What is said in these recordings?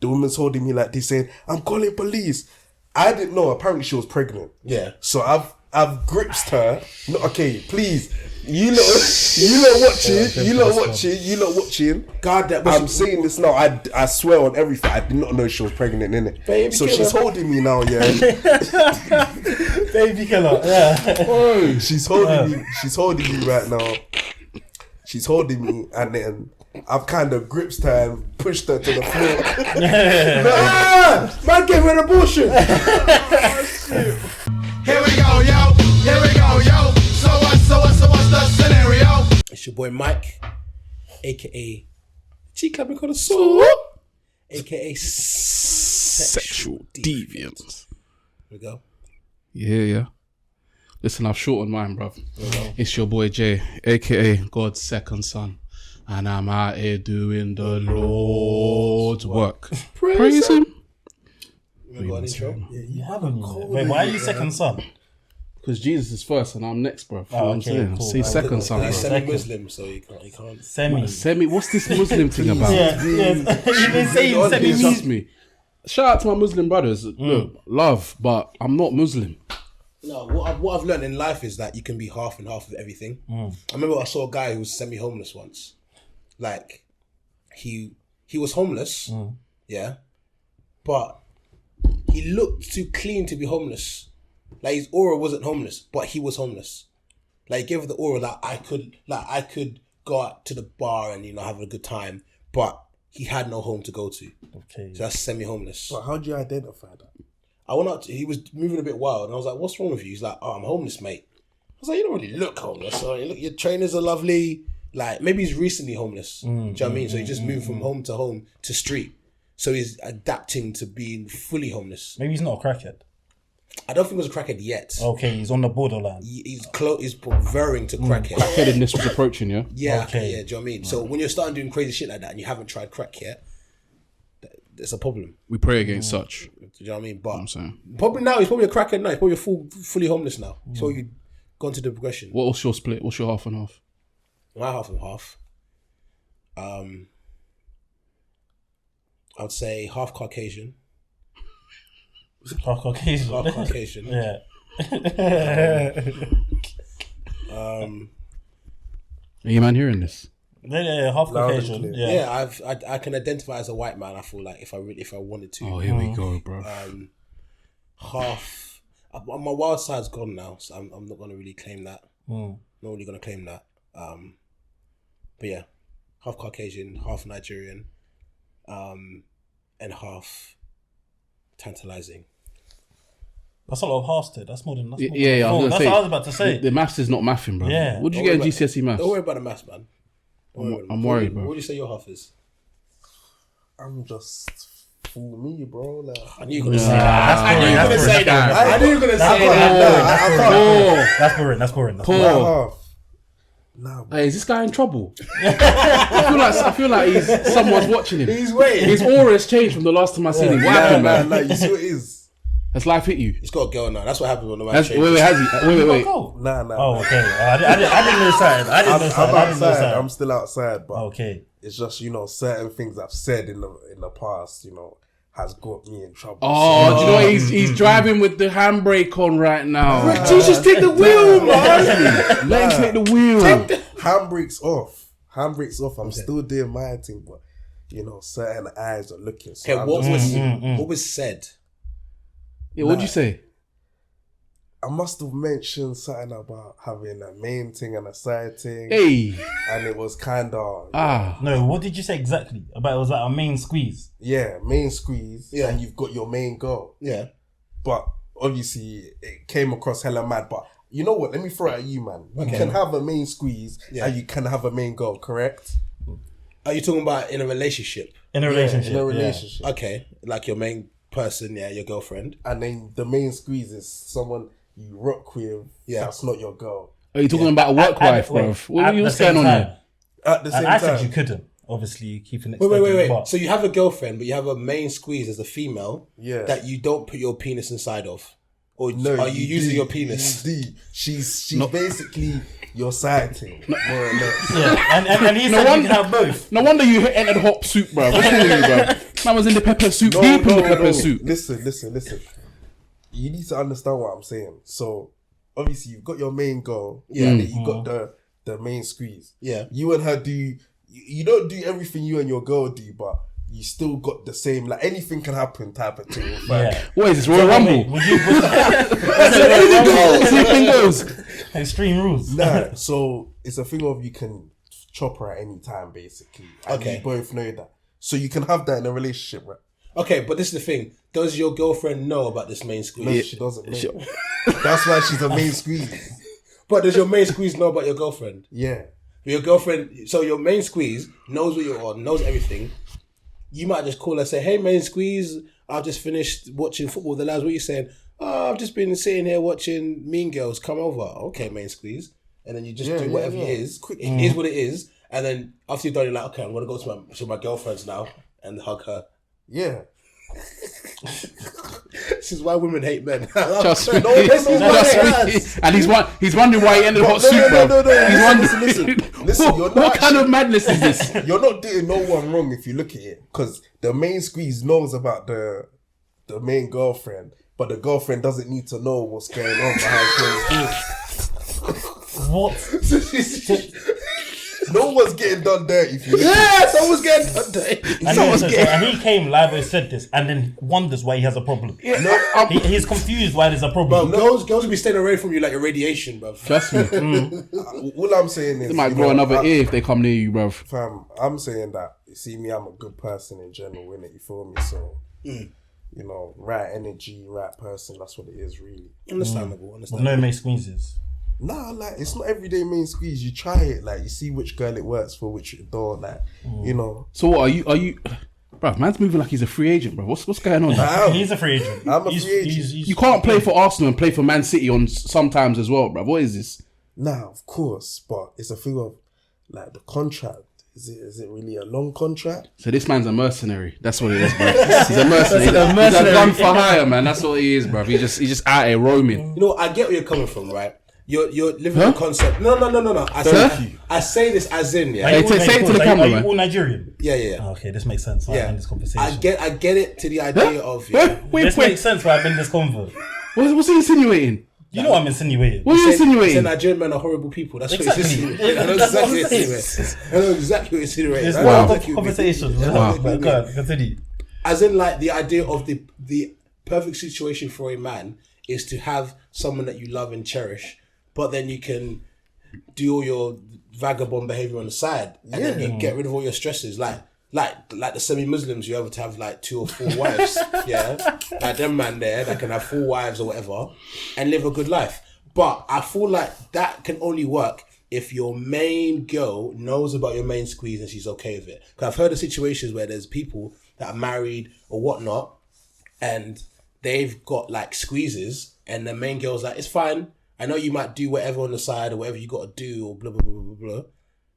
The woman's holding me like this, saying, "I'm calling police." I didn't know. Apparently, she was pregnant. Yeah. So I've gripped her. No, okay, please. You lot watching. God, I'm saying this now. I swear on everything. I did not know she was pregnant, innit? Baby so killer. she's holding me now, yeah. Baby killer, yeah. Oh, she's holding me. She's holding me right now. She's holding me, and then I've kind of gripped her and pushed her to the floor. Man gave her an abortion. Here we go, yo. Here we go, yo. So what's the scenario? It's your boy Mike, aka G-Club Connoisseur, aka Sexual Deviant. Here we go. Yeah. Listen, I've shortened mine, bruv. It's your boy Jay, aka God's second son. And I'm out here doing the Lord's work. Praise him. You got an intro? Yeah, you haven't. Wait, why are you second son? Because Jesus is first and I'm next, bruv. Oh, okay, cool. Say second son, He's bro. semi-Muslim, so you can't. Semi. What's this Muslim thing about? Yeah. You've been saying semi. Trust me. Shout out to my Muslim brothers. Look, love, but I'm not Muslim. No, what I've learned in life is that you can be half and half of everything. I remember I saw a guy who was semi-homeless once. Like, he was homeless, yeah, but he looked too clean to be homeless. Like, his aura wasn't homeless, but he was homeless. Like, he gave it the aura that I could go out to the bar and, have a good time, but he had no home to go to. Okay. So that's semi-homeless. But how do you identify that? I went up he was moving a bit wild, and I was like, "What's wrong with you?" He's like, "Oh, I'm homeless, mate." I was like, "You don't really look homeless. So look, your trainers are lovely. Like, maybe he's recently homeless. Do you know what I mean? So he just moved from home to street. So he's adapting to being fully homeless. Maybe he's not a crackhead. I don't think he was a crackhead yet. Okay, he's on the borderline. He's veering to crackhead. Crackheadedness was approaching, yeah? Yeah, Okay. yeah, do you know what I mean? So when you're starting doing crazy shit like that and you haven't tried crack yet, there's a problem. We pray against such. Do you know what I mean? But I'm saying. probably now, he's probably a crackhead now. He's probably fully homeless now. So you've gone to the progression. What's your split? What's your half and half? My half and half. I'd say half Caucasian. Half Caucasian. Half Caucasian. Yeah. Are you man hearing this? Yeah, half Loud and clear. clear. Yeah. I can identify as a white man. I feel like if I wanted to. Oh, here we go, bro. Half. My wild side's gone now, so I'm not gonna really claim that. Not really gonna claim that. But yeah, half Caucasian, half Nigerian, and half tantalizing. That's a lot of halves there. That's more than. That's more Yeah, than I was gonna that's say, what I was about to say. The maths is not mathing, bro. Yeah. What did you get in GCSE maths? Don't worry about the maths, man. I'm worried, bro. What would you say your half is? I'm just fool me, bro. Like, I knew you were gonna say that. I knew you were gonna say that. I knew you were gonna say that. That's boring. Poor. nah, Hey, is this guy in trouble? I feel like someone's watching him. He's waiting. His aura has changed from the last time I seen him. What happened, man? Nah, you see what it is? Has life hit you? He's got a girl now. That's what happens when the man changes. Wait, has he? Wait. Nah. Oh, okay. I didn't know something. I'm outside. I'm still outside, but Okay. it's just certain things I've said in the past, has got me in trouble. Oh, do you know what? He's driving with the handbrake on right now. Jesus, take the wheel, man. Let him take the wheel. Handbrakes off. I'm still doing my thing, but certain eyes are looking. So Okay, what was said? Yeah, what'd you say? I must have mentioned something about having a main thing and a side thing. Hey. And it was kind of... No, what did you say exactly? About it was like a main squeeze? Yeah, main squeeze. Yeah. And you've got your main girl. Yeah. But obviously, it came across hella mad. But you know what? Let me throw it at you, man. You can have a main squeeze and you can have a main girl, correct? Are you talking about in a relationship? In a relationship. In a relationship. Okay. Like your main person, your girlfriend. And then the main squeeze is someone you rock with. Yeah. That's not your girl. Are you talking about a work wife, bro? What are you saying on there? At the same I time. said you couldn't. Obviously, keeping it. Wait. So you have a girlfriend, but you have a main squeeze as a female that you don't put your penis inside of? Or are you using your penis? She's basically your side thing, more or less. Yeah, and he said you can have both. No wonder you entered hop soup, bro. What's wrong with you, bro? Man was in the pepper soup. No, Deep in no, the pepper no. soup. Listen. You need to understand what I'm saying. So, obviously, you've got your main girl. Yeah. And then you got the main squeeze. Yeah. You and her do... You don't do everything you and your girl do, but you still got the same... Like, anything can happen type of thing. Yeah. What is this, Royal Rumble? Would you Anything goes. extreme rules? Nah, so it's a thing of you can chop her at any time, basically. And Okay. you both know that. So you can have that in a relationship, right? Okay, but this is the thing. Does your girlfriend know about this main squeeze? No, she doesn't know. That's why she's a main squeeze. But does your main squeeze know about your girlfriend? Yeah. Your girlfriend, so your main squeeze knows what you're on, knows everything. You might just call her and say, hey, main squeeze, I've just finished watching Football with the Lads. What are you saying? Oh, I've just been sitting here watching Mean Girls. Come over. Okay, main squeeze. And then you just do whatever it is. It is what it is. And then after you're done, you're like, okay, I'm going to go to my girlfriend's now and hug her. Yeah. This is why women hate men. Trust me. No, Trust me. And he's wondering why he ended hot soup, bro. No. He's wondering, Listen, you're not what kind actually- of madness is this? You're not doing no one wrong if you look at it. Because the main squeeze knows about the main girlfriend, but the girlfriend doesn't need to know what's going on behind closed doors. What? No one's getting done dirty if you look at it. Yeah, someone's getting done dirty. And he came live and said this, and then wonders why he has a problem. He's confused why there's a problem. Bro, girls will be staying away from you like a radiation, bro. Trust me. All I'm saying is... They might you grow know, another ear if they come near you, bro. Fam, I'm saying that, you see me, I'm a good person in general, innit? You feel me? So, you know, right energy, right person, that's what it is, really. Understandable. But no main squeezes. Nah, like, it's not everyday main squeeze. You try it, like, you see which girl it works for, which it don't, like, you know. So what, are you... Bro, man's moving like he's a free agent, bro. What's going on? He's a free agent. I'm a free agent. You can't play for Arsenal and play for Man City on sometimes as well, bro. What is this? Nah, of course, but it's a thing of, like, the contract. Is it really a long contract? So this man's a mercenary. That's what it is, bro. He's a mercenary. He's a gun for hire, man. That's what he is, bro. He's just out here roaming. You know, I get where you're coming from, right? You're living the concept. No. I say this as in, yeah. Hey, say it to the camera, Are you man. all Nigerian? Yeah. Oh, okay, this makes sense. Yeah. I'm in this conversation. I get it to the idea of, yeah. This makes sense why I'm in this convo. What's he insinuating? You know what I'm insinuating. What are you Say insinuating? Nigerian men are horrible people. That's what Exactly. he's insinuating. I know That's what exactly I'm what he's insinuating. I know exactly what he's insinuating. There's I no know other exactly what he's conversation. insinuating. Wow. I know Go exactly what on, continue. As in, like, the idea of the perfect situation for a man is to have someone that you love and cherish, but then you can do all your vagabond behavior on the side, and then you get rid of all your stresses, like the semi-Muslims. You have to have like 2 or 4 wives, yeah, like them man there that can have 4 wives or whatever, and live a good life. But I feel like that can only work if your main girl knows about your main squeeze and she's okay with it. Because I've heard of situations where there's people that are married or whatnot, and they've got like squeezes, and the main girl's like, it's fine. I know you might do whatever on the side or whatever you got to do or blah, blah, blah, blah, blah.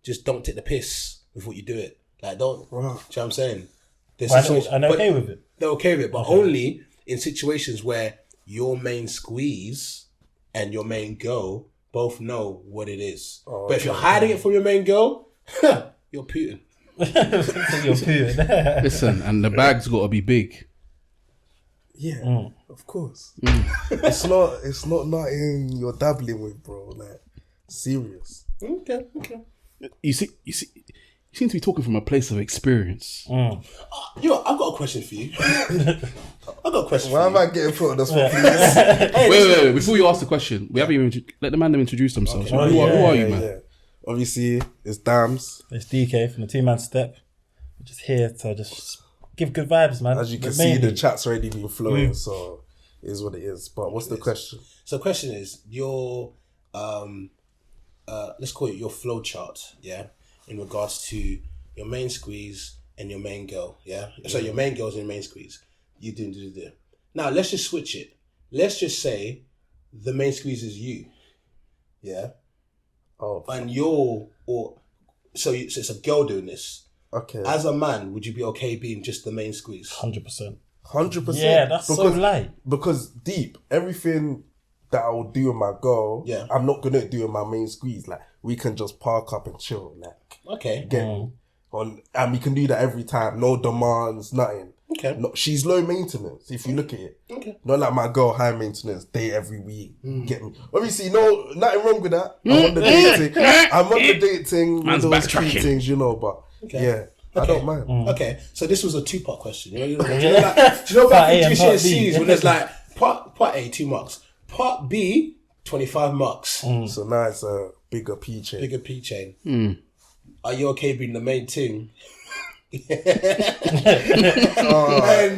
Just don't take the piss before you do it. Like, don't. Do you know what I'm saying? And they're okay with it. They're okay with it, but only in situations where your main squeeze and your main girl both know what it is. But if you're hiding it from your main girl, you're Putin. You're Putin. Listen, and the bag's got to be big. Yeah, of course. It's not nothing you're dabbling with, bro. Like, serious. Okay. You seem to be talking from a place of experience. You know, I've got a question for you. Why am I getting put on the spot, please? Wait. Before you ask the question, we haven't even let the man them introduce themselves. Okay. Who are you, man? Yeah. Obviously, it's Dams. It's DK from the 2-man step. We're just here to just give good vibes, man. As you can But see, mainly- the chat's already been flowing, so it is what it is. But what's the question? So the question is, your let's call it your flow chart, yeah, in regards to your main squeeze and your main girl, yeah? So your main girl's in main squeeze. You do. Now, let's just switch it. Let's just say the main squeeze is you, yeah? Oh, And so it's a girl doing this. okay. As a man, would you be okay being just the main squeeze? 100%. 100%. Yeah, that's so light. Because deep, everything that I will do with my girl, Yeah. I'm not gonna do with my main squeeze. Like, we can just park up and chill. Like, Okay. get me on, and we can do that every time. No demands, nothing. Okay. No, she's low maintenance if you look at it. Okay. Not like my girl high maintenance, date every week. Get me? Obviously, no, nothing wrong with that. I'm on the dating. I'm on the dating with those cute things, you know. But yeah, I don't mind. Okay, so this was a 2-part question. Do you know about GCSEs when there's like part A 2 marks, part B 25 marks. So now it's a bigger P chain. Bigger P chain. Are you okay being the main team? And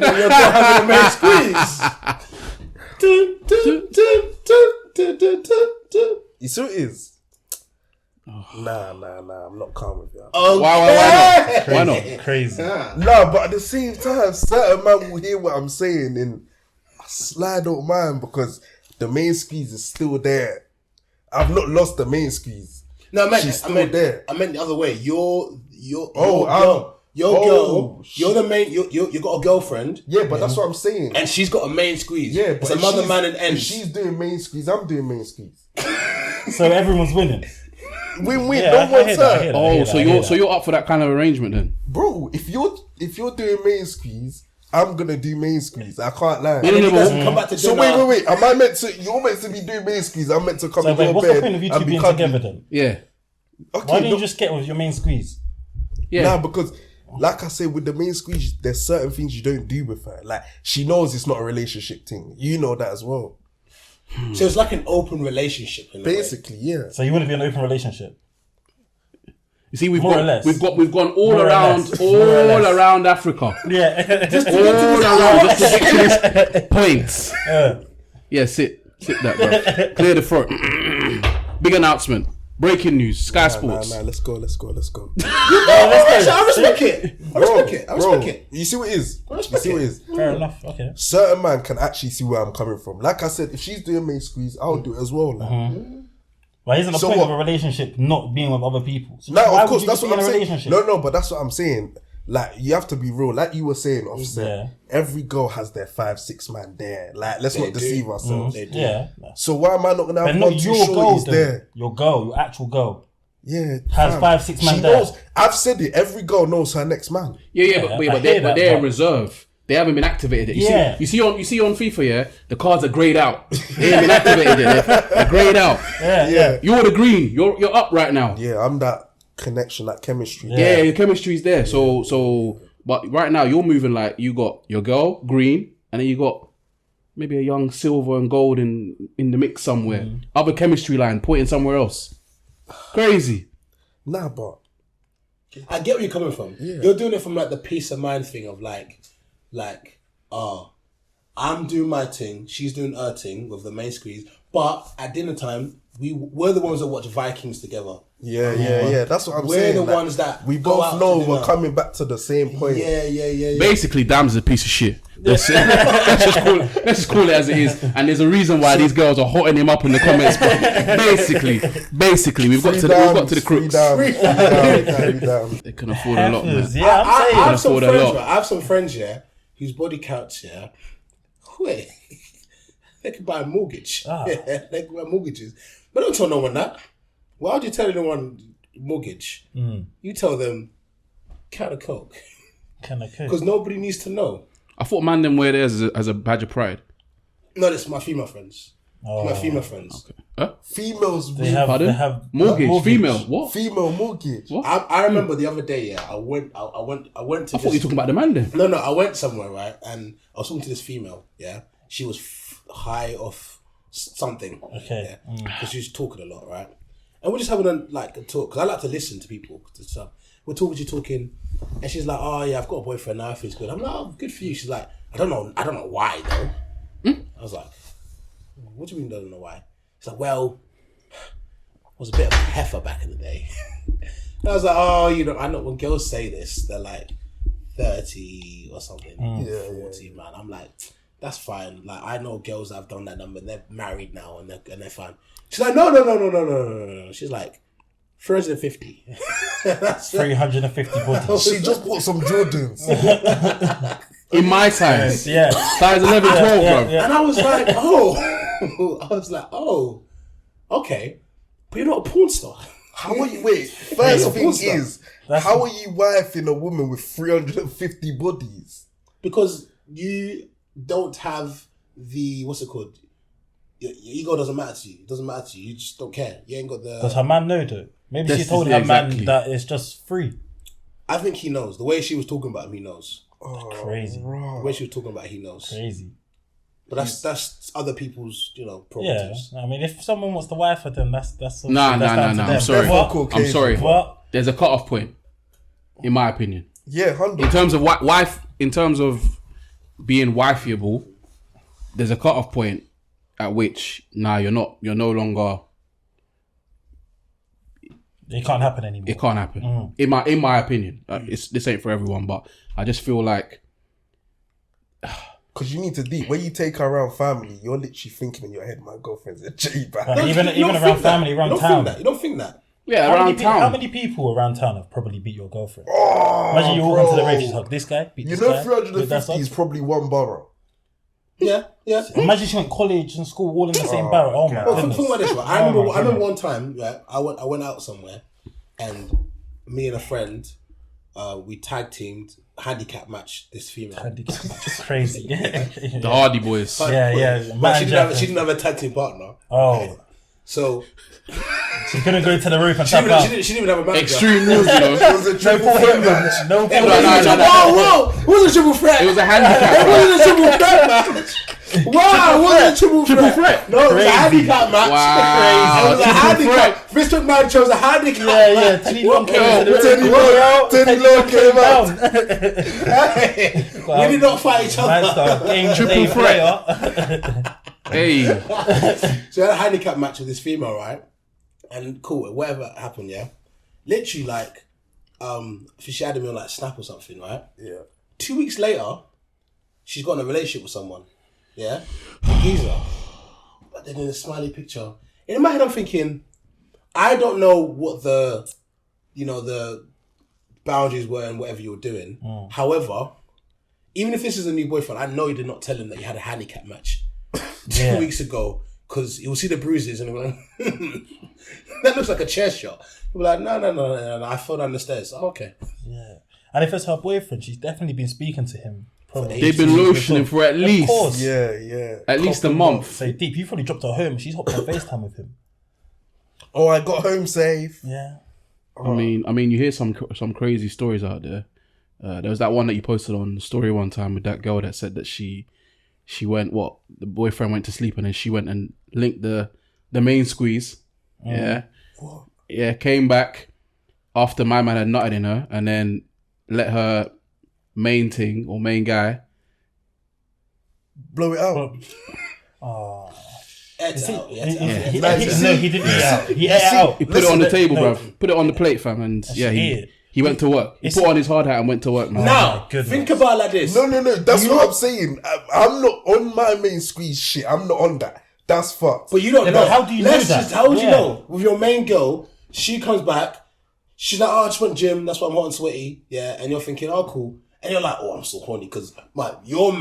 you're having the main squeeze. Dun, dun, dun, dun, dun, dun, dun, dun. You see what it is? Nah. I'm not calm with that. Why not? Crazy. Nah, but at the same time, certain man will hear what I'm saying and I slide don't mind because the main squeeze is still there. I've not lost the main squeeze. No, She's still there. I meant the other way. Your Oh, girl, you're the main. You got a girlfriend. Yeah, but that's what I'm saying. And she's got a main squeeze. Yeah, but it's another man and if ends. she's doing main squeeze, I'm doing main squeeze. So everyone's winning. Win-win, Yeah, no I one's hear that, I hurt. hear that. Oh, so you're up for that kind of arrangement then? Bro, if you're doing main squeeze, I'm gonna do main squeeze. I can't lie. And then you guys can come back to So dinner. wait. Am I meant to? You're meant to be doing main squeeze. I'm meant to come So in wait, your what's the bed point of you two and be being cuddly. together then? Yeah. Okay, Why don't no, you just get with your main squeeze? Yeah. nah, because like I said, with the main squeeze, there's certain things you don't do with her. Like she knows it's not a relationship thing. You know that as well. So it's like an open relationship. In a way. Basically, yeah. So you wouldn't be in an open relationship? You see, we've More or less. we've gone all More or around less. More or less. around Africa. Yeah. All around just to get to this points. Yeah, sit that, bro. Clear the throat. Big announcement. Breaking news. Sky Sports. Nah, let's go. I respect it. I respect it. You see what it is? I You respect see what it. it is? Fair enough. Okay. Certain man can actually see where I'm coming from. Like I said, if she's doing main squeeze, I'll do it as well. Like. But isn't the So point what? of a relationship not being with other people? So No, why of course, would you that's be what in I'm a saying. relationship? No, but that's what I'm saying. Like, you have to be real. Like you were saying, Offset, Yeah. every girl has their 5-6 man there. Like, let's not do. deceive ourselves. They do. Yeah. So why am I not going to But have not 1-2 your girl, shorties though. there? Your girl, your actual girl. Yeah. Has fam. 5-6 man She there. knows. I've said it. Every girl knows her next man. Yeah, I but hear they're that, in but- reserve. They haven't been activated yet. Yeah. You see on FIFA, yeah, the cards are grayed out. They haven't been activated yet. They're grayed out. Yeah. You're the green. You're up right now. Yeah, I'm that connection, that chemistry. Yeah, your chemistry's there. So, but right now you're moving like you got your girl green, and then you got maybe a young silver and gold in the mix somewhere. Other chemistry line pointing somewhere else. Crazy. Nah, but I get where you're coming from. Yeah. You're doing it from like the peace of mind thing of I'm doing my thing, she's doing her thing with the main squeeze, but at dinner time, we're the ones that watch Vikings together. yeah. That's what I'm We're saying. the like, ones that we go both out know to we're dinner. coming back to the same point. Yeah. Basically, Dam's a piece of shit. Let's just call it as it is. And there's a reason why these girls are hotting him up in the comments. But basically, we've got to the crooks. Free down. They can afford a lot, man. Yeah, I'm saying. I have some afford a friends. lot. Right? I have some friends, yeah, whose body counts, yeah. Wait, they can buy a mortgage. They can buy mortgages, but don't tell no one that. Why would you tell anyone mortgage? You tell them count a coke Can I cook? because nobody needs to know. I thought man them wear theirs as a badge of pride. No, that's my female friends. My female friends. Huh? Females, They have, Pardon? they have Mortgage, female. What? female mortgage. What? I remember the other day, yeah. I went to. I thought you were talking about the man then. No, I went somewhere, right? And I was talking to this female, yeah. She was high off something. Okay. Yeah. Because she was talking a lot, right? And we're just having a talk, because I like to listen to people. So we're talking, and she's like, oh yeah, I've got a boyfriend now, feels good. I'm like, oh, good for you. She's like, I don't know why though. I was like, what do you mean don't know why? She's like, well, I was a bit of a heifer back in the day. And I was like, oh, I know when girls say this, they're like 30 or something, 40, man. I'm like, that's fine. Like, I know girls that have done that number, they're married now and they're fine. She's like, no. She's like, 350. 350 bodies. She just bought some Jordans. In my size. Yeah. Size 11, 12, bro. Yeah. And I was like, oh, okay. But you're not a porn star. How are you? Wait. First Yeah, thing porn star. is, how are you wifing a woman with 350 bodies? because you don't have the what's it called? Your ego doesn't matter to you. It doesn't matter to you. You just don't care. You ain't got the. Does her man know though? Maybe she This told is her exactly. man that it's just free. I think he knows. The way she was talking about him, he knows. Crazy. The way she was talking about, he knows. Crazy. But that's other people's, Yeah, prerogatives. I mean, if someone wants to wife her, then that's Nah. down to them. I'm sorry. What? I'm sorry. What? There's a cut-off point, in my opinion. Yeah, 100. In terms of wife, in terms of being wifeable, there's a cut-off point at which you're no longer. It can't happen anymore. It can't happen. In my opinion, this ain't for everyone, but I just feel like Because you need to deep. When you take her around family, you're literally thinking in your head, my girlfriend's a J-bag. Like, even You don't around think family, that. around You don't town. think that. You don't think that. around town. How many people around town have probably beat your girlfriend? Imagine you walk onto the rave, she's like, this guy beat You this know, guy. 350 is probably one borough. Yeah. Imagine she went college and school all in the same barrel. Oh my Well, goodness. think about this, right? I remember one time, right, I went out somewhere, and me and a friend, we tag teamed handicap match this female. It's crazy. The Hardy Boys. Yeah. But she didn't have a tag team partner. Oh, So she's gonna go to the roof and she tap out. didn't even have a manager. Extreme rules, you know. It was a triple threat match. No, Whoa! It wasn't a triple threat. It was a handicap. It wasn't a triple threat match. Wow, it wasn't a triple threat. No, it was a handicap match. Wow. It was a handicap. Mr. McMahon chose a handicap Yeah. match. Teddy Long came What? to the Teddy roof. Long- Teddy Long came out. Hey, we did not fight each other. Game Triple day threat. player. Hey, So I had a handicap match with this female, right? And cool, whatever happened, yeah. Literally, like, she added me on like Snap or something, right? Yeah. 2 weeks later, she's got in a relationship with someone, yeah. Geezer, but then in a smiley picture. In my head, I'm thinking, I don't know what the boundaries were and whatever you were doing. However, even if this is a new boyfriend, I know you did not tell him that you had a handicap match 2 weeks ago, because he'll see the bruises and he'll be like, that looks like a chair shot. He'll be like, no, I fell down the stairs. Oh, okay. Yeah. And if it's her boyfriend, she's definitely been speaking to him. Probably. they've been lotioning for at least Of course. Yeah. at least a month. So deep, you probably dropped her home. She's hopped on FaceTime with him. Oh, I got home safe. Yeah. I mean, you hear some crazy stories out there. There was that one that you posted on the story one time with that girl that said that she went, the boyfriend went to sleep and then she went and linked the main squeeze. Yeah. What? Yeah, came back after my man had nutted in her and then let her main thing or main guy Blow it out. Ed's out. He didn't eat it out. He ate it out. He put it on the table, bruv. Put it on the plate, fam, and he went to work. He put on his hard hat and went to work, man. Now, goodness. think about it like this. No. That's what I'm saying. I'm not on my main squeeze shit. I'm not on that. That's fucked. But you don't Yeah, know. but how do you know that? How would you Yeah. know? With your main girl, she comes back, she's like, oh, I just went gym, that's why I'm hot and sweaty. Yeah, and you're thinking, oh, cool. And you're like, oh, I'm so horny because your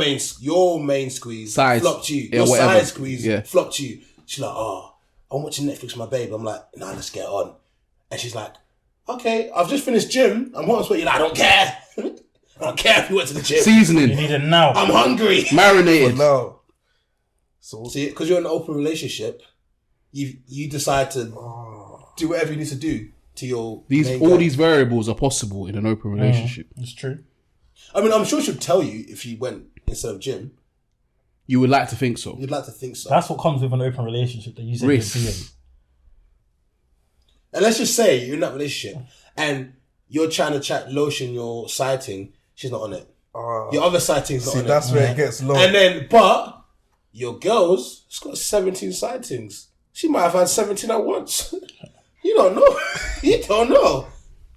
main squeeze Size. flopped you. Yeah, Your whatever. side squeeze Yeah. flopped you. She's like, oh, I'm watching Netflix with my babe. I'm like, nah, let's get on. And she's like, okay, I've just finished gym. I'm hot and sweaty. You're like, I don't care. I don't care if you went to the gym. You Seasoning, need it now. I'm hungry. marinated. No. So See, because you're in an open relationship, you decide to do whatever you need to do to your main All girl. these variables are possible in an open relationship. It's true. I mean, I'm sure she'd tell you if you went instead of gym. You would like to think so. You'd like to think so. That's what comes with an open relationship that you said you're Risk. doing. And let's just say you're in that relationship and you're trying to lotion your sighting. She's not on it. Your other sighting's not see, on that's it. where it gets low. And then, but your girl's got 17 sightings. She might have had 17 at once. You don't know. You don't know.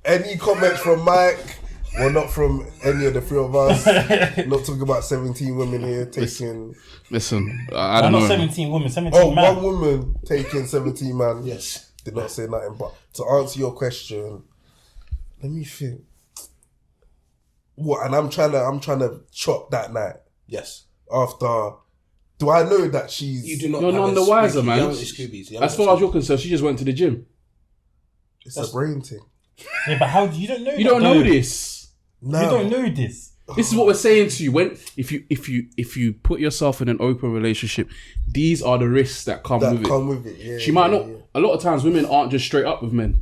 Any comments from Mike? Well, not from any of the three of us. Not talking about 17 women here taking. Listen, I I'm don't not know. 17 women, 17 Oh, men. one woman taking 17 man. Yes. Did not say nothing. But to answer your question, let me think. What? And I'm trying to chop that night Yes. after. Do I know that she's? You do not. You're have none a the wiser, Scooby- man. you haven't got Scoobies. You haven't As got far as you're Scoobies. concerned, she just went to the gym. It's a brain thing. Yeah, but how do you don't know? You don't know this. No. You don't know this. This is what we're saying to you. When if you put yourself in an open relationship, these are the risks that come with it. Yeah, she might not. Yeah. A lot of times, women aren't just straight up with men.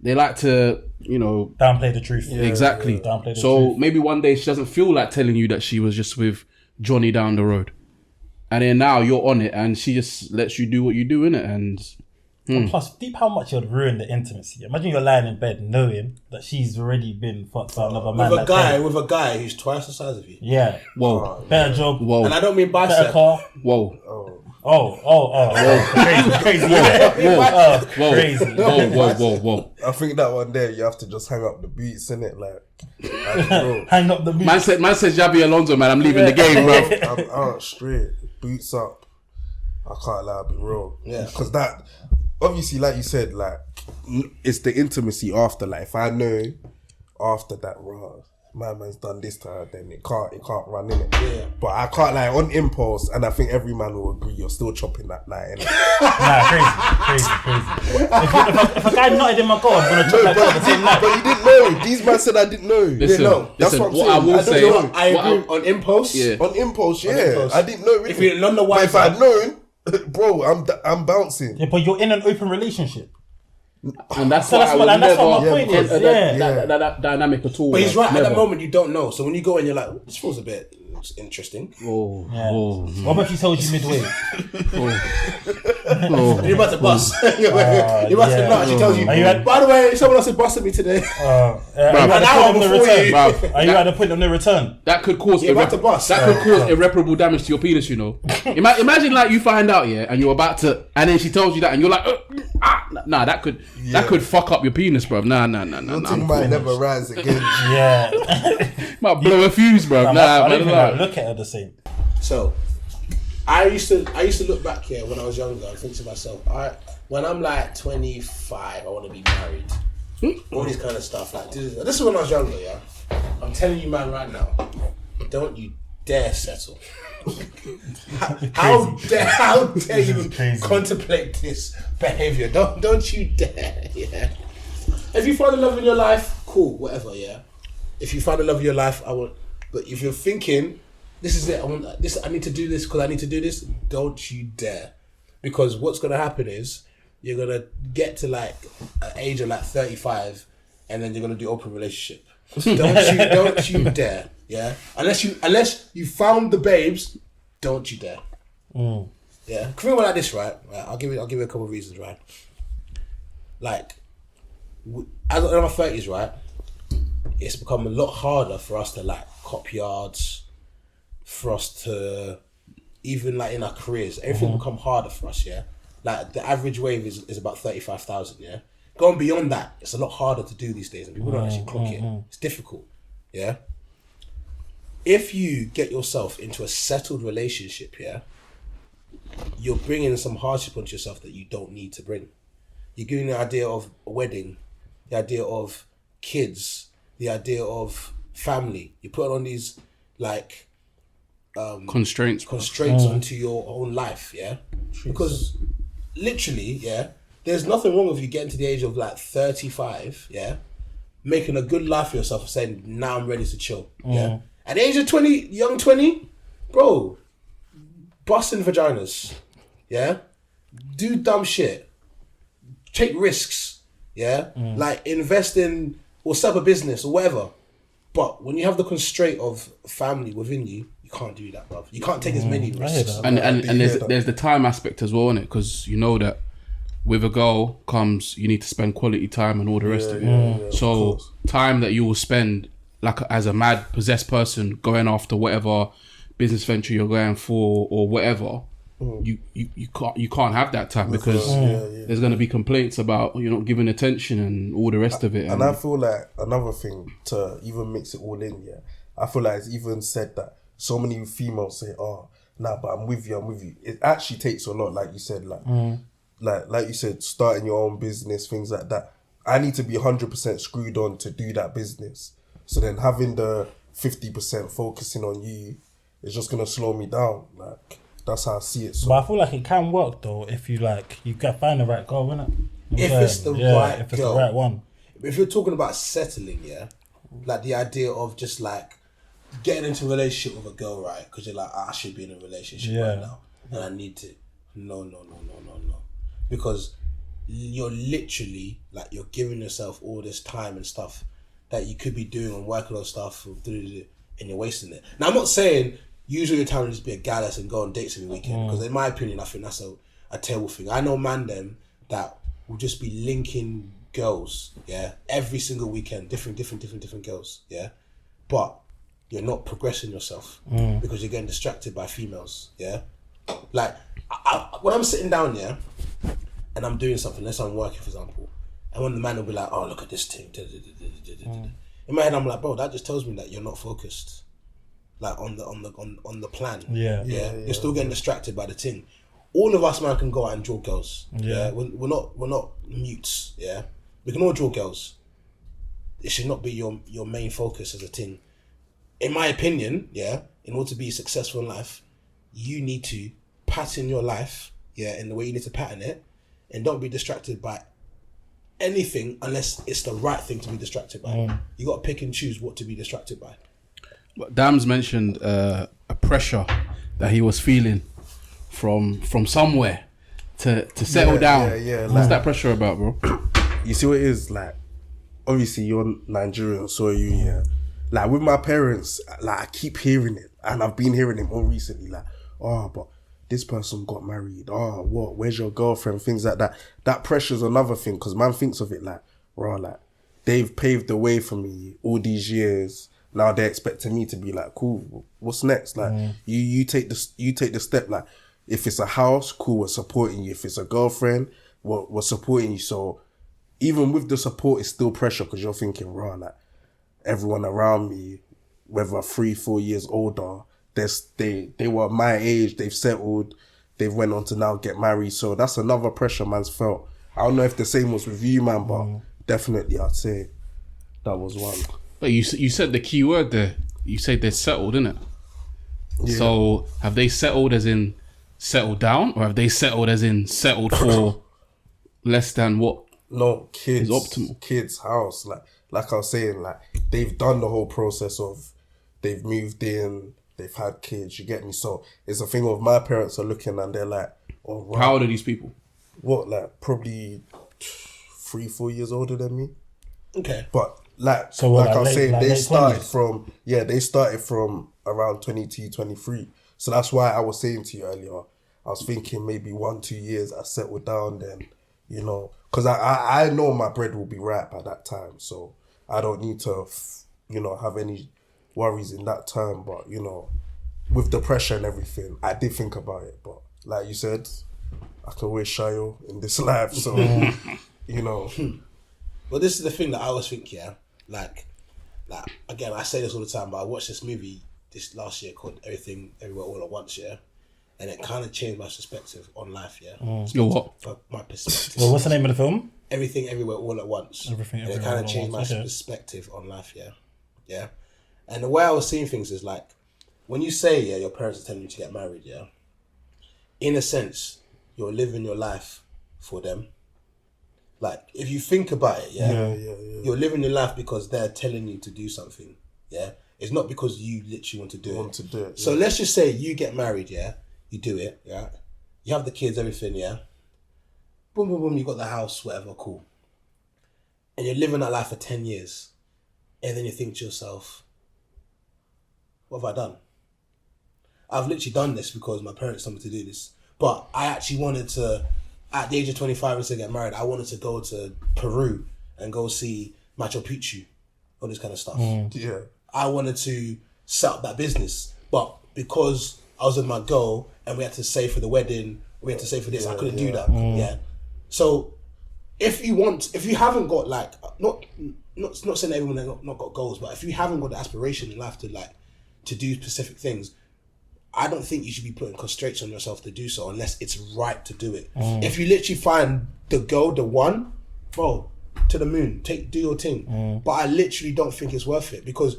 They like to, downplay the truth. Yeah, exactly. Downplay the truth. Maybe one day she doesn't feel like telling you that she was just with Johnny down the road, and then now you're on it, and she just lets you do what you do, innit? And plus, deep how much you'd ruin the intimacy. Imagine you're lying in bed knowing that she's already been fucked by another man. With a guy who's twice the size of you. Yeah. Whoa. Better job. Whoa. And I don't mean bicep. Better car. Whoa. Crazy. Whoa. I think that one day you have to just hang up the boots, innit? Like hang up the boots. Man says Javi Alonso, man. I'm leaving the game, bro. I'm out straight, boots up. I can't lie, I'll be real. Yeah. Because that, obviously, like you said, like, it's the intimacy after. Like, if I know after that, my man's done this to her, then it can't run in it. Yeah. But I can't lie, on impulse, and I think every man will agree, you're still chopping that night, innit? Crazy. If a guy nutted in my car, I'm gonna chop that car the same night. But you didn't know. These men said I didn't know. Listen, That's what I'm saying. I will say, I agree on impulse. Yeah. On impulse, yeah. I didn't know. Really. If you didn't know why, if I'd known, bro, I'm bouncing. Yeah, but you're in an open relationship. And that's what my point is. That dynamic at all. But he's right. At that moment, you don't know. So when you go in, you're like, this feels a bit interesting. What about if he told you midway? You're about to bust. You're about to nut. She tells you, by the way, someone else has busted me today. Are you at the point of no return? That could cause irreparable damage to your penis, Imagine like you find out, and you're about to, and then she tells you that, and you're like, that could fuck up your penis, bro. Nah. Nothing might never rise again. Might blow a fuse, bro. I don't even look at her the same. So, I used to look back here when I was younger and think to myself, when I'm like 25, I want to be married. All this kind of stuff. Like this is when I was younger, yeah. I'm telling you, man, right now, don't you dare settle. How dare you contemplate this behavior? Don't you dare, yeah. If you find the love in your life, cool, whatever, yeah. If you find the love of your life, I want. But if you're thinking, this is it, I want this, I need to do this because I need to do this, don't you dare. Because what's gonna happen is you're gonna get to like an age of like 35, and then you're gonna do open relationship. Don't you dare, yeah. Unless you found the babes, don't you dare. Yeah. Think about like this, right? I'll give you a couple of reasons, right? Like, as I'm in my 30s, right? It's become a lot harder for us to like cop yards, for us to even like in our careers, everything become harder for us, yeah. Like the average wage is about 35,000, yeah. Going beyond that, it's a lot harder to do these days, and people don't actually clock it. It's difficult, yeah. If you get yourself into a settled relationship, yeah, you're bringing some hardship onto yourself that you don't need to bring. You're giving the idea of a wedding, the idea of kids, the idea of family. You put on these like constraints onto your own life, yeah. Because literally, yeah, there's nothing wrong with you getting to the age of like 35, yeah, making a good life for yourself, saying now I'm ready to chill, yeah. At the age of 20, young 20, bro, busting vaginas, yeah, do dumb shit, take risks, yeah, like invest in or set up a business or whatever. But when you have the constraint of family within you, you can't do that, bro. You can't take as many risks. And there's the time aspect as well, innit? Because you know that with a girl comes, you need to spend quality time and all the rest of it. So time that you will spend like as a mad possessed person going after whatever business venture you're going for or whatever, you can't have that time because there's going to be complaints about you're not giving attention and all the rest of it. And I feel like another thing to even mix it all in, I feel like it's even said that so many females say, but I'm with you. It actually takes a lot, like you said, like you said, starting your own business, things like that. I need to be 100% screwed on to do that business. So then having the 50% focusing on you is just going to slow me down. Like, that's how I see it. So. But I feel like it can work though if you can find the right girl, innit? If it's the right if it's the right one. If you're talking about settling, like the idea of just like getting into a relationship with a girl, right? Because you're like, I should be in a relationship right now, and I need to. No. Because you're literally like you're giving yourself all this time and stuff that you could be doing and working on stuff, and you're wasting it. Now I'm not saying use all your time and just be a gallus and go on dates every weekend, because in my opinion, I think that's a terrible thing. I know man them that will just be linking girls, yeah, every single weekend, different girls, yeah, but you're not progressing yourself because you're getting distracted by females, yeah. Like when I'm sitting down, yeah, and I'm doing something, let's say I'm working, for example, and when the man will be like, oh, look at this thing, in my head I'm like, bro, that just tells me that you're not focused, like on the plan. Yeah. You're still getting distracted by the thing. All of us, man, can go out and draw girls. Yeah, we're not mutes. Yeah, we can all draw girls. It should not be your main focus as a thing. In my opinion, yeah, in order to be successful in life, you need to pattern your life, yeah, in the way you need to pattern it, and don't be distracted by anything unless it's the right thing to be distracted by. You got to pick and choose what to be distracted by. But Dams mentioned a pressure that he was feeling from somewhere to settle down. Yeah. What's that pressure about, bro? You see what it is? Like, obviously you're Nigerian, so are you, yeah. Like with my parents, like I keep hearing it, and I've been hearing it more recently. Like, oh, but this person got married. Oh, what? Where's your girlfriend? Things like that. That pressure's another thing, because man thinks of it like, like they've paved the way for me all these years. Now they're expecting me to be like, cool. What's next? Like, you take the step. Like, if it's a house, cool, we're supporting you. If it's a girlfriend, we're supporting you. So even with the support, it's still pressure, because you're thinking, like, everyone around me, whether 3-4 years older, they were my age, they've settled, they've went on to now get married. So that's another pressure man's felt. I don't know if the same was with you, man, but definitely I'd say that was one. But you said the key word there. You said they're settled, innit? Yeah. So have they settled as in settled down, or have they settled as in settled for less than what? No, kids. Is optimal. Kids' house. Like I was saying, like they've done the whole process of they've moved in, they've had kids, you get me? So it's a thing of my parents are looking and they're like, oh, wow. How old are these people? What, like probably 3-4 years older than me? Okay. But like, so like I was saying, they started 20s? they started from around 22, 23. So that's why I was saying to you earlier, I was thinking maybe 1-2 years I settled down, then, you know, because I know my bread will be right by that time. So I don't need to, have any worries in that term. But, with the pressure and everything, I did think about it. But like you said, I can always shayo in this life. So, Well, this is the thing that I always think, yeah. Like again, I say this all the time, but I watched this movie this last year called Everything, Everywhere, All at Once, yeah. And it kind of changed my perspective on life, yeah. Your what? My perspective. Well, what's the name of the film? Everything, Everywhere, All at Once. Everything, and it Everywhere, kind of All changed at my Once, okay. perspective on life, yeah. Yeah. And the way I was seeing things is like, when you say, yeah, your parents are telling you to get married, yeah, in a sense, you're living your life for them. Like, if you think about it, yeah, you're living your life because they're telling you to do something, yeah. It's not because you literally want to do it. So let's just say you get married, yeah. You do it, yeah. You have the kids, everything, yeah. Boom, boom, boom. You got the house, whatever, cool. And you're living that life for 10 years, and then you think to yourself, "What have I done? I've literally done this because my parents told me to do this. But I actually wanted to, at the age of 25, to get married. I wanted to go to Peru and go see Machu Picchu, all this kind of stuff. Yeah. I wanted to set up that business, but because I was with my girl and we had to save for the wedding, we had to save for this, I couldn't do that. Yeah. So if you haven't got like, not saying everyone has not got goals, but if you haven't got the aspiration in life to do specific things, I don't think you should be putting constraints on yourself to do so unless it's right to do it. If you literally find the goal, the one, bro, to the moon, do your thing. But I literally don't think it's worth it because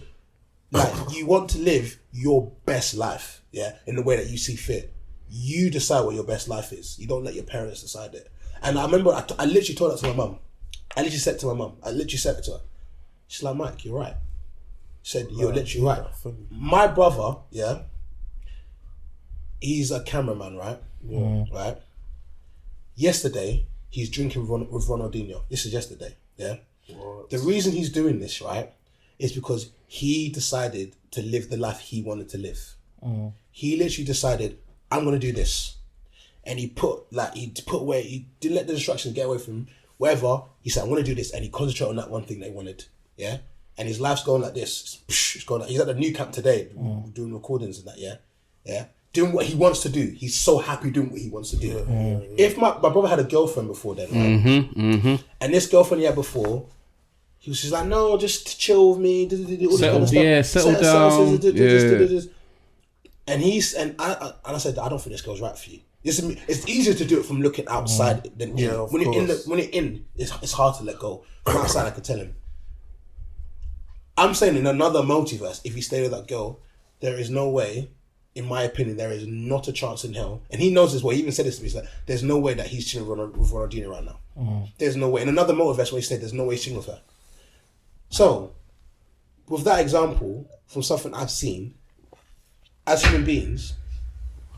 like you want to live your best life, yeah, in the way that you see fit. You decide what your best life is. You don't let your parents decide it. And I remember I literally told that to my mum. I literally said it to her. She's like, Mike, you're right. said, you're literally right. My brother, yeah, he's a cameraman, right? Yeah. Right? Yesterday, he's drinking with Ronaldinho. This is yesterday, yeah? What? The reason he's doing this, right, is because he decided to live the life he wanted to live. He literally decided, I'm going to do this. And he didn't let the distractions get away from him. Whatever, he said, I'm going to do this. And he concentrated on that one thing they wanted, yeah? And his life's going like this. It's going like, he's at the new camp today, doing recordings and that, yeah? Yeah? Doing what he wants to do. He's so happy doing what he wants to do. If my brother had a girlfriend before then, right? And this girlfriend he had before, he was just like, no, just chill with me. Settle down. And I said, I don't think this girl's right for you. It's easier to do it from looking outside than in. When you're in, it's hard to let go. From outside, I could tell him. I'm saying in another multiverse, if he stayed with that girl, there is no way, in my opinion, there is not a chance in hell. And he knows this way. He even said this to me. He's like, there's no way that he's chilling with Ronaldinho right now. There's no way. In another multiverse, where he said, there's no way he's chilling with her. So, with that example, from something I've seen, as human beings,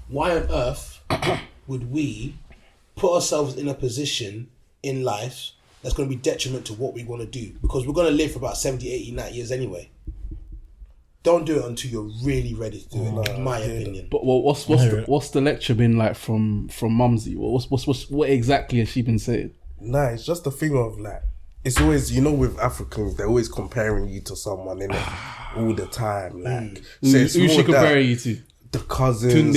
why on earth would we put ourselves in a position in life that's going to be detriment to what we want to do? Because we're going to live for about 70, 80, 90 years anyway. Don't do it until you're really ready to do it, in my opinion. But what's the lecture been like from Mumsy? What exactly has she been saying? Nah, it's just the thing of like, it's always, with Africans, they're always comparing you to someone, innit? All the time. Like, so who she comparing you to? The cousins,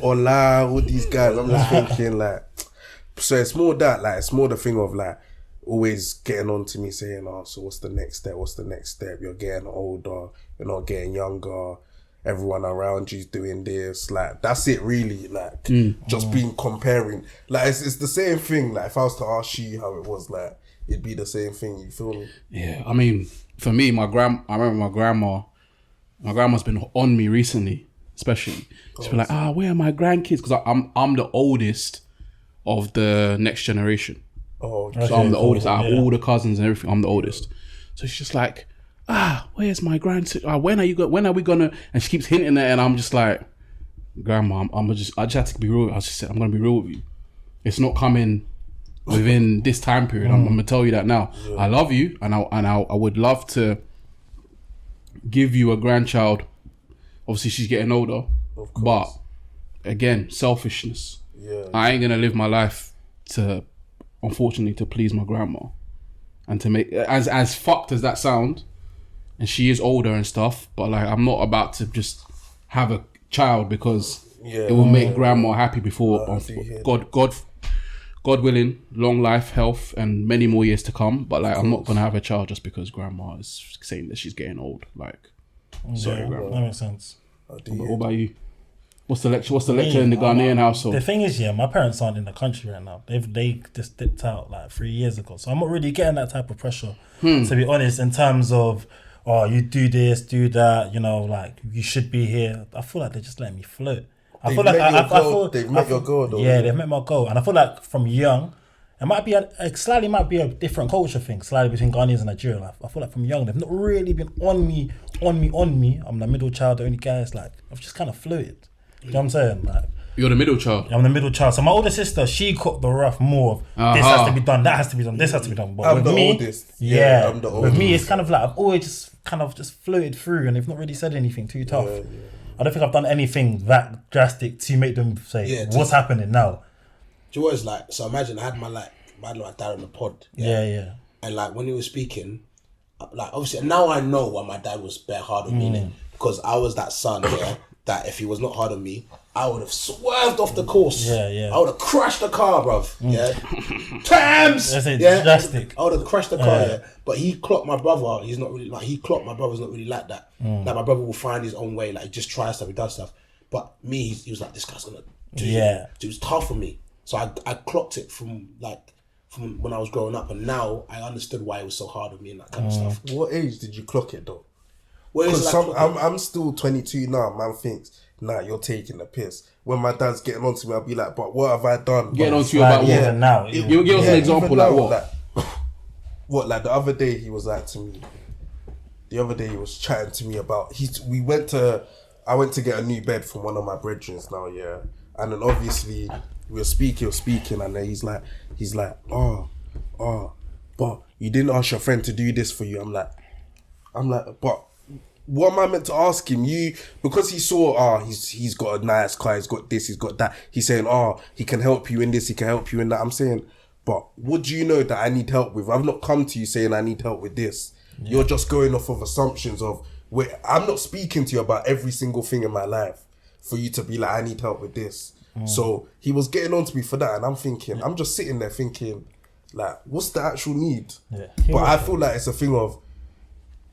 Ola, all these guys. I'm just thinking like, so it's more that, like, it's more the thing of like, always getting on to me saying, so what's the next step? What's the next step? You're getting older, you're not getting younger. Everyone around you's doing this. Like, that's it really. Like, just being comparing. Like, it's the same thing. Like, if I was to ask you how it was, like, it'd be the same thing. You feel me? Yeah, I mean, for me, I remember my grandma's been on me recently, especially. She's been like, where are my grandkids? Because I'm the oldest of the next generation. Oh, okay. So I'm the oldest out of all the cousins and everything. I'm the oldest. So she's just like, where's my grandson? When are we gonna? And she keeps hinting at it, and I'm just like, Grandma, I just have to be real. I just said, I'm gonna be real with you. It's not coming within this time period. I'm gonna tell you that now. Yeah. I love you, and I would love to give you a grandchild. Obviously, she's getting older, but again, selfishness. Yeah. I ain't gonna live my life unfortunately, to please my grandma, and to make as fucked as that sound. And she is older and stuff, but like, I'm not about to just have a child because it will make grandma happy before God willing, long life, health, and many more years to come. But like, I'm not gonna have a child just because grandma is saying that she's getting old. Like, sorry, grandma. That makes sense. What about you? What's the lecture in the Ghanaian household? The thing is, my parents aren't in the country right now. They just dipped out like 3 years ago. So I'm not really getting that type of pressure, to be honest, in terms of, you do this, do that, like, you should be here. I feel like they're just letting me float. They've met your goal, though. Yeah, they've met my goal. And I feel like from young, it might be a different culture thing, slightly between Ghanaians and Nigeria. Like, I feel like from young, they've not really been on me. I'm the middle child, the only guy. It's like, I've just kind of floated. You know what I'm saying? Like, you're the middle child. I'm the middle child. So my older sister, she caught the rough more of this has to be done, that has to be done, this has to be done. But I'm the oldest. Yeah, I'm the oldest. With me, it's kind of like I've always just kind of just floated through, and they've not really said anything too tough. Yeah. I don't think I've done anything that drastic to make them say, what's happening now? Do you know what it's like? So imagine I had my dad on the pod. Yeah. And like, when he was speaking, like, obviously now I know why my dad was bare hard on me, because I was that son, that if he was not hard on me, I would have swerved off the course. Yeah. I would have crashed the car, bruv. Yeah. Tams! Drastic. I would have crashed the car, But he clocked my brother. He's not really like, my brother's not really like that. Like, my brother will find his own way. Like, he just tries stuff, he does stuff. But me, he was like, this guy's gonna do it. It was tough for me. So I clocked it from when I was growing up, and now I understood why it was so hard on me and that kind of stuff. What age did you clock it though? Because I'm still 22 now. Man thinks, you're taking the piss. When my dad's getting on to me, I'll be like, but what have I done? Getting on to you about what? Now. You give us an example, like what? What, like the other day he was like to me, the other day he was chatting to me about I went to get a new bed from one of my brethren now, yeah. And then obviously we were speaking, and then he's like, oh, but you didn't ask your friend to do this for you. I'm like, but what am I meant to ask him? Because he saw, he's got a nice car, he's got this, he's got that. He's saying, he can help you in this, he can help you in that. I'm saying, but what do you know that I need help with? I've not come to you saying I need help with this. Yeah. You're just going off of assumptions of, I'm not speaking to you about every single thing in my life for you to be like, I need help with this. So he was getting on to me for that, and I'm just sitting there thinking, like, what's the actual need? Yeah. But I feel like it's a thing of,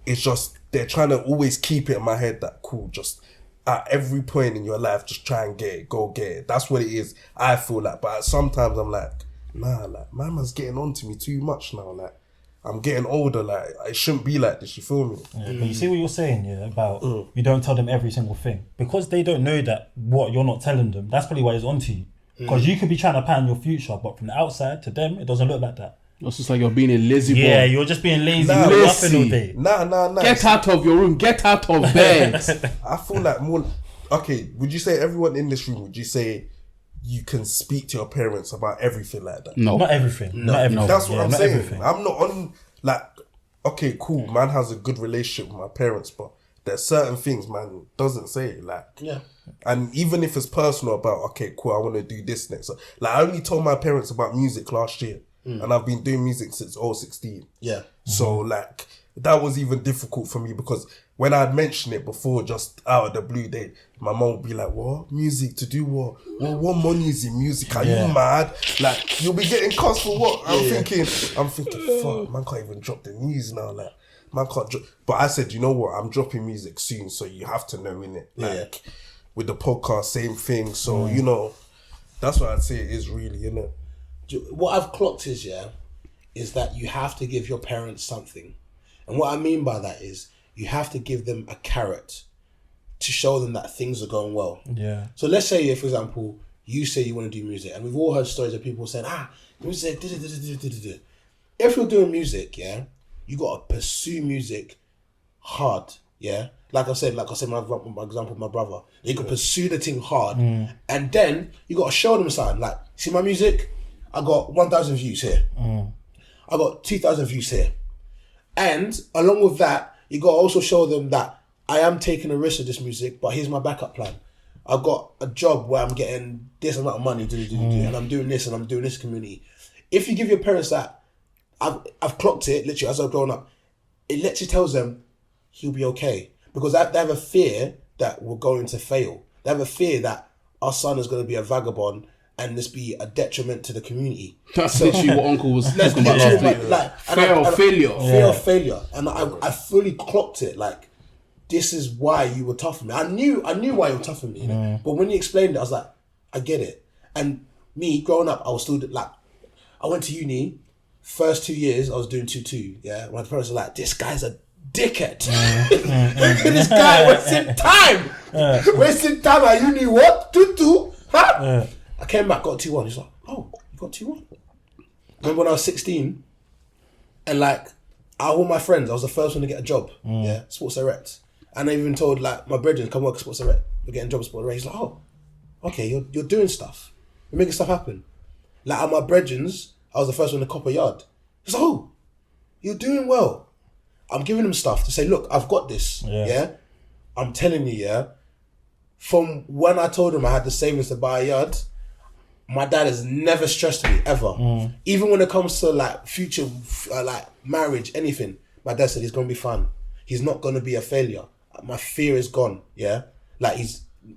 it's just, they're trying to always keep it in my head that, cool, just at every point in your life, just try and get it, go get it. That's what it is, I feel like. But sometimes I'm like, nah, like, my man's getting on to me too much now, like, I'm getting older, like, it shouldn't be like this, you feel me? Yeah, but you see what you're saying, yeah, about you don't tell them every single thing. Because they don't know that what you're not telling them, that's probably why it's onto you. Because you could be trying to plan your future, but from the outside, to them, it doesn't look like that. It's just like you're being a lazy boy. Yeah, you're just being lazy. You're laughing all day. Nah. Get out of your room. Get out of bed. I feel like more... Okay, would you say everyone in this room, would you say you can speak to your parents about everything like that? No. Not everything. Not everything. That's what I'm saying. Everything. I'm not on... Like, okay, cool, man has a good relationship with my parents, but there's certain things, man, doesn't say, like... Yeah. And even if it's personal about, okay, cool, I want to do this next. Like, I only told my parents about music last year. And I've been doing music since 16. Yeah. So, like, that was even difficult for me because when I'd mentioned it before, just out of the blue, my mom would be like, what? Music to do what? What money is in music? Are you mad? Like, you'll be getting cussed for what? I'm thinking, fuck, man can't even drop the news now. Like, man can't drop. But I said, you know what? I'm dropping music soon, so you have to know, innit? Like, with the podcast, same thing. So, you know, that's what I'd say it is really, innit? What I've clocked is that you have to give your parents something. And what I mean by that is you have to give them a carrot to show them that things are going well. Yeah. So let's say, for example, you say you want to do music, and we've all heard stories of people saying, music, if you're doing music, you got to pursue music hard, Like I said, my example, my brother, they could pursue the thing hard, and then you got to show them something. Like, see my music? I got 1,000 views here. I got 2,000 views here. And along with that, you got to also show them that I am taking a risk of this music, but here's my backup plan. I've got a job where I'm getting this amount of money, and I'm doing this, and I'm doing this community. If you give your parents that, I've clocked it, literally, as I've grown up, it literally tells them he'll be okay. Because they have a fear that we're going to fail. They have a fear that our son is going to be a vagabond and this be a detriment to the community. That's literally what Uncle was talking about last week. Fear of failure. Fear of failure. And I fully clocked it. Like, this is why you were tough on me. I knew why you were tough on me. You know? But when you explained it, I was like, I get it. And me, growing up, I was still like, I went to uni, first 2 years, I was doing 2-2. My parents were like, this guy's a dickhead. This guy wasting time at uni. What? 2-2? Huh? I came back, got 2-1. He's like, oh, you got 2-1? Remember when I was 16, and like, out of all my friends, I was the first one to get a job. Sports Direct. And I even told like my brethren, come work at Sports Direct. We're getting jobs at Sports Direct. He's like, oh, okay, you're doing stuff. You're making stuff happen. Like at my brethren's, I was the first one to cop a yard. He's like, oh, you're doing well. I'm giving him stuff to say, look, I've got this. I'm telling you, from when I told him I had the savings to buy a yard, my dad has never stressed me ever. Even when it comes to like future, like marriage, anything, my dad said he's gonna be fine. He's not gonna be a failure. My fear is gone. Like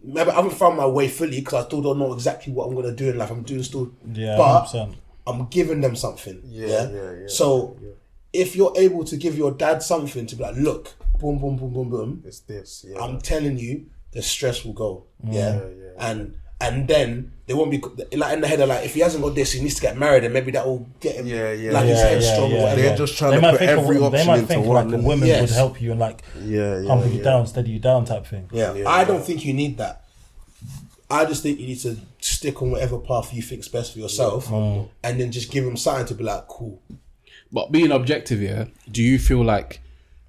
maybe I haven't found my way fully because I still don't know exactly what I'm gonna do in life. I'm doing still, but 100%. I'm giving them something. So if you're able to give your dad something to be like, look, boom, boom, boom, boom, boom. It's this. I'm telling you, the stress will go. And then they won't be like in the head of like, if he hasn't got this, he needs to get married, and maybe that will get him like his head strong. They're just trying to put every option they might into think one. like a woman would help you and like humble you down, steady you down type thing. I don't think you need that. I just think you need to stick on whatever path you think's best for yourself, and then just give him something to be like, cool. But being objective, do you feel like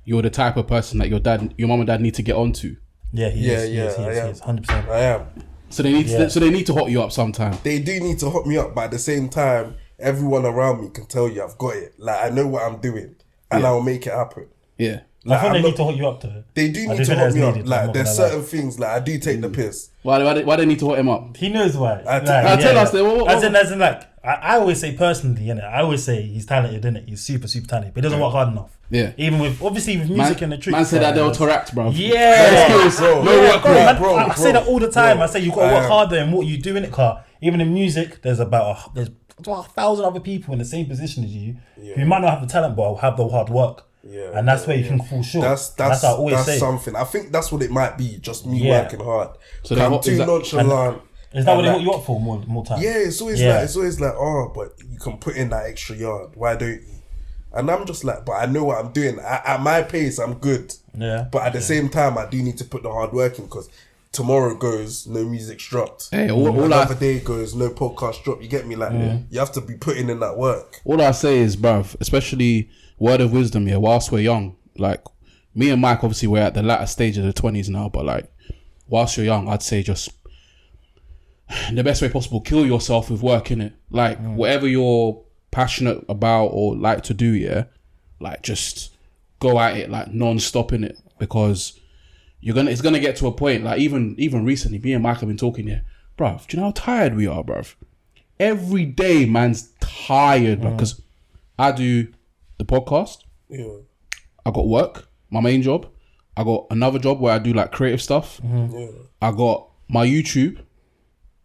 you're the type of person that your mum and dad need to get onto. Yeah, he is. He is 100%. I am. So they need to hot you up sometime. They do need to hot me up, but at the same time, everyone around me can tell you I've got it. Like, I know what I'm doing, and I'll make it happen. Yeah. I think they need to hot you up though. They do need to hot me up. Like, there's certain things, like, I do take the piss. Why they need to hot him up? He knows why. Tell us. As in, like, I always say personally, innit? I always say he's talented, innit? He's super, super talented, but he doesn't work hard enough. Yeah. Even with music and the tricks. Man said that they'll interact, bro. Yeah. Bro. I say that all the time. I say you gotta work harder in what you do in it, car. Even in music, there's about 1,000 other people in the same position as you who might not have the talent, but have the hard work. Yeah, and that's where you can fall short. That's what I always say. Something. I think that's what it might be. Just me working hard. So I'm too nonchalant. Is that what they hot you up for more time? Yeah, it's always like, oh, but you can put in that extra yard. Why don't you? And I'm just like, but I know what I'm doing. At my pace, I'm good. Yeah. But at the same time, I do need to put the hard work in because tomorrow goes, no music's dropped. Hey, another day goes, no podcast dropped. You get me? Like, you have to be putting in that work. All I say is, bruv, especially word of wisdom, whilst we're young, like, me and Mike, obviously, we're at the latter stage of the 20s now, but, like, whilst you're young, I'd say just, in the best way possible, kill yourself with work, innit? Like, whatever you're passionate about or like to do, like, just go at it, like, non-stop, innit? Because it's gonna get to a point, like, even recently, me and Mike have been talking bruv, do you know how tired we are, bruv? Every day, man's tired, bruv, because I do the podcast. Yeah. I got work, my main job. I got another job where I do like creative stuff. I got my YouTube,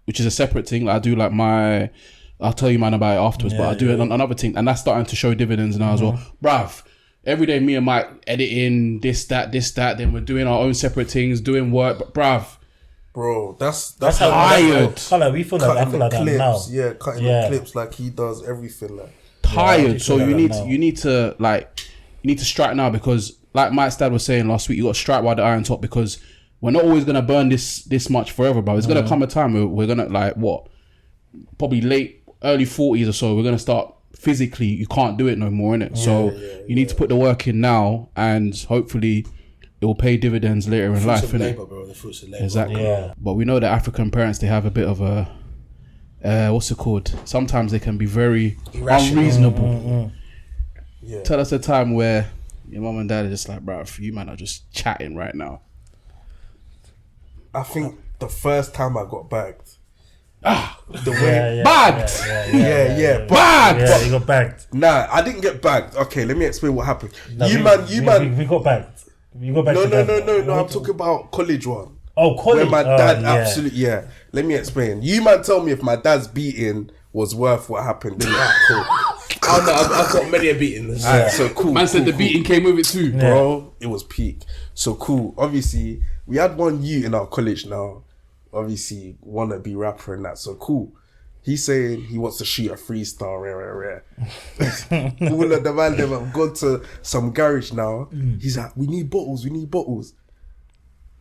which is a separate thing. Like, I do like I'll tell you man about it afterwards, but I do another thing, and that's starting to show dividends now as well. Bruv, every day me and Mike editing this, that, then we're doing our own separate things, doing work, but bruv. Bro, that's how tired. We feel like that now. Yeah, cutting the clips like he does everything like. Tired, so you need to strike now, because like Mike's dad was saying last week, you got to strike while the iron's hot, because we're not always gonna burn this much forever, bro. It's gonna come a time where we're gonna, like, probably early 40s or so, we're gonna start physically, you can't do it no more, innit? So you need to put the work in now, and hopefully it will pay dividends later in life, innit? The fruits of labor. Exactly. Yeah. But we know that African parents, they have a bit of a what's it called? Sometimes they can be very unreasonable. Yeah. Tell us a time where your mum and dad are just like, bro, you man are just chatting right now. I think the first time I got bagged. The way bagged. Bagged. Yeah, you got bagged. Nah, I didn't get bagged. Okay, let me explain what happened. No, we got bagged. You got bagged. No. I'm talking about college one. Oh, college. Where my dad absolutely Let me explain. You man, tell me if my dad's beating was worth what happened. Cool. Oh no, I've got many a beating. Alright, so cool. Man said the beating came with it too, bro. It was peak. So cool. Obviously, we had one youth in our college now. Obviously, wanna be rapper and that. So cool. He's saying he wants to shoot a freestyle. Rare. All of the man them have gone to some garage now. He's like, we need bottles.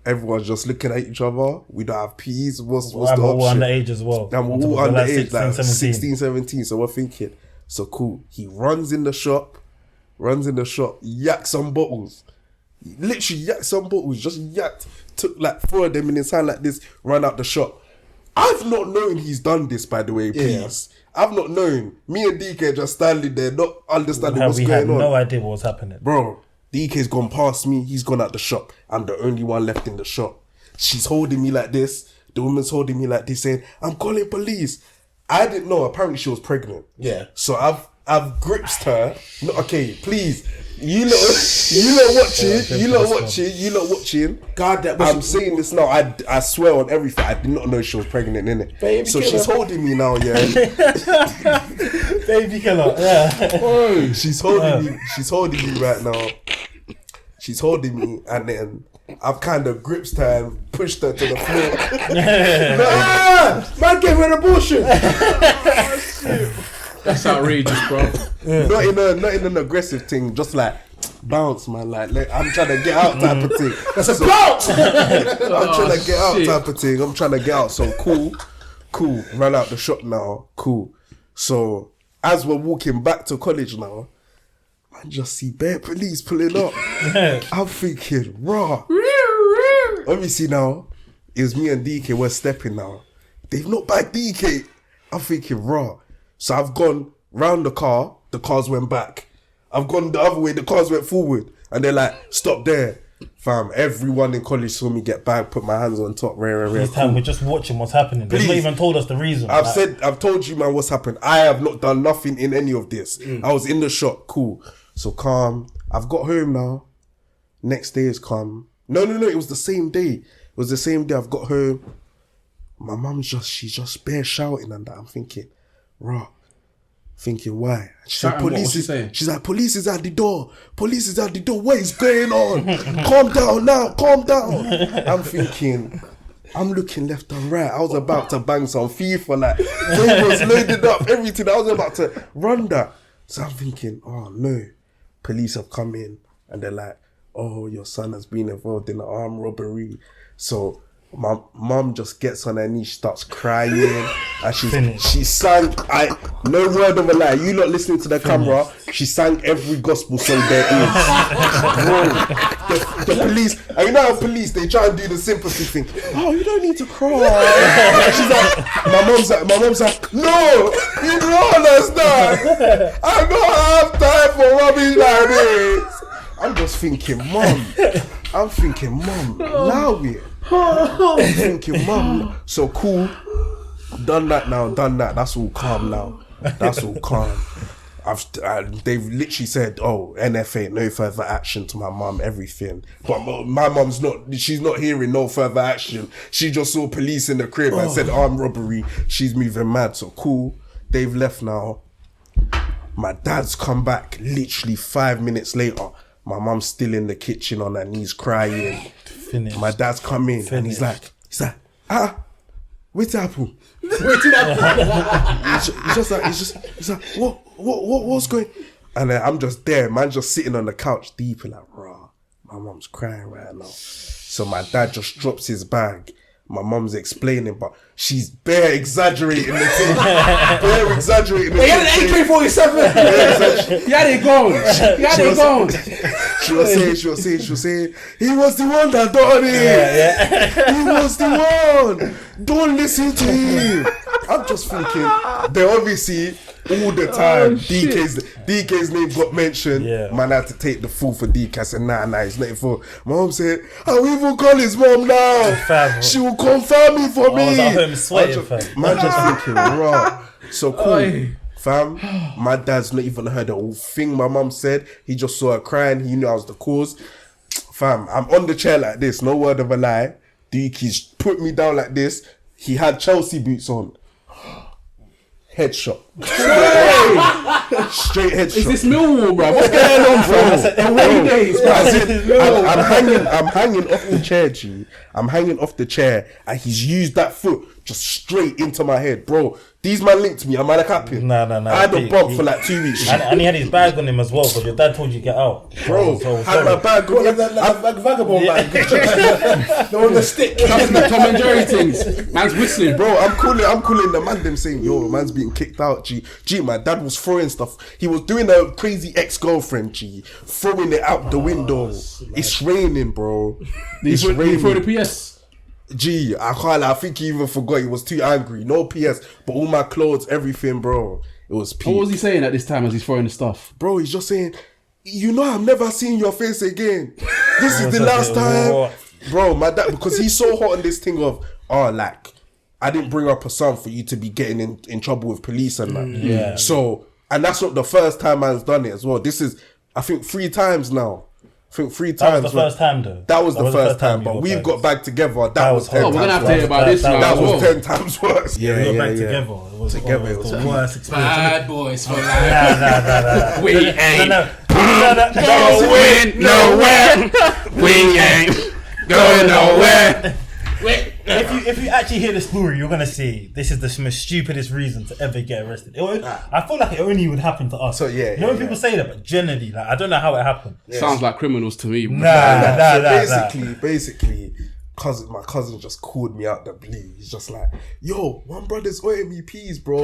Everyone's just looking at each other. We don't have peas. What's the option? We're underage as well. And we're all underage, like 16, 17. So we're thinking, so cool. He runs in the shop, yaks some bottles. Literally yacked some bottles, just yacked. Took like 4 of them in his hand like this, ran out the shop. I've not known he's done this, by the way, please. Yeah. I've not known. Me and DK just standing there, not understanding what's going on. We had no idea what was happening. Bro, DK's gone past me. He's gone out the shop. I'm the only one left in the shop. She's holding me like this. The woman's holding me like this, saying, I'm calling police. I didn't know. Apparently she was pregnant. Yeah. So I've gripped her. No, okay, please. You lot watching. God, that I'm saying this now. I swear on everything. I did not know she was pregnant, innit? Baby so killer. She's holding me now, yeah. Baby killer, yeah. Oh, she's holding me right now. She's holding me, and then I've kind of gripped her and pushed her to the floor. Man gave her an abortion. That's outrageous, bro. Not in an aggressive thing, just like bounce, man. Like I'm trying to get out type of thing. That's a bounce. I'm trying to get out type of thing. I'm trying to get out. So cool. Ran out the shop now. Cool. So as we're walking back to college now, Man, just see bare police pulling up. I'm thinking, raw. Obviously now, it was me and DK, we're stepping now. They've not back DK. I'm thinking, raw. So I've gone round the cars went back. I've gone the other way, the cars went forward. And they're like, stop there. Fam, everyone in college saw me get back, put my hands on top, This time we're just watching what's happening. They've not even told us the reason. I've told you, man, what's happened. I have not done nothing in any of this. I was in the shop, cool. So calm. I've got home now. Next day is calm. No, it was the same day. It was the same day I've got home. My mum's she's just bare shouting and that. I'm thinking, raw. Thinking why? She said, she's like, police is at the door. Police is at the door. What is going on? Calm down now. Calm down. I'm thinking, I'm looking left and right. I was about to bang some FIFA, like, it was loaded up, everything. I was about to run that. So I'm thinking, oh no, police have come in and they're like, oh, your son has been involved in an armed robbery. So my mum just gets on her knees, starts crying, and she sang. No word of a lie. You not listening to the camera. She sang every gospel song there is. Bro, the police. And you know how police they try and do the sympathy thing. Oh, you don't need to cry. And she's like, my mom's like, no, you don't understand. I don't have time for rubbish like this. I'm just thinking, mum. Allow it. I'm thinking, mum. So cool. Done that. That's all calm now. That's all calm. They've literally said, oh, NFA, no further action to my mum, everything. But my mum's she's not hearing no further action. She just saw police in the crib and said armed robbery. She's moving mad. So cool. They've left now. My dad's come back literally 5 minutes later. My mum's still in the kitchen on her knees crying. Finished. My dad's come in and he's like, what's happened? He's like, what's going? And then I'm just there, man, just sitting on the couch deep and like, raw. My mum's crying right now. So my dad just drops his bag. My mum's explaining, but she's bare exaggerating the thing. Bare exaggerating the thing. He had an AK-47. He had it gone. She was saying, he was the one that done it. He was the one. Don't listen to him. I'm just thinking, they obviously all the time DK's name got mentioned. Man had to take the fool for DK. I said, nah, it's not for. Mom said, I'll even call his mom now. She will confirm it for me. I was at home sweating, man, just thinking, raw. So cool. Fam, my dad's not even heard the whole thing my mum said. He just saw her crying. He knew I was the cause. Fam, I'm on the chair like this. No word of a lie. He's put me down like this. He had Chelsea boots on. Headshot. Straight headshot. Is this Millwall, bro? What's going on, bro? Away days, bro. I'm hanging off the chair, G. I'm hanging off the chair, and he's used that foot just straight into my head, bro. These man linked me. I'm like happy. No. I had a bump for like 2 weeks. And he had his bag on him as well, because your dad told you to get out. Bro, had my bag on him. That vagabond bag. The one with the stick. That's the Tom and Jerry things. Man's whistling. Bro, I'm calling the man, them saying, yo, man's being kicked out, G. My dad was throwing stuff. He was doing a crazy ex-girlfriend, G. Throwing it out the window. It's raining, bro. It's raining. You throw the PS? G, I can't lie. I think he even forgot. He was too angry. No PS, but all my clothes, everything, bro. It was peak. What was he saying at this time as he's throwing the stuff? Bro, he's just saying, you know, I'm never seeing your face again. This is the last time. Bro, my dad, because he's so hot on this thing of, like, I didn't bring up a son for you to be getting in trouble with police and that. Yeah. So, and that's not the first time man's done it as well. This is, I think, 3 times now. I think 3 times. That was the first time, though. That was the first time, but we've got back together. That was 10 times. We're gonna have to hear about this now. That was 10 times worse. Yeah, we got back together. It was the worst experience. Bad boys for life. Nah. We ain't going nowhere. We ain't going nowhere. If you actually hear the story, you're gonna see this is the most stupidest reason to ever get arrested. I feel like it only would happen to us. So you know when people say that, but generally, like, I don't know how it happened. Sounds like criminals to me. Nah. Basically, my cousin just called me out the blue. He's just like, yo, one brother's owing me peas, bro.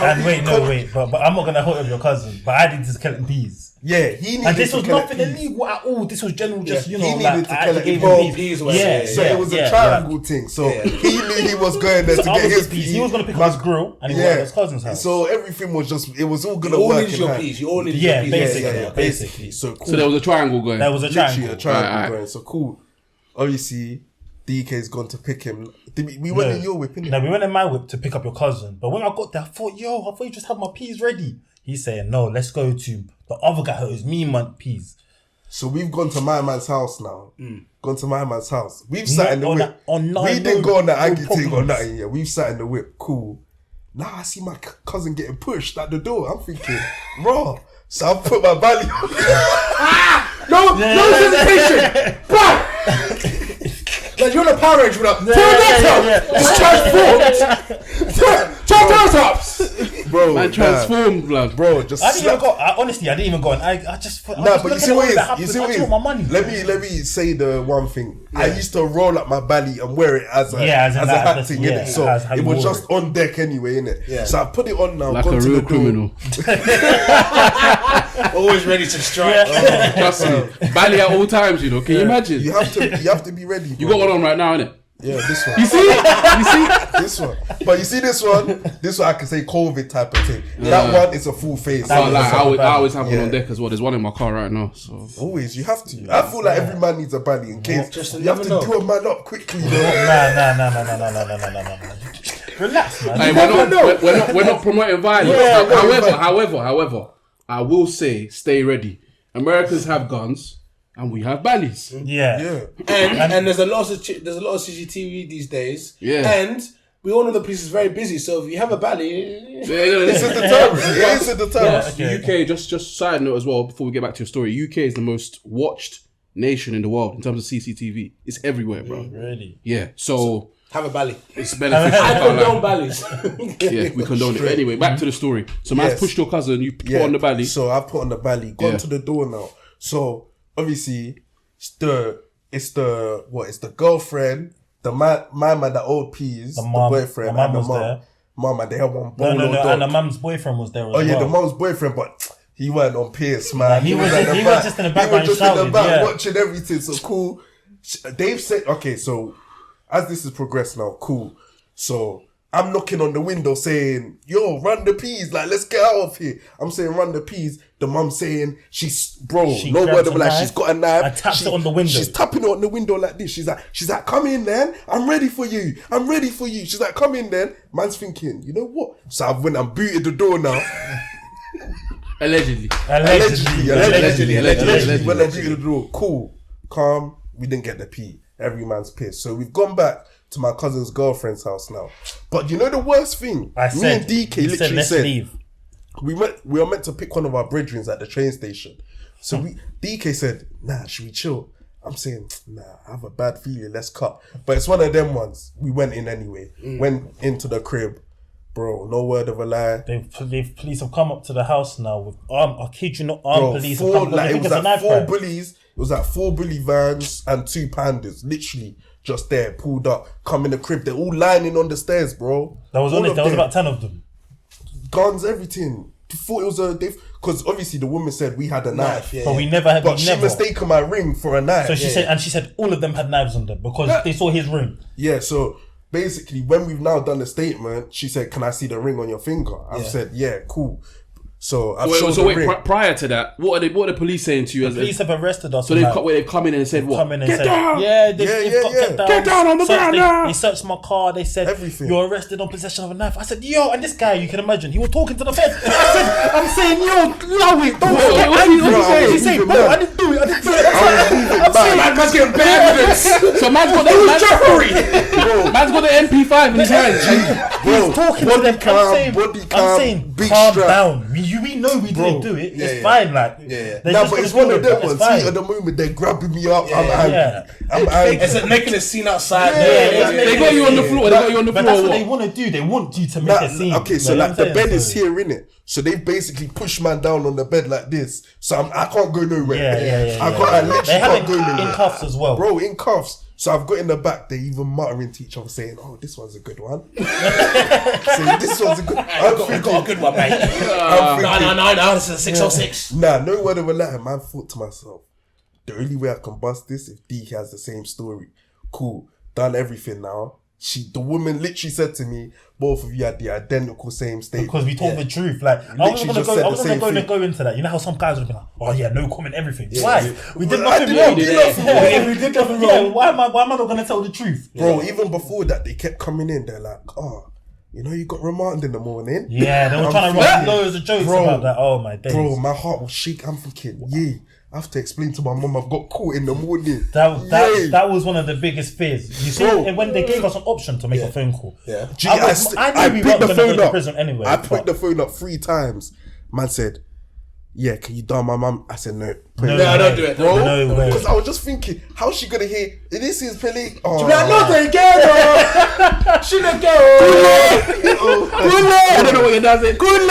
And wait, but I'm not gonna hold up your cousin. But I needed to kill him peas. Yeah, he needed. And this to was collect nothing peas. illegal at all. This was general, just He like needed to I collect gave bro, him peas. So it was a triangle thing. So he knew he was going there to I get was his peas. peas. He was gonna pick up his grill and he went to his cousin's house. So everything was just, it was all gonna You all work. needed in your hand. peas. You all needed your peas. Basically. So cool. So there was a triangle going. There was a Literally a triangle. triangle Right. going. So cool. Obviously, DK's gone to pick him. We went in your whip, innit? No, we went in my whip to pick up your cousin. But when I got there, I thought you just had my peas ready. He's saying, no, let's go to the other guy who owes me my peas. So we've gone to my man's house now. Gone to my man's house. We've sat in the whip. We didn't go on the Aggie thing or nothing yet. We've sat in the whip. Cool. Now I see my cousin getting pushed at the door. I'm thinking, raw. So I put my belly on. No hesitation. Bam! Like you're on a Power Ranger with a transformed. Bro, Man transformed, blood. Bro, just I didn't even go. And I just. Nah, but you see what it is? You see what it is? My money. Let me say the one thing. I used to roll up my belly and wear it as a hat thing, innit? So it was just on deck anyway, innit? Yeah. So I put it on now. Like gone a to real the door. criminal. Always ready to strike. Trust me. Bally at all times, you know. Can you imagine? You have to be ready. You got one on right now, innit? Yeah, this one. You see? This one. But you see this one? This one I can say COVID type of thing. That one is a full face. I was always have one Yeah. on deck as well. There's one in my car right now. So Always, you have to. I feel like every man needs a belly in case Just you have to never do a man up quickly. Nah. Relax, man. hey, we're not promoting violence. However, I will say stay ready. Americans have guns and we have ballies. Yeah. And there's a lot of CCTV these days. Yeah. And we all know the police is very busy. So if you have a bally, It's a deterrent. It is a deterrent. Okay. UK, just side note as well, before we get back to your story, UK is the most watched nation in the world in terms of CCTV. It's everywhere, bro. Really? Yeah, so have a bally. it's beneficial. I can't lie. condone ballies. Yeah, we condone it. But anyway, back to the story. So man's Yes. pushed your cousin, you put on the belly. So I put on the belly, gone Yeah. to the door now. So obviously it's the girlfriend, the man that owed peas, the mum- boyfriend, the mum and the was mum. there. Mum, and they had one No, bolo dog. and the mum's boyfriend was there as Oh yeah, well. the mum's boyfriend, but he weren't on Pierce, man. he was at just- the he was back. just in the He background was just in the shouting, back yeah. watching everything. So cool. Dave said, okay, so as this has progressed now, cool. So I'm knocking on the window saying, yo, run the peas, like let's get out of here. I'm saying run the peas. The mum saying She no grabs word a of a lie, knife she's got a knife. and taps it on the window. She's tapping it on the window like this. She's like, come in then. I'm ready for you. She's like, come in then. Man's thinking, you know what? So I went and booted the door now. Allegedly. Allegedly. When I Allegedly. booted the door, cool, calm. We didn't get the pee. Every man's pissed. So we've gone back to my cousin's girlfriend's house now. But you know the worst thing? Me and DK literally let's said, leave. we were meant to pick one of our brethren at the train station. So DK said, nah, should we chill? I'm saying, nah, I have a bad feeling, let's cut. But it's one of them ones. We went in anyway. Went into the crib. Bro, no word of a lie. Police have come up to the house now with I kid you not, Bro, police it have come. I think was it's a like knife four crime. bullies. It was like 4 bully vans and 2 pandas, literally just there, pulled up, come in the crib. They're all lining on the stairs, bro. There was All of them. about 10 of them. Guns, everything. Thought it was because obviously the woman said we had a knife, yeah. But we never had. but she mistaken my ring for a knife. So she said all of them had knives on them because they saw his ring. Yeah, so basically when we've now done the statement, she said, "Can I see the ring on your finger?" I've said, "Yeah, cool." So I've shown the ring. Prior to that, what are the police saying to you? The police have arrested us. So they've come in and said what? Get down! Yeah, get down. Get down on the ground now! They searched my car. They said Everything. you're arrested on possession of a knife. I said, yo, and this guy, you can imagine, he was talking to the feds. I'm saying, yo, allow it. Don't What did he say? He said, bro, I didn't do it. I'm saying, Man's getting bad evidence. So man's got the MP5 in his hand. he's talking to them. I'm saying, big calm strap. down. We know we didn't do it. It's fine. Like, they're Nah, just but it's gonna one do of it, them but ones. it's fine. See, at the moment they're grabbing me up. I'm yeah. angry. I'm angry. It's like making a scene outside. They got you on the floor. They got you on the But floor. that's what What? they want to do. They want you to make a scene. Okay, so You know like what I'm the bed saying? is here, innit? So they basically push man down on the bed like this. So I can't go nowhere. Yeah. I literally They have can't go it nowhere. in cuffs as well. Bro, in cuffs. So I've got in the back, they even muttering to each other saying, oh, this one's a good one. Saying, this one's a good one. I've got a good one, mate. No, this is a 606. Nah, no word of a lie. Man, thought to myself, the only way I can bust this if D has the same story. Cool, done everything now. The woman literally said to me, both of you had the identical same statement. Because we told the truth. Like, I wasn't going to go into that. You know how some guys would be like, oh yeah, no comment, everything. Why? We did nothing wrong. We did nothing wrong. Why am I not going to tell the truth? Bro, even before that, they kept coming in. They're like, oh, you know, you got remanded in the morning. Yeah, they were trying to write loads of jokes about that. Oh my days. Bro, my heart was shake. I'm thinking, yeah. I have to explain to my mum I've got caught in the morning. That was one of the biggest fears. You see, when they gave us an option to make a phone call. Yeah. I knew we weren't going to go to prison anyway. I picked the phone up 3 times. Man said, yeah, can you dial my mum? I said, no. I don't do it. Bro, no way. Because I was just thinking, how's she going to hear, this is Pele? Oh. She'll be like, no, they get She don't get I don't know what your dad said. Good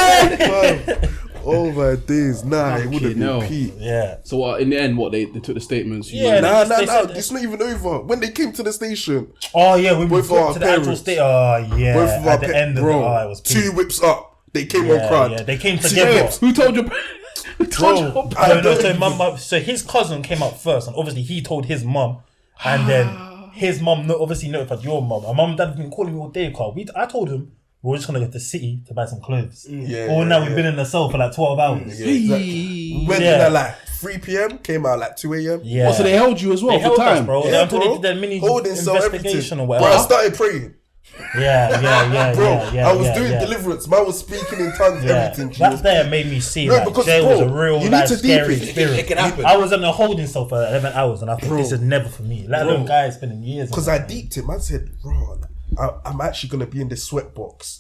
luck. Oh my days, nah, it wouldn't be Pete. Yeah. So in the end, what they took the statements? Yeah. Nah, it's not even over. When they came to the station. Oh yeah, when we both got to the actual state. Oh yeah. Both of at the end of it was Pete. 2 whips up. They came on crowd. Yeah, they came together. Who told you? So his cousin came up first, and obviously he told his mum, and then his mum obviously notified your mum. And mum and dad have been calling me all day, Carl. I told him, we're just going to go to the city to buy some clothes. We've been in the cell for like 12 hours. Yeah, exactly. Went in at like 3 p.m, came out like 2 a.m. Yeah. So they held you as well for time? Us, bro. Yeah, Until they did their mini investigation or whatever. Bro, I started praying. Yeah. Bro, I was doing deliverance. Man was speaking in tongues, everything. That there made me see because, jail was a real life scary it experience. can happen. I was in a holding cell for 11 hours and I thought this is never for me. Let alone guys spending years. Because I deeped it. Man said, bro, I'm actually going to be in this sweatbox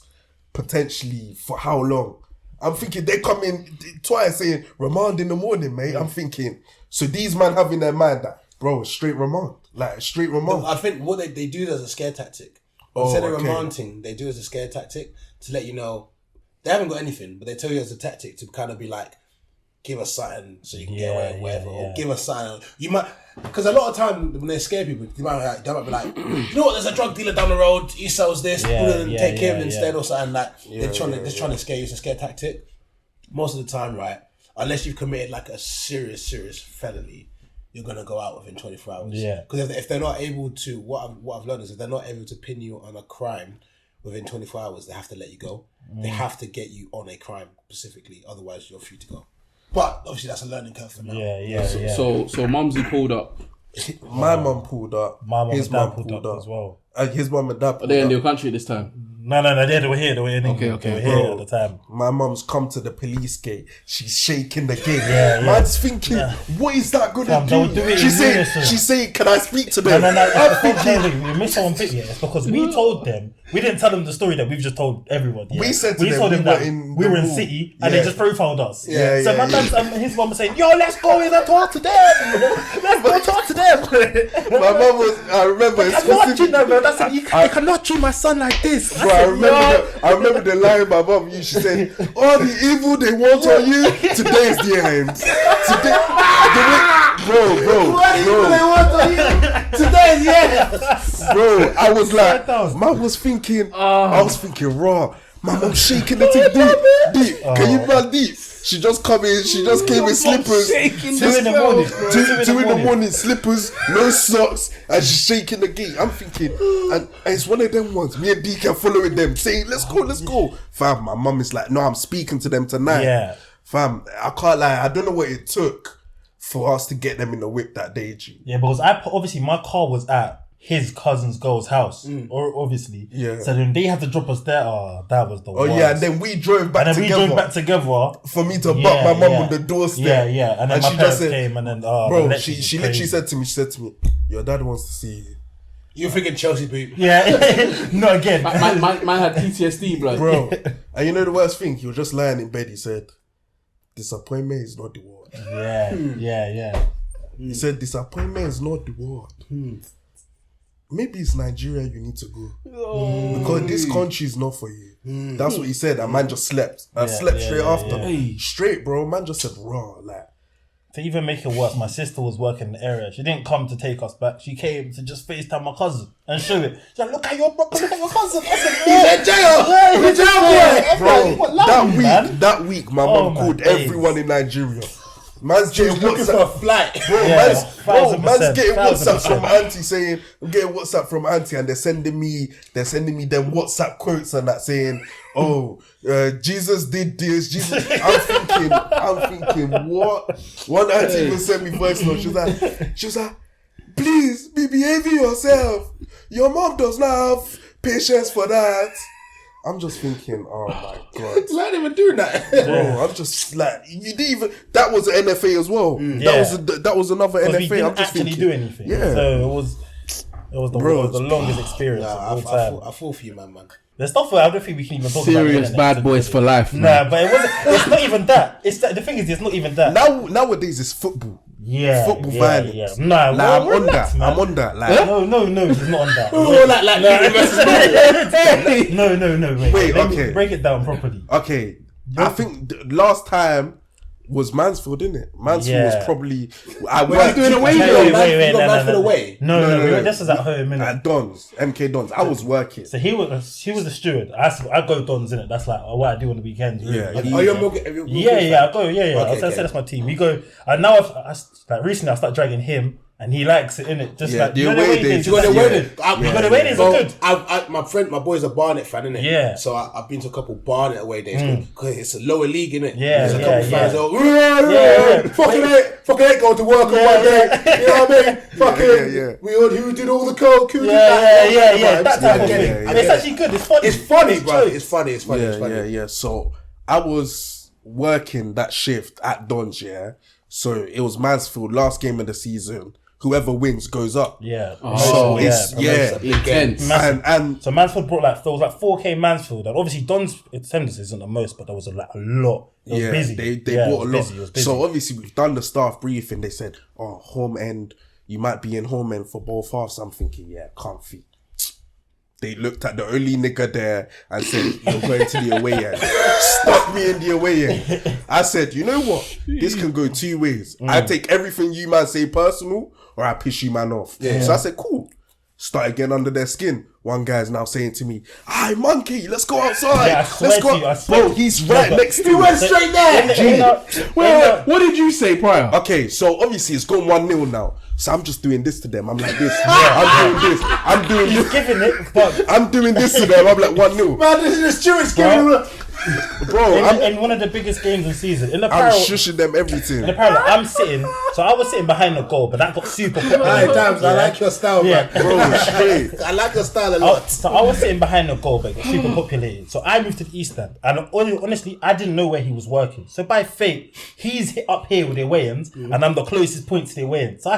potentially for how long? I'm thinking they come in twice saying remand in the morning, mate. I'm thinking, so these man have in their mind that, bro, straight remand. Like, straight remand. I think what they do as a scare tactic. Instead of remanding, they do as a scare tactic to let you know they haven't got anything, but they tell you as a tactic to kind of be like, give us something so you can get away or whatever, or give us something. You might, because a lot of time when they scare people, they might be like, you know what? There's a drug dealer down the road. He sells this. Take him instead or something like. They're trying to scare you. It's a scare tactic. Most of the time, right? Unless you've committed like a serious felony, you're gonna go out within 24 hours. Yeah. Because if they're not able to, what I've learned is if they're not able to pin you on a crime within 24 hours, they have to let you go. They have to get you on a crime specifically, otherwise you're free to go. But obviously that's a learning curve for now. So Mumsy pulled up. My mum pulled up. His mum pulled up as well. His mum and dad. Are they in the country this time? No, they were here. They were in England. They were here at the time. My mum's come to the police gate. She's shaking the gate. Man's thinking, what is that gonna do? She's saying, can I speak to them? No. We missed someone bit. It's because we told them. We didn't tell them the story that we've just told everyone. Yeah. We said to them that we were in city and they just profiled us. So my dad, his mum was saying, "Yo, let's go in and talk to them. Let's go talk to them." My mum was. I remember. You cannot treat my son like this. Bro, I remember the line my mum used. She said, "All the evil they want on you, today is the end." Bro, I was like, man was thinking, raw. My mum shaking the thing deep. Can you run deep? She just came in slippers. 2 in the morning. 2 in the morning, slippers, no socks, and she's shaking the gate. I'm thinking, and it's one of them ones. Me and D are following them, saying, let's go. Fam, my mum is like, no, I'm speaking to them tonight. Yeah. Fam, I can't lie, I don't know what it took for us to get them in the whip that day, G. Yeah, because obviously my car was at his cousin's girl's house, or obviously. Yeah. So then they had to drop us there. Oh, that was the worst. Oh yeah, and then we drove back together. For me to butt my mum on the doorstep. Yeah. And then my parents came and then bro, she literally said to me, your dad wants to see you. You're thinking Chelsea people. Yeah. No, again. Man had PTSD, blood. Bro. And you know the worst thing? He was just lying in bed. He said, disappointment is not the word. Yeah. He said, disappointment is not the word. Maybe it's Nigeria you need to go. Because this country is not for you. That's what he said. And man just slept. I slept straight after. Straight, bro. Man just said raw. Like, to even make it worse, my sister was working in the area. She didn't come to take us back. She came to just FaceTime my cousin and show it. She's like, look at your cousin. I said, He's in jail. He's in jail, boy. Bro, that week, my mum called everyone in Nigeria. Man's getting Looking for a flight. Bro, man's getting 1000%. WhatsApp from auntie saying, I'm getting WhatsApp from auntie and they're sending me them WhatsApp quotes and that saying, Jesus did this, Jesus. I'm thinking, what? One auntie even sent me voice note. She was like, please be behaving yourself. Your mom does not have patience for that. I'm just thinking, oh my God. I didn't even do that. Bro, I'm just like, you didn't even, that was an NFA as well. That was another NFA. We didn't I'm just actually thinking, do anything. Yeah. So it was the longest experience of all time. I fall for you, man. There's stuff where I don't think we can even talk about. Serious bad boys for life. Nah, but it wasn't. It's not even that. The thing is, it's not even that. Nowadays it's football. Yeah, Football violence. Yeah. Nah, Like, I'm on that. Man. I'm on that. Like, No, he's not on that. No. Wait, let me break it down properly. okay, I think last time was Mansfield, didn't it? Mansfield was probably. Wait, doing away? Wait, Mansfield away. No. This was at home, innit? At Don's, MK Don's. I was working. So he was the steward. I go Don's, innit? That's like what I do on the weekends. Really. Yeah. Oh, you're milking? I go. Yeah. Okay, I say that's my team. We go. And now like recently I start dragging him. And he likes it, innit? Just like the away days. You got the away days are good. My boy's a Barnet fan, innit? Yeah. So I've been to a couple Barnet away days because it's a lower league, innit? Yeah, There's a couple fans yeah. Fucking hate going to work on one day. You know what I mean? Fucking, who did all the coke? Yeah. That type of thing. And it's actually good. It's funny. It's funny, bro. It's funny. Yeah. So I was working that shift at Don's, yeah. So it was Mansfield, last game of the season. Whoever wins goes up. Yeah. So it's intense. And so Mansfield brought there was 4K Mansfield, and obviously Don's attendance isn't the most, but there was a lot. It was busy. They bought a lot. It was busy. So obviously we've done the staff briefing. They said, home end, you might be in home end for both halves. I'm thinking, comfy. They looked at the only nigga there and said, you're going to the away end. Stuck me in the away end. I said, you know what? This can go two ways. I take everything you man say personal, or I piss you man off. So I said, cool. Started getting under their skin. One guy's now saying to me, "Hi, monkey, let's go outside. Let's go." Bro, he's right next to me. He went straight there. What did you say prior? Okay, so obviously it's gone 1-0 now. So I'm just doing this to them. I'm like this. I'm doing this. I'm doing He's this. giving it, but I'm doing this to them. I'm like 1-0. Man, this is the stewards giving Bro, in one of the biggest games of the season, in the I'm shushing them everything. In the parallel, I'm sitting. So I was sitting behind the goal, but that got super popular. Hi, Dams, I like your style, man. Bro, straight. I like your style a lot. So I was sitting behind the goal, but it got super populated. So I moved to the east end, and honestly, I didn't know where he was working. So by fate, he's up here with the away-ins, and I'm the closest point to the away-ins. So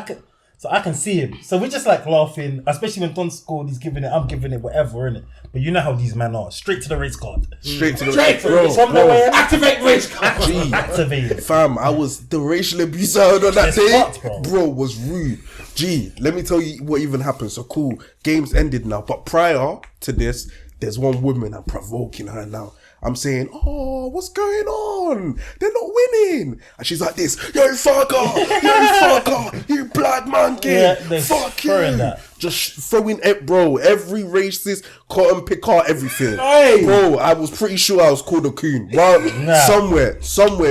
I can see him. So we're just like laughing, especially when Don scored, he's giving it, I'm giving it, whatever, innit? But you know how these men are. Straight to the race card. Straight to the race card. From the way activate race card. Activate. Fam, I was the racial abuse I heard on that day. Fucked, bro, was rude. Let me tell you what even happened. So cool, game's ended now. But prior to this, there's one woman, I'm provoking her now. I'm saying, oh, what's going on? They're not winning. And she's like this, you fucker, you black monkey, fuck you. That. Just throwing it, bro, every racist, cotton picker, everything. Hey. Bro, I was pretty sure I was called a coon. Somewhere,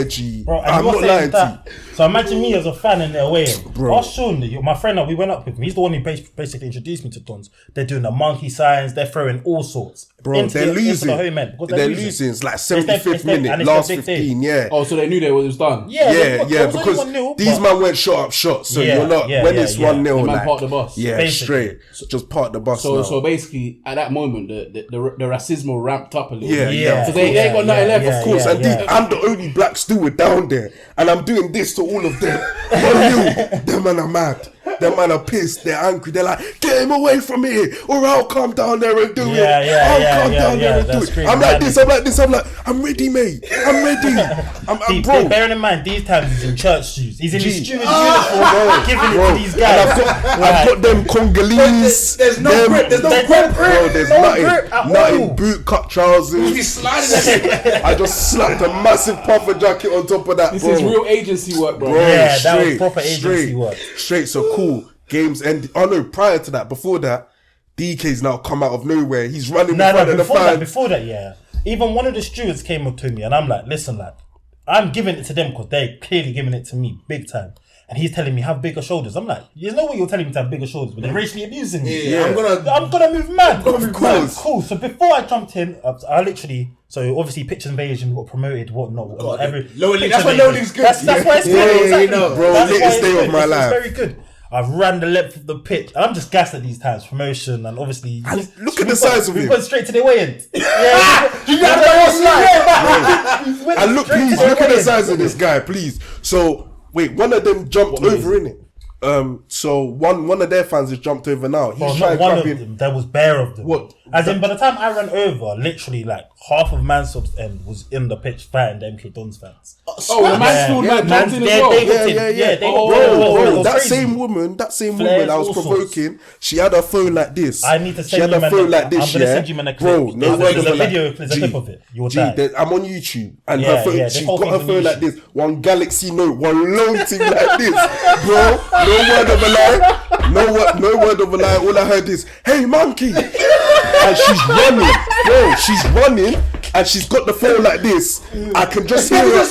G. Bro, I'm not lying to you. So imagine me as a fan in their way. Bro. Ask Sean, my friend that we went up with me, he's the one who basically introduced me to Dons. They're doing the monkey signs, they're throwing all sorts. Bro, they're losing. They're losing. It's like 75th minute, last 15, yeah. Oh, so they knew it was done. Yeah, because these man went shot up shots. So you're not, when it's 1-0, like, part the bus. Yeah, basically. Straight. Just part the bus. So basically, at that moment, the racism ramped up a little bit. Yeah. So they ain't got nothing left, of course. And I'm the only black steward down there. And I'm doing this to all of them. Them man are mad. Them man are pissed. They're angry. They're like, get him away from me, or I'll come down there and do it. I'll come down there and do it. I'm like this. I'm like, I'm ready, mate. I'm ready. I'm bro. Bearing in mind, these times he's in church shoes. He's in his steward's uniform, giving it to these guys. I've got them Congolese. There's no grip. There's no grip. Bro, there's nothing. Boot cut trousers. I just slapped a massive puffer jacket on top of that. This bro. is real agency work, bro. Yeah, that was proper agency work. Straight, so cool. Games end. Oh no, prior to that, before that, DK's now come out of nowhere. He's running in front of the fans. Before that, yeah. Even one of the stewards came up to me and I'm like, listen, like, I'm giving it to them because they're clearly giving it to me big time. And he's telling me have bigger shoulders. I'm like, there's no way you're telling me to have bigger shoulders, but they're racially abusing me. Yeah. I'm gonna move mad. Of course. Cool. So before I jumped in, I literally. So obviously, Pitch Invasion got promoted, whatnot. Lower league. That's why lower league's good. That's why it's good. Exactly. Bro, That's latest day of my It's life. very good. I've ran the length of the pitch. I'm just gassed at these times. Promotion and obviously. Look at the size of We've him. gone straight to the weigh-in. And look, please, look at the size of this guy, please. So, wait, one of them jumped over, innit? So one of their fans has jumped over now. Well, not one of them. There was bare of them. What? As in, by the time I ran over, literally like half of Mansfield's end was in the pitch fighting the MK Dons fans. Oh, the Mansfield man jumped in as well. They Bro, that same woman I was provoking, she had her phone like this. I need to She send had you her phone like this, I'm gonna send you man a clip. Bro, no word There's of a a video, lie. there's a clip of it. You will die. I'm on YouTube and Yeah, her phone, yeah, she's this whole got her thing's phone on like YouTube. this, one Galaxy Note, one lone thing like this. Bro, no word of a lie. No word of a lie. All I heard is, hey monkey. And she's running. Bro, she's running and she's got the phone like this. I can just hear her.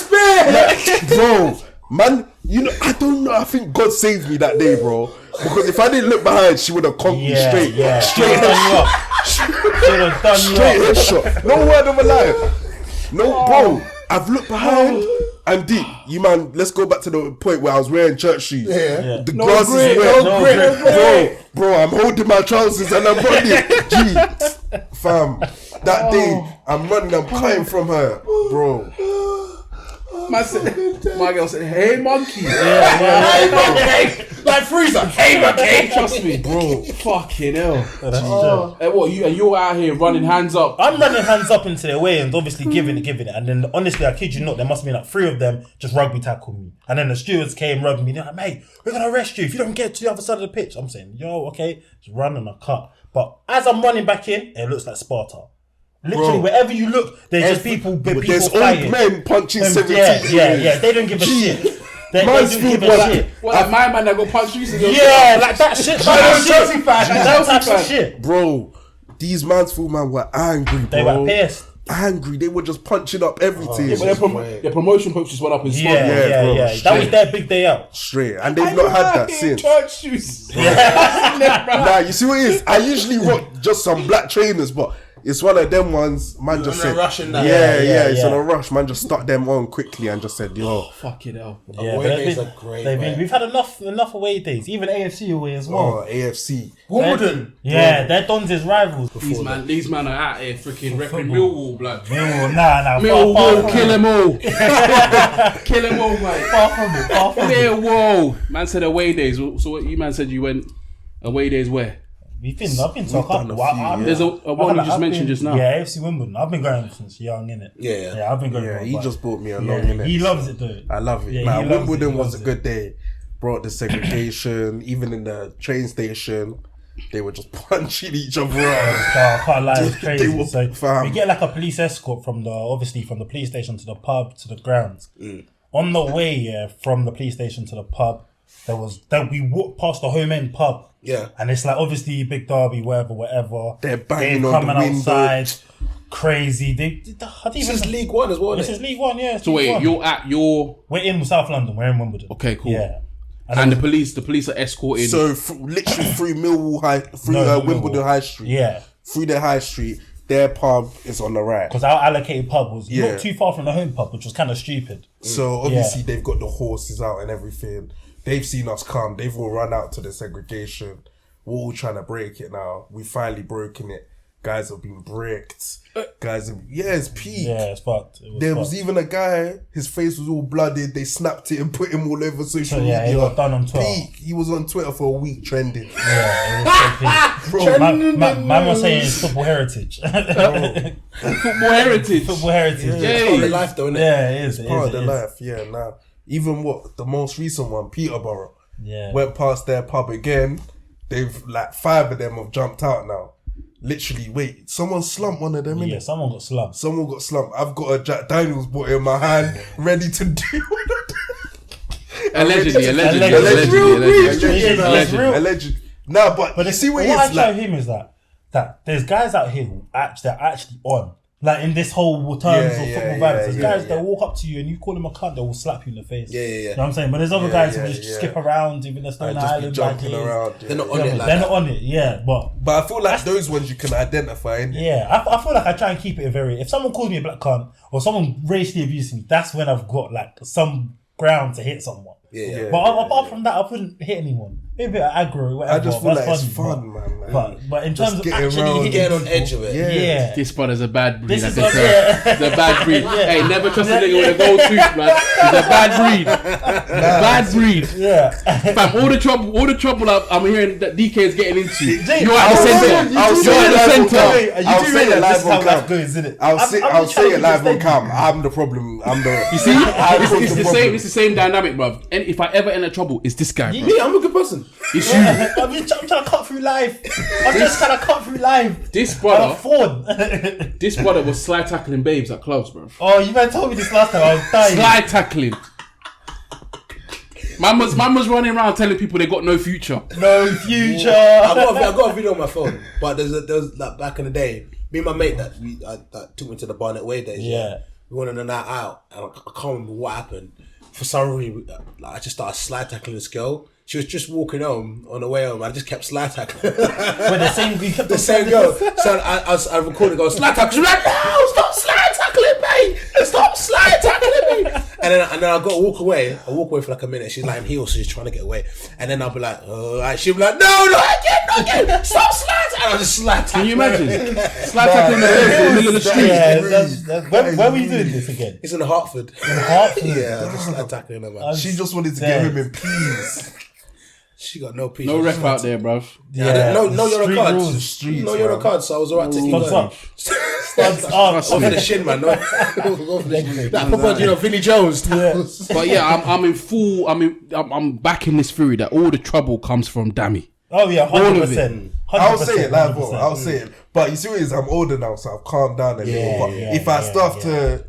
Like, bro, man, you know, I don't know. I think God saved me that day, bro. Because if I didn't look behind, she would have conked me straight. Yeah. Straight headshot. No word of a lie. No, bro. I've looked behind and deep. You man, let's go back to the point where I was wearing church shoes. Yeah. The grass is wet. No grip. Bro, I'm holding my trousers and I'm running. Gee, fam, that day I'm running, I'm cutting from her, bro. My girl said, hey monkey. Like Freezer. Hey, monkey. Trust me, bro. Fucking hell. Hey, what, you're out here running hands up. I'm running hands up into their way and obviously giving it. And then honestly, I kid you not, there must have been like 3 of them just rugby tackled me. And then the stewards came rubbing me. They're like, mate, we're going to arrest you if you don't get to the other side of the pitch. I'm saying, yo, okay, just run and I cut. But as I'm running back in, it looks like Sparta. Literally, wherever you look, there's just people There's fighting. old men punching 17. Yeah. They don't give a shit. They don't give a shit. What, like my man that got punched recently? Yeah, like that shit. That type of shit. Bro, these Mansfield man were angry, bro. They were pissed. Angry. They were just punching up everything. Yeah, but their promotion hopes just went up in smoke. Yeah. bro, That was their big day out. Straight. And they've not had that since. Church shoes. Nah, you see what it is? I usually rock just some black trainers, but it's one of them ones, man just said, it's on a rush, man just stuck them on quickly and just said, yo. Fuck it out. Yeah, Away days are great, we've had enough away days, even AFC away as well. Oh, AFC. Wimbledon. Yeah, they're Dons' rivals. These man are out here freaking repping Millwall, blood. Nah. Millwall, kill them all. Kill them all, mate. Far from it. Millwall. Man said away days. So what you man said you went away days where? I've been to a couple. There's a one you just mentioned just now. Yeah, AFC Wimbledon. I've been going since young, innit? Yeah, I've been going. Yeah, he just brought me along, innit? He loves it, though. I love it. Yeah, Man, he loves Wimbledon it, was a good day. Brought the segregation, even in the train station, they were just punching each other out. I can't lie, it's crazy. They were, So fam. we get like a police escort from the police station to the pub to the grounds. On the way, from the police station to the pub, we walked past the home end pub. Yeah. And it's like obviously big derby, whatever. They're banging on the window. outside, crazy. This is League One as well. This is League One, yeah. So wait, we're in South London. We're in Wimbledon. Okay, cool. Yeah. And the police are escorting. So literally through Wimbledon High Street. Yeah. Through the High Street, their pub is on the right. Because our allocated pub was Yeah. not too far from the home pub, which was kind of stupid. So obviously they've got the horses out and everything. They've seen us come. They've all run out to the segregation. We're all trying to break it now. We finally broken it. guys have been bricked. Guys have, it's peak. Yeah, it's fucked. There was even a guy, his face was all blooded. They snapped it and put him all over social media. He got done on Twitter. Peak. He was on Twitter for a week trending. Yeah, it was so peak. Bro, man was saying it's football heritage. Football heritage. Football heritage. It's part of the life, though, isn't it? Yeah, it is. Part of the life. Yeah, nah. Even the most recent one, Peterborough, went past their pub again. They've like 5 of them have jumped out now. Literally, wait, someone slumped one of them, innit? Yeah, someone got slumped. I've got a Jack Daniels bottle in my hand, ready to do Allegedly. Nah, but you see what I it's try like. with him is that there's guys out here who they're actually on. Like in this whole terms of football vibes, there's guys that walk up to you and you call them a cunt, they will slap you in the face. Yeah. You know what I'm saying? But there's other guys who just skip around, even the Stone Island, jumping around. They're not on it. They're not on it, yeah. But I feel like those ones you can identify. Innit? yeah, I feel like I try and keep it if someone calls me a black cunt or someone racially abuses me, that's when I've got like some ground to hit someone. Yeah. But apart from that, I wouldn't hit anyone. Maybe a bit of aggro, whatever. I just feel like that's it's funny, fun, man. But in terms of getting actually around, hitting Getting on people, edge of it. yeah. This brother's a bad breed. This I is can what- tell. yeah. He's a bad breed. Yeah. Hey, never trust a nigga with a gold tooth, man. He's a bad breed. Bad breed. Yeah. Fam, all the trouble I'm hearing that DK is getting into. Jay, You're at the centre. I'll You're say at it the live on centre. cam. You do realise this is how life goes, isn't it? I'll say just trying to it keep live on steady. cam. I'm the problem. You see, it's the same. It's the same dynamic, bruv. And if I ever enter trouble, it's this guy, bruv. Me, I'm a good person. It's you. I'm trying to cut through life. I'm just trying to cut through life. This I'm brother, a fawn. this brother was slide tackling babes at clubs, bruv. Oh, you man told me this last time. I was dying. Slide tackling. Man was running around telling people they got no future. No future. I got a video on my phone, but there was like back in the day, me and my mate that took me to the Barnet Way days. Yeah. We went on a night out, and I can't remember what happened. For some reason, I just started slide tackling this girl. She was just walking home on the way home. I just kept slide tackling. When the same girl. So I recorded, go slide tackle. She was like, no, stop slide tackling me. Stop slide tackling me. And then I got to walk away. I walk away for like a minute. She's like in heels, so she's trying to get away. And then I'll be like, oh, she'll be like, no, again. Stop slide tackling. And I'll just slide tackling. Can you imagine? Slide tackling the babes in the middle of the street. Yeah, where were you doing this again? It's in Hartford. Hartford? Yeah, I just slide tackling her, man. She just wanted to get him in peace. She got no peace. No ref out there, bruv. Yeah. No yellow Street cards. rules. Streets, No yellow man. cards, so I was alright to keep Thumbs going. up. Thumbs up. Over the shin, man. No. That proper, Vinnie Jones. But yeah, I'm backing this theory that all the trouble comes from Dammy. Oh yeah, All of it. 100%. I'll say it live 100%. on. I'll say it. But you see what it is, I'm older now, so I've calmed down a little. But if I start to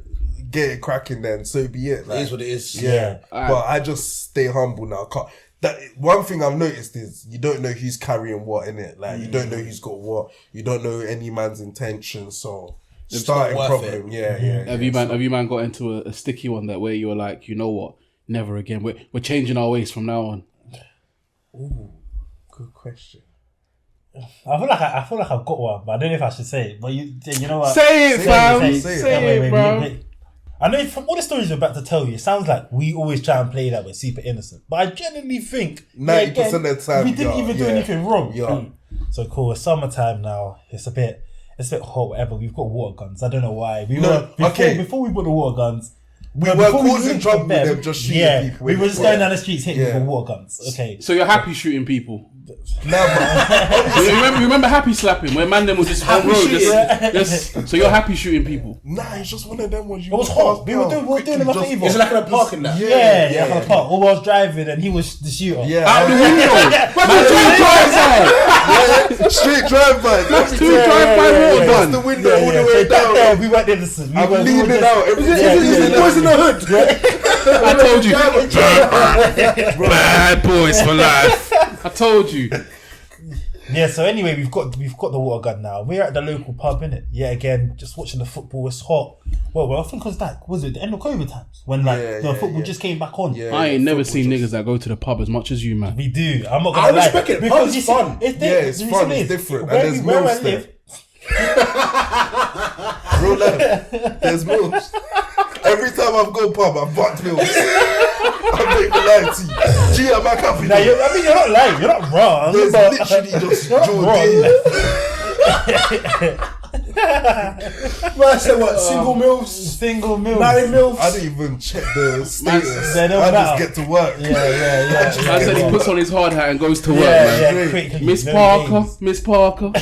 get it cracking, then so be it. Like, It is what it is. yeah. But I just stay humble now. That one thing I've noticed is you don't know who's carrying what in it. Like you don't know who's got what. You don't know any man's intentions. So starting not worth problem. Yeah. Have you man got into a sticky one that where you were like, you know what, never again. We're changing our ways from now on. Ooh, good question. I feel like I've got one, but I don't know if I should say it. But you know what? Say it, fam. Say it, bro. Wait. I know from all the stories we're about to tell you, it sounds like we always try and play that we're super innocent. But I genuinely think 90% of the time we didn't even do anything wrong. Yeah. So cool. It's summertime now. It's a bit hot. Whatever. We've got water guns. I don't know why. Before we bought the water guns. We were causing trouble with them just shooting people. We were just going down the streets hitting people with water guns. Okay. So you're happy shooting people? Nah, man. you remember happy slapping where man them was just on road. So you're happy shooting people? Nah, it's just one of them ones. It was hot. We were doing him a favour. Is it like in a park in that? Yeah, like a park. Or I was driving and he was the shooter. Yeah. Out the window. Straight drive-by. That's two drive-by water That's guns. the window all the way down. We weren't innocent. I'm leaning out. Boys in the hood. I told you. Bad boys for life. I told you. Yeah, so anyway, we've got the water gun now. We're at the local pub, innit? Yeah, again, just watching the football. It's hot. Well, I think it was it the end of COVID times when the football just came back on. Yeah, I ain't never seen niggas that go to the pub as much as you, man. We do. I'm not gonna I lie. respect it. Because Pub's you see, fun. It's fun. It's different. And there's where milks I there. live, Real life. There's milks. Every time I've gone pub, I've bought milks. I'm not even lying to you. Gee, I'm back happy. you're not lying. You're not wrong. There's but- literally just You're not Joe wrong. D. Man said what? Single milfs? Single milk. Married milfs? I didn't even check the status. They don't I matter. just get to work. Yeah. I said he puts on his hard hat and goes to work, Yeah, man. quickly. Miss No Parker, names. Miss Parker.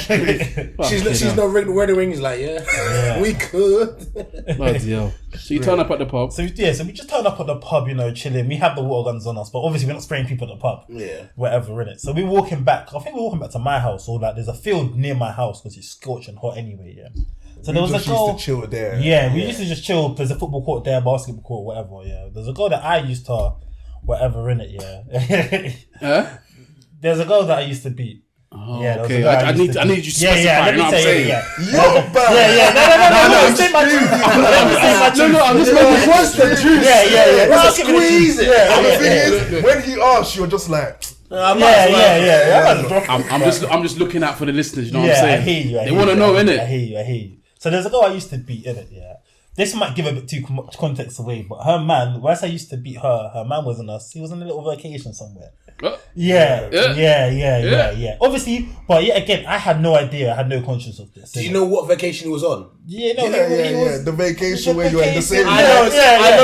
She's not wearing rings. Like, yeah, we could. Bloody hell. So you turn up at the pub. So we just turned up at the pub, you know, chilling. We have the water guns on us, but obviously we're not spraying people at the pub. Yeah. Whatever, innit? So we're walking back. I think we're walking back to my house, or like there's a field near my house because it's scorching hot anyway, yeah. So there was just a girl. used to chill there. Yeah, we used to just chill. There's a football court there, basketball court, whatever, yeah. There's a girl that I used to, whatever, in it, yeah. Huh? There's a girl that I used to beat. Oh, Yeah, there was a okay. girl I used need to you beat. to specify, let you know me what I'm say saying? it, You're bad. No, I'm saying my truth. Let me say my truth. No, I'm just making What's the juice? Yeah. Let's squeeze it. And the thing is, when he asks, you're just like, Yeah. I'm just looking out for the listeners, you know what I'm Yeah, saying? I hear you. They want to know, I innit? hear you. So there's a girl I used to beat, innit, yeah. This might give a bit too much context away, but her man, whilst I used to beat her man wasn't us. He was on a little vacation somewhere. Yeah. Obviously, but yeah, again, I had no idea. I had no conscience of this. Do you know what vacation he was on? Yeah, no, yeah. he was The vacation where you're in the same. I know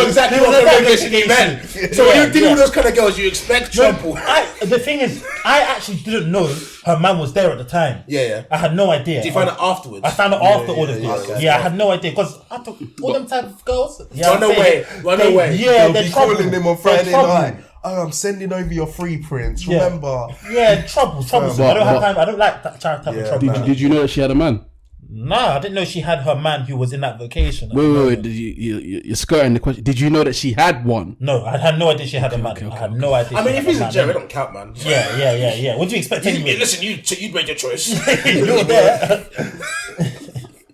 exactly what vacation he meant. So when you deal with those kind of girls, you expect trouble. The thing is, I actually didn't know her man was there at the time. Yeah. I had no idea. Did you find out afterwards? I found out after all of yeah, this. okay. Yeah, I had no idea because I thought all them type of girls. Yeah, Run away. Yeah, They'll they're be trouble. calling him on They're Friday trouble. night. Oh, I'm sending over your free prints. Yeah. Remember? Yeah, trouble. So I don't have time. I don't like that type of Yeah, trouble. man. Did you know that she had a man? Nah, I didn't know she had her man who was in that vacation. Wait. You're skirting the question. Did you know that she had one? No, I had no idea she had a man. I had no idea. I mean, she if had he's a a man. Jerry, don't count, man. Yeah. What do you expect anyway? Listen, you made your choice. You're there.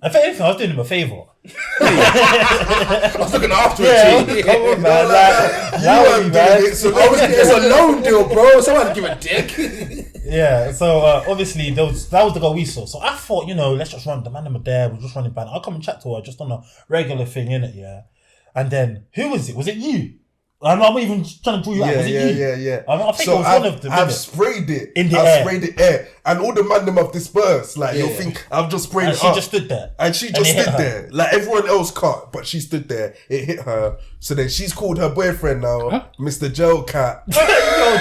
If anything, I was doing him a favour. I was looking after it. Come on, man. It's a loan deal, bro. Someone give a dick. Yeah, so obviously that was the girl we saw. So I thought, let's just run. The man and my dad, we're just running back. I'll come and chat to her just on a regular thing, innit? Yeah. And then who was it? Was it you? I'm not even trying to draw you out. Was it you? Yeah. I think it was one of them. I've sprayed it In the I've air. sprayed the air, and all the man them have dispersed. Like you'll think I've just sprayed And it she up. just stood there. And she And just it hit stood her. there. Like everyone else cut, but she stood there. It hit her. So then she's called her boyfriend now, Mr. Gel Cat. Yo,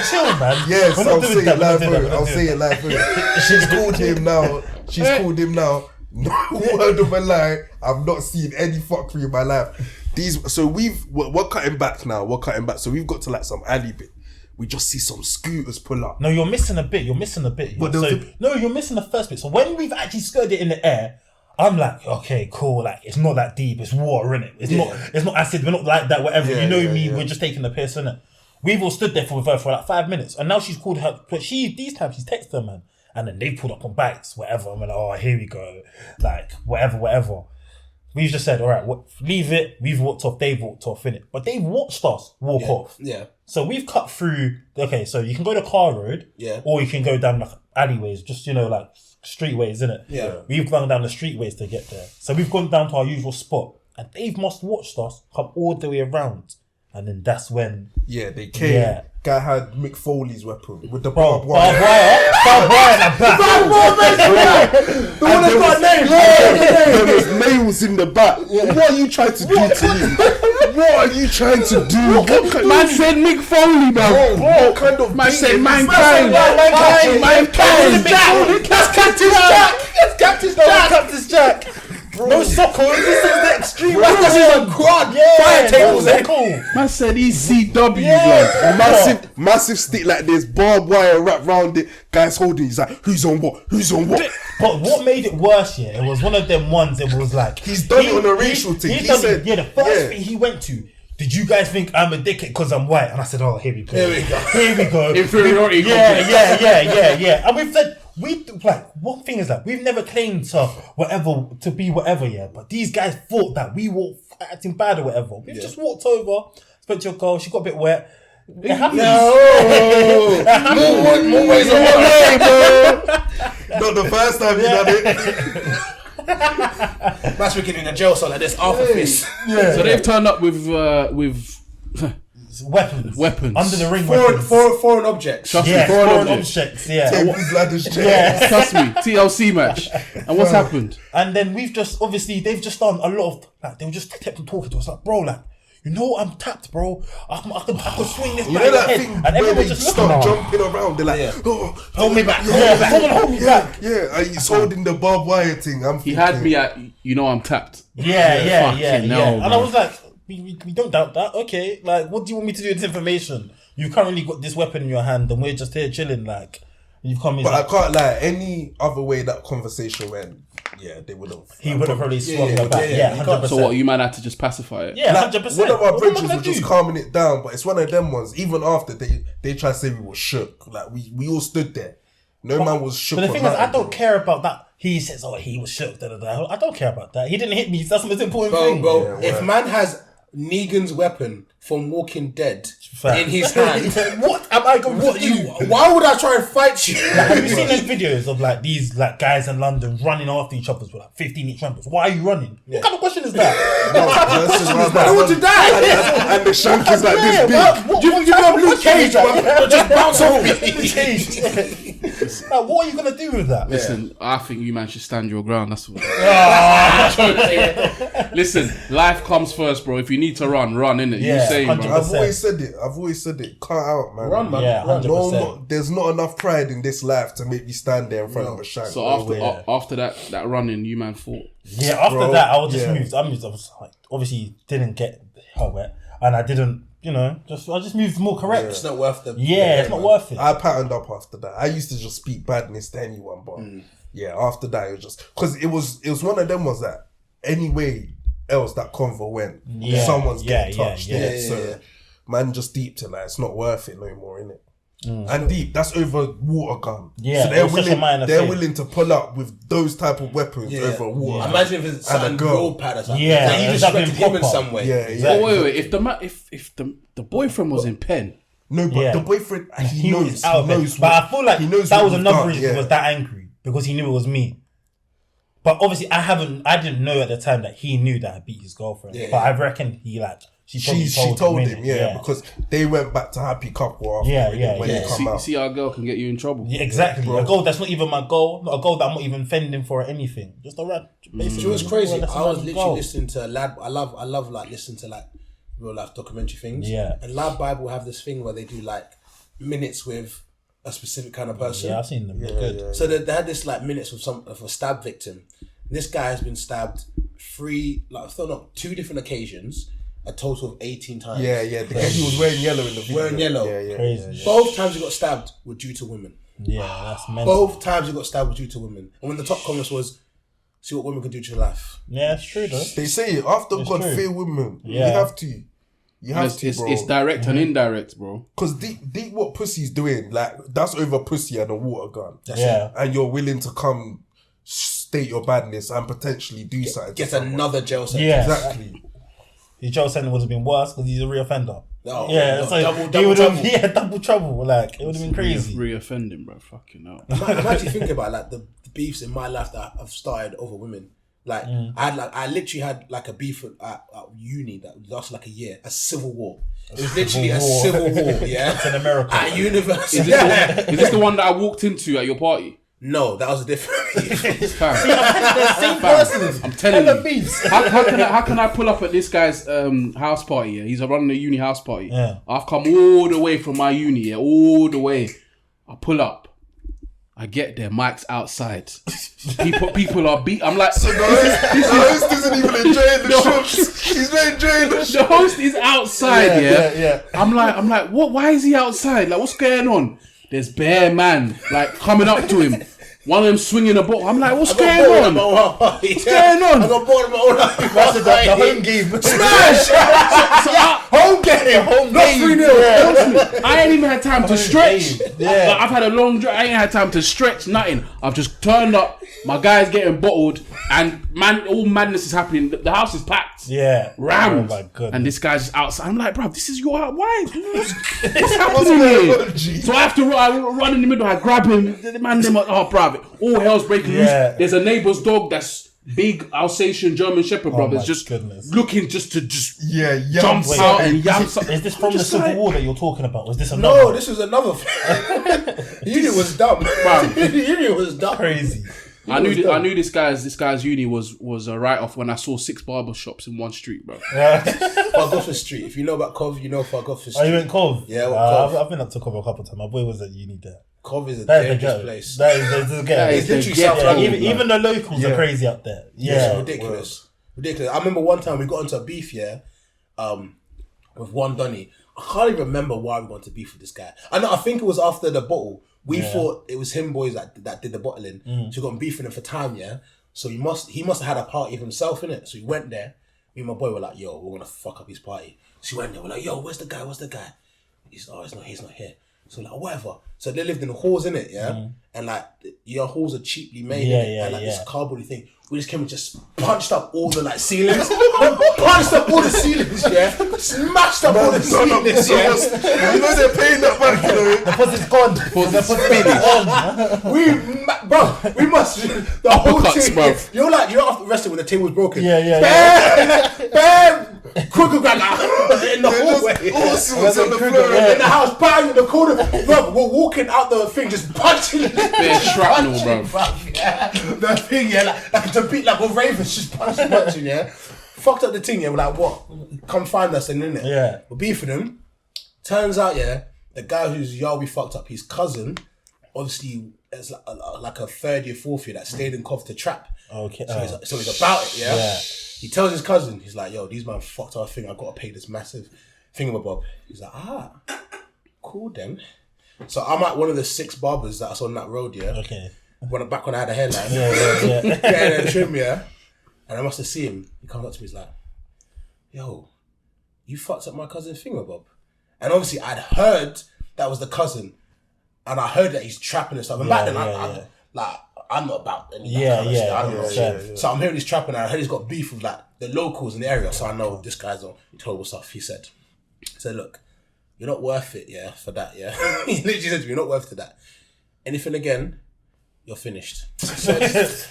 chill, man. Yes, We're not I'll doing say it that, we're not live doing for that, it. we're I'll not say doing it live for it. She's called him now. No word of a lie. I've not seen any fuckery in my life. We're cutting back now. So we've got to like some alley bit. We just see some scooters pull up. No, you're missing a bit. But there was No, you're missing the first bit. So when we've actually skirted it in the air, I'm like, okay, cool. Like it's not that deep. It's water, innit? It's not acid. We're not like that. Whatever. Yeah. We're just taking the piss, innit? We've all stood there for like 5 minutes, and now she's called her. But these times she's texted her, man, and then they pulled up on bikes, whatever. I'm like, oh, here we go. Like whatever. We've just said, all right, leave it. We've walked off. They've walked off, innit? But they've watched us walk off. Yeah. So we've cut through. Okay, so you can go the car road, or you can go down like alleyways, just like streetways, innit? Yeah. We've gone down the streetways to get there. So we've gone down to our usual spot, and they must watched us come all the way around, and then that's when. Yeah, they came. Yeah. Guy had Mick Foley's weapon with the Bro, barbed wire. barbed wire in the back. The one that's got names. There was nails in the back. What are you trying to do to me? What are you trying to do? Man said Mick Foley, man. What kind of Man said beating? mankind. That's Cactus Jack. No soccer. This is the extreme. This is a quad. Fire tables. Cool. Man said ECW, blood. Massive stick like this, barbed wire wrapped round it. Guys holding. He's like, who's on what? But what made it worse, it was one of them ones. It was like He's done it on a racial thing. He said, the first thing he went to. Did you guys think I'm a dickhead because I'm white? And I said, oh, here we go. Inferiority Yeah. And we've said, one thing is like, we've never claimed to be whatever, but these guys thought that we were acting bad or whatever. We've just walked over, spoke to your girl, she got a bit wet. It happens. More ways than one way, bro. not the first time you done it. That's wicked in a jail cell like this, half a fist. So they've turned up with weapons. Under the ring. Foreign objects. Trust me, Yeah, foreign objects. Yeah. Tables, ladders, chairs. Yeah. Trust me, TLC match. And what's happened? And then we've just obviously they've just done a lot of like they were just kept on talking to us like, bro, like, you know I'm tapped, bro. I can swing this You back know in the that head. thing And where everyone they just start looking jumping around? They're like, Hold me back. Someone hold me back. Yeah, he's holding the barbed wire thing. He had me at, you know I'm tapped. Yeah. Fucking hell, And I man. was like, we don't doubt that. Okay, like, what do you want me to do with this information? You've currently got this weapon in your hand, and we're just here chilling. Like, you've come in. But I can't lie. Any other way that conversation went, yeah, they would have. He would have probably swung yeah, her back. yeah, Yeah, you 100%. So what, you man had to just pacify it? Yeah, Like, 100%. one of our What am I bridges gonna were just do? calming it down, but it's one of them ones. Even after they tried to say we were shook, like we all stood there. No man was shook. But the or thing is, I nothing, don't bro. care about that. He says, "Oh, he was shook." Da, da, da. I don't care about that. He didn't hit me. That's the most important thing. Bro, Yeah, if word. man has Negan's weapon from Walking Dead Fact. in his hand, What am I going to do? why would I try and fight you? Have you seen those videos of like these like guys in London running after each other with like 15 each members? Why are you running? What kind of question is that? No, versus I don't want to die. and the shank is like this big. You know Luke Cage, man. Just bounce off me. Like, what are you gonna do with that? Listen, I think you man should stand your ground. That's what. Listen, life comes first, bro. If you need to run, innit? Yeah, You say, 100%. man. I've always said it. Cut out, man. Run, man. Yeah, Run. 100%. There's not enough pride in this life to make me stand there in front of a shank. So after that running, you man fought. Yeah, after Bro, that, I was just yeah. moved. I was like, obviously didn't get her wet, and I didn't, I just moved more correct. It's not worth the. Yeah, it's not worth it. I patterned up after that. I used to just speak badness to anyone, but yeah, after that it was just because it was one of them was that anyway else that convo went, someone's getting touched. So man, just deep to like it's not worth it no more, innit? And deep, that's over water gun. Yeah, so they're it was such a minor they're thing. willing to pull up with those type of weapons over water. gun. Imagine if it's And a something girl. real bad or something. Yeah, Like, you it's just something respected him in proper. some way. Yeah, yeah. Oh wait. If the boyfriend was in pen, No, but the boyfriend he knows. was out He of it. knows. But I feel like he knows that what was we've another done, reason yeah. he was that angry because he knew it was me. But obviously, I didn't know at the time that he knew that I beat his girlfriend. Yeah. But I reckon he like she told him, innit? because they went back to happy couple after Yeah, when yeah. they come out. see our girl can get you in trouble. Yeah, exactly. A goal that's not even my goal, not a goal that I'm not even fending for or anything. Just a rat. It was crazy. That's I was another literally goal. listening to Lad. I love like listening to like real life documentary things. Yeah. And Lad Bible have this thing where they do like minutes with a specific kind of person. Yeah, I've seen them. They're good. So they had this like minutes of a stab victim. This guy has been stabbed 2 different occasions, a total of 18 times. Yeah, the guy he was wearing yellow in the video. Wearing yellow. Yeah. Crazy. Both times he got stabbed were due to women. Yeah, that's mental. Both times he got stabbed were due to women. And when the top comments was, see what women can do to your life. Yeah, it's true though. They say after God true. fear women. Yeah. You have to. You have to, bro. It's direct and indirect, bro. Because deep what pussy's doing, like that's over pussy and a water gun. Yeah. And you're willing to come state your badness and potentially do something. Get to someone. another jail sentence. Yeah. Exactly. His jail sentence would have been worse because he's a reoffender. No, Yeah, no, so double he would have, trouble. yeah, double trouble. Like it would have been crazy. Re-offending, bro. Fucking hell. I'm actually thinking about like the beefs in my life that I've started over women. Like I literally had like a beef at uni that lasted like a year, a civil war. It was literally a civil war, yeah. It's in America. At university. Is this the one that I walked into at your party? No, that was a different beef. Fam, The same person. I'm telling Hella you. beefs. How can I pull up at this guy's house party? Yeah? He's running a uni house party. Yeah. I've come all the way from my uni, yeah, all the way. I pull up. I get there, Mike's outside. People are beat. I'm like, The host isn't even enjoying the shots. He's not enjoying the shots. the host is outside, Yeah. I'm like, what? Why is he outside? Like, what's going on? There's bare man like coming up to him. One of them swinging a ball. I'm like, what's going on? What's going on? I got bored of my own life. That's the home game. Smash! Home game. Home Not game. 3-0. I ain't even had time to stretch. Yeah. Like, I've had a long drive. I ain't had time to stretch, nothing. I've just turned up. My guy's getting bottled, and man, all madness is happening. The house is packed. Yeah. Rammed. Oh my goodness. And this guy's just outside. I'm like, bro, this is your house. Why? What's What's happening going here? on, G? So I have to run in the middle. I grab him. The man, them, oh, bro, all hell's breaking loose. Yeah. There's a neighbour's dog that's big Alsatian German Shepherd brothers my just goodness. looking just to yum. jump out and yam. Is this from the Civil War that you're talking about? Was this another? No, this was another thing. Uni was dumb. Uni was dumb. Crazy. I knew this guy's uni was a write off when I saw 6 barber shops in one street, bro. Fargoffer Street. If you know about Cov, you know Fargoffer Street. Oh, you went Cov? Yeah, Cov. I've been up to Cov a couple of times. My boy was at uni there. Cov is a That is the dangerous ghetto. place. That is the ghetto. It's literally ghetto. South London. Even the locals are crazy up there. Yeah. It's ridiculous. Ridiculous. I remember one time we got into a beef, with one Donny. I can't even remember why we got into beef with this guy. I think it was after the bottle. We thought it was him boys that did the bottling. So we got beefing him for time, yeah? So he must have had a party of himself, innit? So he went there. Me and my boy were like, yo, we're gonna fuck up his party. So he went there, we're like, yo, where's the guy? He's not here. So like, whatever. So they lived in the halls, innit, yeah? And like, your halls are cheaply made, innit? And like this cardboardy thing. We just came and just punched up all the like ceilings. Punched up all the ceilings, yeah? Smashed up all the ceilings, yeah? You know they're paying that back, you know. Deposit's gone. Deposit's gone. We must the whole Uppercuts, thing. bruv. You're like after wrestling when the table was broken. Yeah. Crooked in the hallway. All sorts on the floor. In the house, bang in the corner. Bro, we're walking out the thing, just punching. Bare shrapnel, bro. The thing, yeah, like to beat like a ravens, just punching, yeah. Fucked up the thing, yeah. We're like, what? Come find us, and in it. Yeah. We're beefing him. Turns out, yeah, the guy who's we fucked up, his cousin, obviously, is like a third year, fourth year that stayed in Cov to trap. Okay. So he's about it, yeah? Yeah. He tells his cousin, he's like, yo, these man fucked our thing. I got to pay this massive thingamabob. He's like, cool then. So I'm at one of the 6 barbers that's on that road, yeah? Okay. Back when I had a hairline. Yeah. Getting a trim, yeah? And I must have seen him. He comes up to me, he's like, yo, you fucked up my cousin's thingamabob. And obviously I'd heard that was the cousin. And I heard that he's trapping and stuff. And back then, I'm not about any kind of shit. I don't know. So I'm hearing he's trapping, and I heard he's got beef with like the locals in the area. So I know this guy's on. He told me what's up. He said, look, you're not worth it, yeah, for that, yeah. He literally said to me, you're not worth it for that. Anything again, you're finished. So this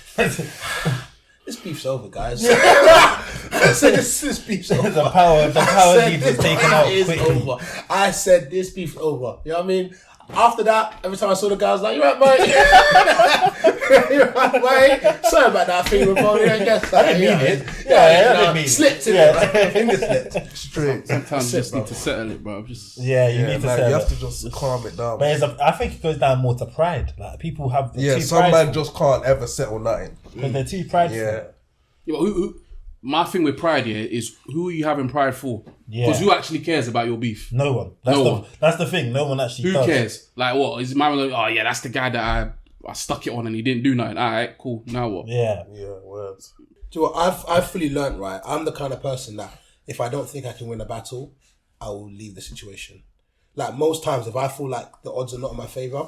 beef's over, guys. I said this beef's over. The power lead was taken out quickly. Over. I said this beef's over. You know what I mean? After that, every time I saw the guy, I was like, you right, mate? You right, mate? Sorry about that thing with Bonnie. I guess I didn't mean it. I didn't mean it. Slipped in it. Finger slipped. Straight. Sometimes you just need to settle it, bro. You need to You say have to just calm it down. But I think it goes down more to pride. Like people have some man just can't ever settle nothing. because they're too prideful. Yeah. Yeah, but my thing with pride here is who are you having pride for? Yeah. Because who actually cares about your beef? No one. That's the thing. No one actually Who does. cares? Like what? Is my man like, oh yeah, that's the guy that I stuck it on and he didn't do nothing. Alright, cool. Now what? Yeah. Yeah, words. Do you know what? I've fully learnt, right? I'm the kind of person that if I don't think I can win a battle, I will leave the situation. Like most times, if I feel like the odds are not in my favour,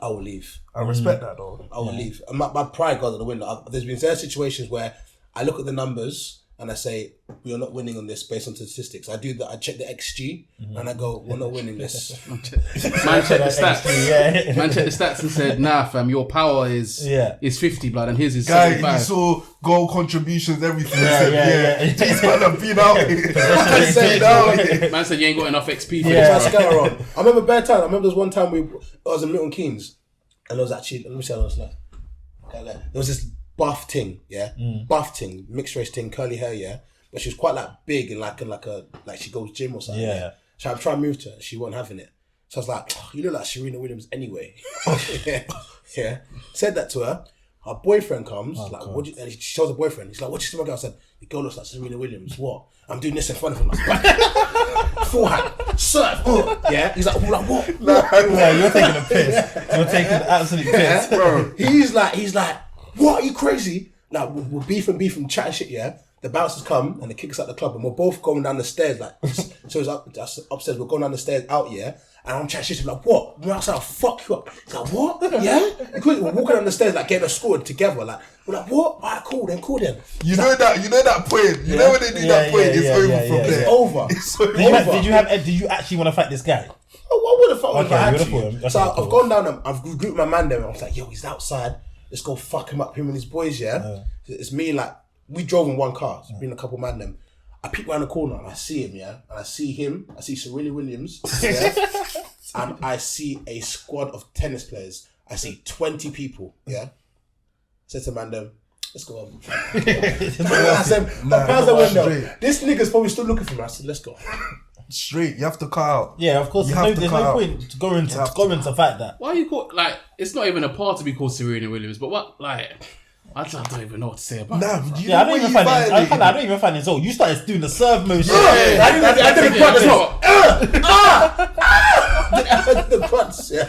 I will leave. I respect that though. I will leave. And my pride goes out the window. There's been certain situations where I look at the numbers and I say, we are not winning on this based on statistics. I do that. I check the XG and I go, we're not winning this. Man checked the stats. Man checked the stats and said, nah fam, your power is 50 blood and his is Guy, 75. he saw goal contributions, everything. Yeah. He's gonna beat out here. Man said you ain't got enough XP for That's this, bro. mascara on. I remember bad time. I remember there was one time I was in Milton Keynes and there was actually, let me see how long left. There was this buff ting, buff ting, mixed race ting, curly hair, but she was quite like big and like she goes gym or something. Yeah. So I'm trying to move to her, she wasn't having it. So I was like, oh, you look like Serena Williams anyway. yeah. Said that to her. Her boyfriend comes, and she shows her boyfriend. He's like, what you see my girl? I said, your girl looks like Serena Williams. What? I'm doing this in front of him. Like, forehand, surf. Yeah. He's like, what? No, you're taking a piss. You're taking an absolute piss, bro. He's like, what? Are you crazy? Now we're beefing, chatting shit. Yeah. The bouncers come and they kick us out the club, and we're both going down the stairs. Like, so it's upstairs. We're going down the stairs out. Yeah. And I'm chatting shit. I'm like, what? We're outside. I'll fuck you up. He's like, what? Yeah. We're walking down the stairs, like getting a squad together. Like, we're like, what? Alright, cool then. You know that point. You know when they do that point, it's over from there. It's over. It's over. Did you actually want to fight this guy? Oh, I would have fought him. Okay, you would have fought him. So I've gone down and I've grouped my man there and I was like, yo, he's outside. let's go fuck him up, him and his boys, yeah? It's me, like, we drove in one car, it's been a couple man them. I peek around the corner and I see him, yeah? And I see Sir Williams, yeah? And I see a squad of tennis players. I see 20 people, yeah? Said to man them, let's go on. I said, past the window. This nigga's probably still looking for me. I said, let's go. Straight, you have to cut out. Yeah, of course. There's no point to go into fight that. Why you call like? It's not even a part to be called Serena Williams, but what like? I don't even know what to say about it. I don't even find it. I don't even find it. So you started doing the serve motion. I did the crunch as well. I did the crunch. Yeah.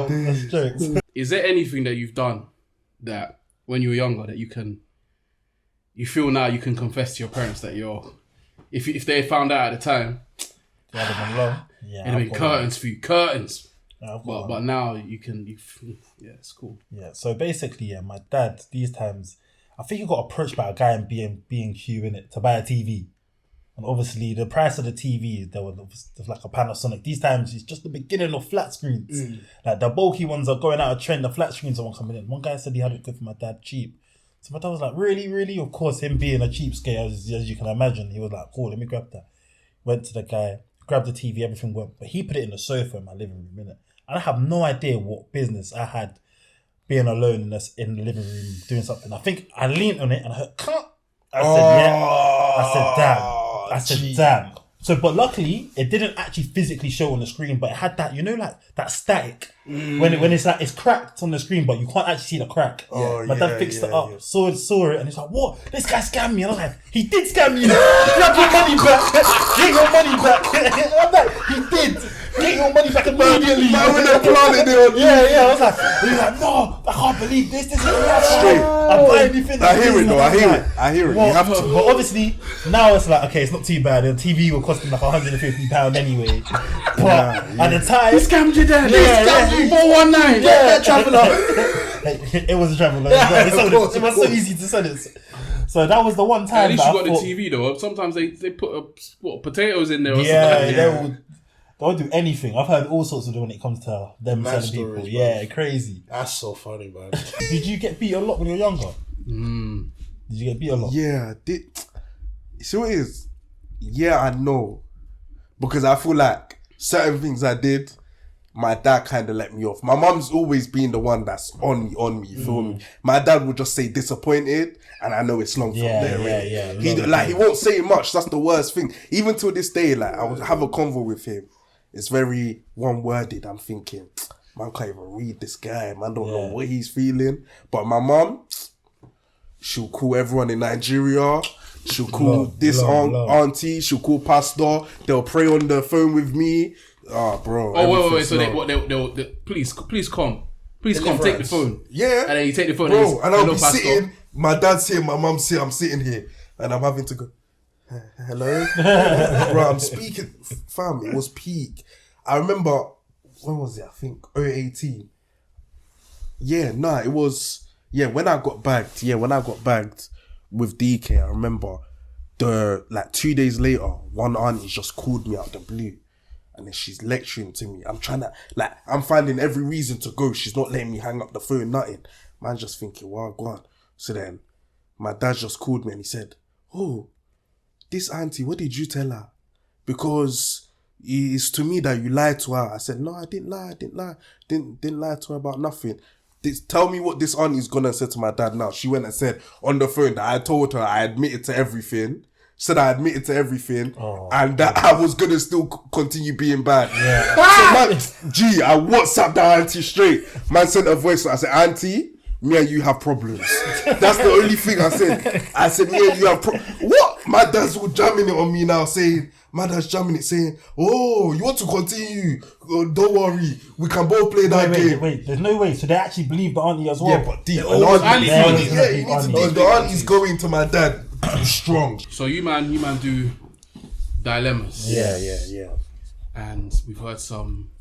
That's jokes. Is there anything that you've done that when you were younger that you feel now you can confess to your parents that if they found out at the time, It'd have been long. it'd have been curtains for you, curtains. Yeah, But now yeah, it's cool. Yeah, so basically, my dad, these times, I think he got approached by a guy in B&Q, innit, to buy a TV. And obviously, the price of the TV, there was like a Panasonic. These times, it's just the beginning of flat screens. Like, the bulky ones are going out of trend, the flat screens are coming in. One guy said he had it good for my dad, cheap. So my dad was like, really, really? Of course, him being a cheapskate, as you can imagine, he was like, cool, let me grab that. Went to the guy, grabbed the TV, everything went. But he put it in the sofa in my living room, innit? And I have no idea what business I had being alone in the living room doing something. I think I leaned on it and I heard, cut. I said, yeah. I said, damn. I said, damn. So, but luckily, it didn't actually physically show on the screen, but it had that, like that static. When it's like, it's cracked on the screen, but you can't actually see the crack. My dad fixed it up, saw it, and he's like, what? This guy scammed me. And I was like, he did scam you. Grab your money back. Get your money back. I'm like, he did. Get your money back immediately. I was like, he's like, no, I can't believe this. This is straight. I buy anything. I hear it though. I hear it. Well, you have to. But obviously, now it's like, okay, it's not too bad. The TV will cost him like £150 anyway. But at the time, He scammed your dad. Yeah, He scammed you 419. yeah, traveller. It was a traveller. It was so easy to sell it. So that was the one time. At least that you I got thought, the TV though. Sometimes they put potatoes in there or Yeah, something. they'll do anything. I've heard all sorts of them when it comes to them Mad selling people. stories, Yeah, crazy. That's so funny, man. Did you get beat a lot when you were younger? Did you get beat a lot? Yeah, see what it is? Yeah, I know. Because I feel like certain things I did, my dad kind of let me off. My mum's always been the one that's on me, you feel me? My dad would just say disappointed, and I know it's long from there. He won't say much, that's the worst thing. Even till this day, like, I would have a convo with him. It's very one-worded. I'm thinking, man can't even read this guy. Man don't know what he's feeling. But my mum, she'll call everyone in Nigeria. She'll call auntie. She'll call pastor. They'll pray on the phone with me. Oh, bro. Oh, wait. So they'll please come. Please come. Take the phone. Yeah. And then you take the phone. Bro, and I'll be pastor. sitting. My dad's here. My mum's here. I'm sitting here. And I'm having to go, hello? Bro, I'm speaking. Fam, it was peak. I remember, when was it? I think 2018. Yeah, it was, when I got bagged. Yeah, when I got bagged with DK, I remember 2 days later, one auntie just called me out of the blue. And then she's lecturing to me. I'm trying to, I'm finding every reason to go. She's not letting me hang up the phone, nothing. Man just thinking, wow, go on. So then, my dad just called me and he said, oh, this auntie, what did you tell her? Because it's to me that you lied to her. I said, no, I didn't lie. Didn't lie to her about nothing. Tell me what this auntie's gonna say to my dad now. She went and said on the phone that I told her I admitted to everything. Said I admitted to everything, and that I was gonna still continue being bad. Yeah. So man, I WhatsApped that auntie straight. Man sent a voice. I said, auntie, me and you have problems. That's the only thing I said. I said, me and you have what? My dad's all jamming it on me now, saying, oh, you want to continue? Oh, don't worry, we can both play that game. Wait, there's no way. So they actually believe the auntie as well. Yeah, but the auntie's going to my dad strong. So you man do Dilemas. Yeah. And we've heard some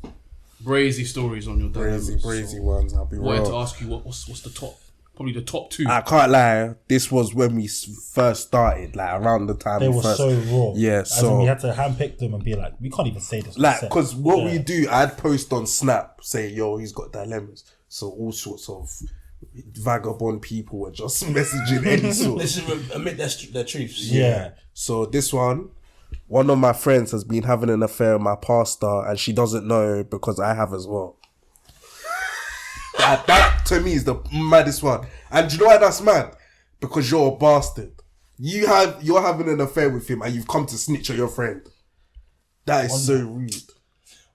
brazy stories on your Dilemas. Brazy ones. I'll be real. Wanted to ask you what's the top probably the top 2. I can't lie. This was when we first started, like around the time They we were first. so raw. Yeah, As in so we had to handpick them and be like, we can't even say this. like, because what Yeah. we do, I'd post on Snap, say, "Yo, he's got dilemmas." So all sorts of vagabond people were just messaging any sort. This is admit their truths. Yeah. So this one of my friends has been having an affair with my pastor, and she doesn't know because I have as well. That to me is the maddest one. And do you know why that's mad? Because you're a bastard. You're having an affair with him, and you've come to snitch on your friend. That is so rude.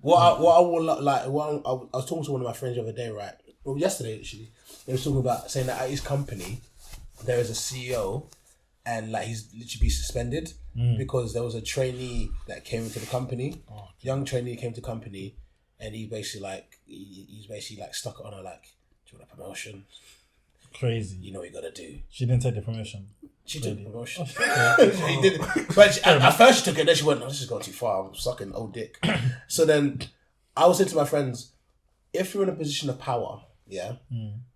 I was talking to one of my friends the other day, right? Well, yesterday actually. They was talking about saying that at his company there is a CEO, and like he's literally been suspended because there was a trainee that came into the company. Young trainee came to the company, and he basically he's basically stuck it on her like, "Do you want a promotion? Crazy. You know what you gotta do." She didn't take the promotion. She took the promotion. Okay. She did, but at first she took it. Then she went, "No, this is going too far. I'm sucking old dick." So then I was saying to my friends, if you're in a position of power, yeah,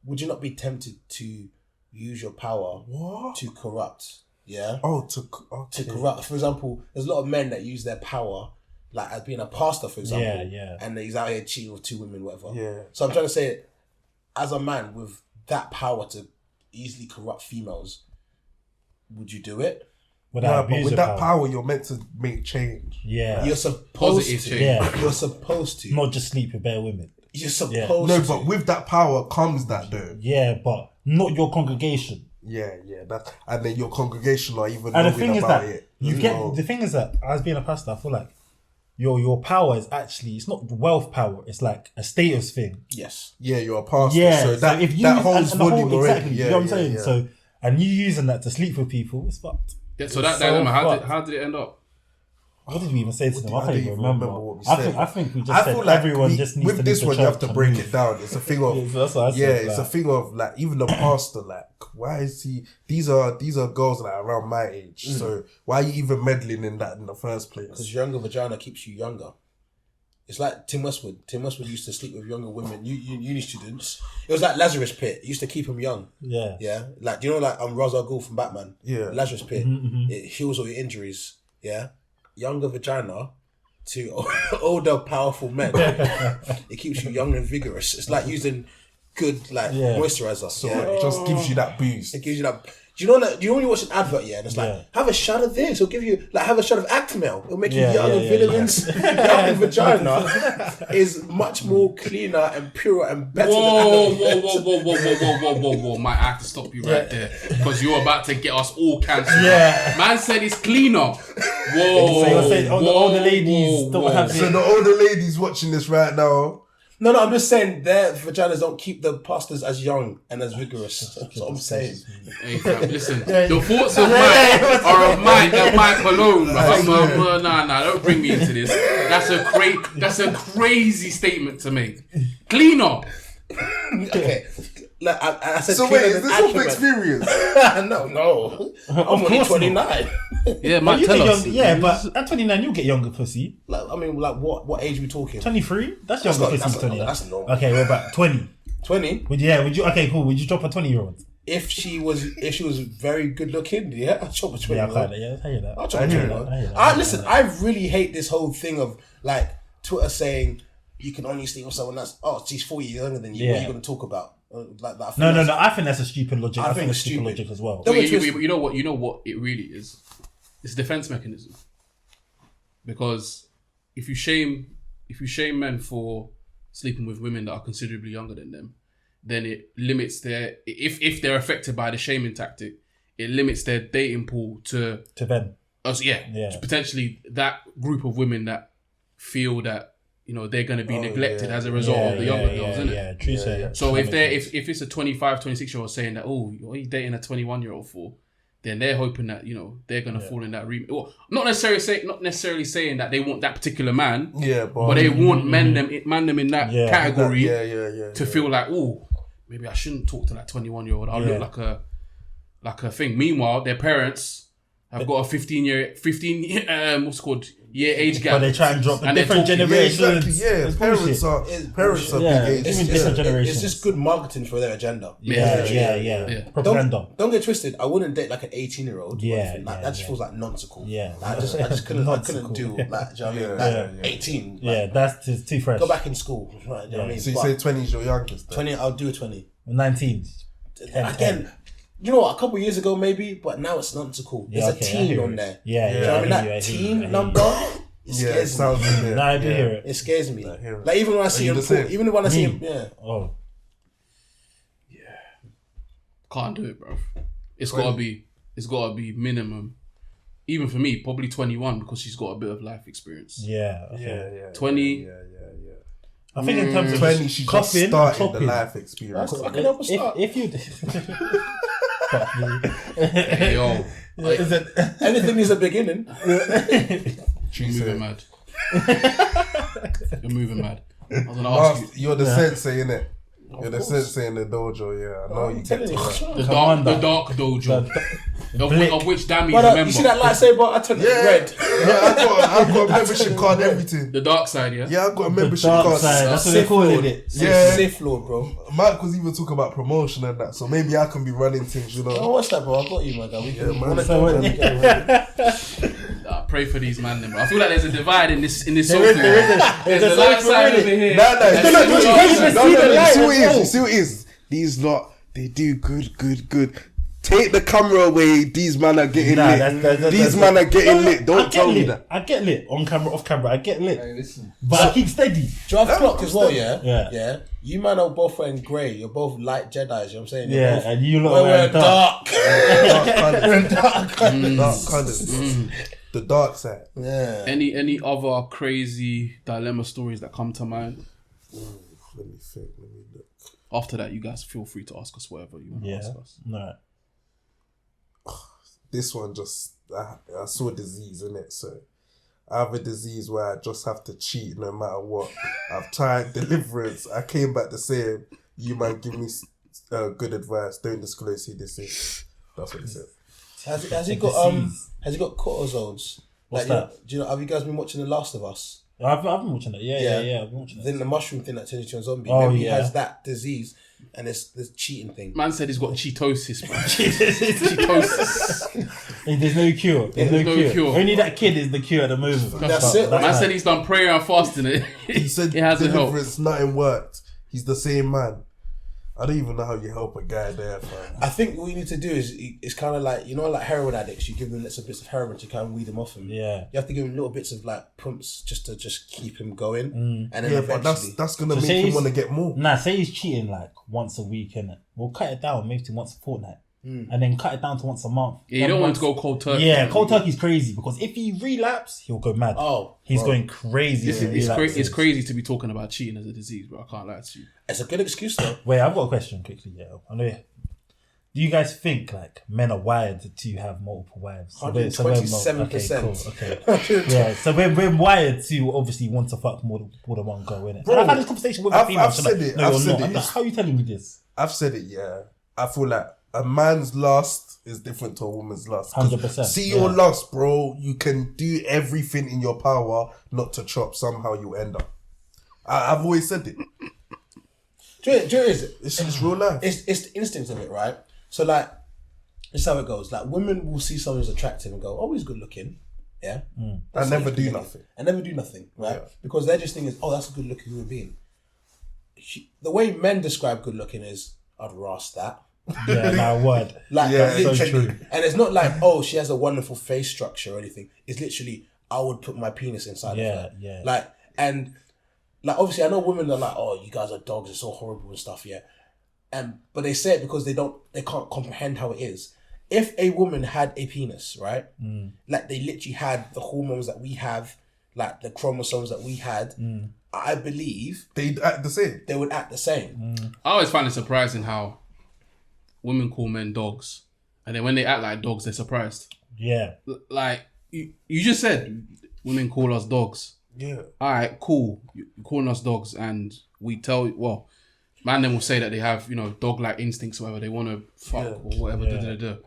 would you not be tempted to use your power to corrupt? Yeah. To corrupt. For example, there's a lot of men that use their power, like as being a pastor, for example. Yeah. And he's out here cheating with 2 women, whatever. Yeah. So I'm trying to say, as a man with that power to easily corrupt females, would you do it? But with that power, you're meant to make change. Yeah. You're supposed Positive to. change. Yeah. You're supposed to. Not just sleep with bare women. You're supposed No, to. but with that power comes that though. Yeah, but not your congregation. Yeah, that, and then your congregation are even And the knowing thing is about that it. you get. The thing is that as being a pastor, I feel like your power is actually, it's not wealth power. It's like a status thing. Yes. Yeah, you're a pastor. Yeah. So that if you that use- holds and the volume whole- already. exactly, Yeah, you know what I'm saying? yeah. So, and you using that to sleep with people, it's fucked. Yeah, so It's that dilemma, fucked. how did it end up? What did we even say to them? I I can't don't even even remember. remember what we I said. think we just I said feel like everyone just needs with to this leave the one you have to church break and it down. It's a thing of Yeah, so that's what I said, it's a like- thing of like even the pastor, like why is he? These are girls like around my age. So why are you even meddling in that in the first place? Because younger vagina keeps you younger. It's like Tim Westwood. Tim Westwood used to sleep with younger women, uni students. It was like Lazarus Pit. It used to keep him young. Yeah. Yeah. Like, do you know like Ra's al Ghul from Batman? Yeah. Lazarus Pit. It heals all your injuries. Yeah. Younger vagina to older, powerful men. It keeps you young and vigorous. It's like using good moisturizer. So it just gives you that boost. It gives you that. Do you know that? You know when you watch an advert, and it's like, have a shot of this. It'll give you have a shot of Actimel. It'll make you young and vigorous. Young vagina is much more cleaner and purer and better. Whoa. Might have to stop you right there because you're about to get us all cancelled. Yeah. Man said it's cleaner. Whoa. So you're saying the older ladies don't have So it. the older ladies watching this right now. No, I'm just saying their vaginas don't keep the pastors as young and as vigorous. That's what I'm saying. Hey, fam, listen, the thoughts of Mike are of Mike and Mike alone. Nah, don't bring me into this. That's a crazy statement to make. Cleaner. Okay. Like, I said, So wait, is this off experience? No. I'm only 29. Yeah, But Mike, you tell get us. young, yeah, but at 29 you get younger pussy. Like, I mean, like what age are we talking? 23? That's That's younger not- pussy. that's 29. that's normal. Okay, what about 20? 20. Would you? Okay, cool. Would you drop a 20-year-old? If she was very good looking, yeah, I'll chop a 20. Yeah, I can't. Yeah, I hear that. I'll chop a 20. I hear that. Listen, I really hate this whole thing of like Twitter saying you can only sleep with someone that's she's 4 years younger than you. What are you going to talk about? Like that? No. I think that's a stupid logic. I think it's stupid stupid. logic as well. Don't be You know what it really is? It's a defense mechanism. Because if you shame men for sleeping with women that are considerably younger than them, then it limits their if they're affected by the shaming tactic, it limits their dating pool to them. to potentially that group of women that feel that they're going to be neglected as a result of the younger girls, isn't it? Yeah, true say. So if it's a 25, 26-year-old saying that, what are you dating a 21-year-old for? Then they're hoping that they're gonna fall in that remit. Well, not necessarily saying that they want that particular man. Yeah, but they want man them in that category to feel like, maybe I shouldn't talk to that 21-year-old. I'll look like a thing. Meanwhile, their parents have got a 15 what's it called, year age gap. But they try and drop a And they're different talking- generation. Exactly. Yeah, parents are Yeah, big age. even different generations. It's just good marketing for their agenda. Yeah. Propaganda. Don't get twisted. I wouldn't date like an 18-year-old. Yeah, that just feels like nonsensical. Yeah. Like, I just couldn't do like. Do you know what I mean? Like, 18. Yeah, that's too fresh. Go back in school. Right, do you know what I mean? So you But say 20 is your youngest? Then? 20. I'll do a 20. 19. Again, you know what? A couple years ago maybe, but now it's nonsensical. There's a teen on there. Yeah, Do you know what I mean? That teen number. It scares me. sounds in there. No, I do hear it. It scares me. hear it. Like even when I see him, even when I see him, Oh. Can't do it, bro. It's gotta be minimum. Even for me, probably 21 because she's got a bit of life experience. Yeah. 20. I think in terms of 20, she just started the life experience. I can help her start. If you Hey, yo, is it Anything is a beginning. you're moving mad. You're moving mad. I was gonna ask you. You're the sensei, innit? You're the sensei in the dojo, yeah. I know you get to that. The dark dojo. Of which damn you But remember. you see that lightsaber? I turned it red. Yeah, I've got a membership card, everything. The dark side, yeah? Yeah, I've got a membership dark card. side? That's what they're calling it. Yeah. Sith Lord, bro. Mike was even talking about promotion and that, so maybe I can be running things, you Oh, know. what's that, bro? I got you, my guy. We can man. Pray for these man, then, bro. I feel like there's a divide in this There soul. is. There's the light side over here. You see what it is? These lot, they do good. Take the camera away. These man are getting lit. These man are getting lit. Don't tell me that. I get lit on camera, off camera. I get lit, but I keep steady. I've clocked as well, yeah? Yeah. You man are both wearing grey. You're both light Jedis, you know what I'm saying? You're Yeah, both, and you lot we're wearing dark. Dark colours. The dark side. Yeah. Any other crazy dilemma stories that come to mind? Let me think. Let me look. After that, you guys feel free to ask us whatever you want to ask us. No. This one just, I saw disease in it, so I have a disease where I just have to cheat no matter what. I've tried deliverance. I came back the same. You man, give me good advice. Don't disclose who this is. That's what he said. Has he got cortisones? What's like, that? Do you know? Have you guys been watching The Last of Us? I've been watching it. Yeah. I've been watching it. Then the mushroom thing that turns you into a zombie. Oh, Maybe he yeah. has that disease, and it's this cheating thing. Man said he's got cheetosis, bro. Cheetosis. There's no cure. There's no cure. Only that kid is the cure at the moment. That's it. Man said he's done prayer and fasting. He said it hasn't helped. deliverance, nothing worked. He's the same man. I don't even know how you help a guy there, fam. I think what you need to do is it's kind of like, you know, like heroin addicts. You give them little bits of heroin to kind of weed them off him. Yeah. You have to give him little bits of like pumps just to keep him going. And then Yeah, eventually, but that's gonna So make say him he's- want to get more. Nah, say he's cheating like once a week, innit? We'll cut it down maybe to once a fortnight. And then cut it down to once a month. Yeah, you don't want to go cold turkey. Yeah, cold turkey's crazy because if he relapse, he'll go mad. He's going crazy. It's crazy to be talking about cheating as a disease, bro. I can't lie to you. it's a good excuse though. Wait, I've got a question quickly. Yeah, I know. Do you guys think like men are wired to have multiple wives? 127%. Okay. Yeah, so we're wired to obviously want to fuck more than one girl, innit? Bro, I've had this conversation with a female. I've she's said like, it. No, I've you're said not. it. I'm like, how are you telling me this? I've said it, yeah. I feel like a man's lust is different to a woman's lust. 100%. See your lust, bro. You can do everything in your power not to chop. Somehow you end up. I've always said it. Do you know what it is? It's just real life. It's the instinct of it, right? So like, this is how it goes. Like women will see someone who's attractive and go, "Oh, he's good looking." Yeah. I never do nothing. And never do nothing, right? Yeah. Because their just thing is, "Oh, that's a good looking human being." The way men describe good looking is, "I'd ras that." Yeah, my word. Like Yeah, so literally, true. and it's not like, "Oh, she has a wonderful face structure" or anything. It's literally, I would put my penis inside of her. Yeah. Like, and like obviously, I know women are like, "Oh, you guys are dogs. It's so horrible and stuff." Yeah, but they say it because they can't comprehend how it is. If a woman had a penis, right? Like they literally had the hormones that we have, like the chromosomes that we had. I believe They act the same. they would act the same. I always find it surprising how women call men dogs, and then when they act like dogs, they're surprised. Yeah. Like you just said, women call us dogs. Yeah. All right, cool. You're calling us dogs, and we tell man then will say that they have dog-like instincts, or whatever they want to fuck or whatever. Yeah. Then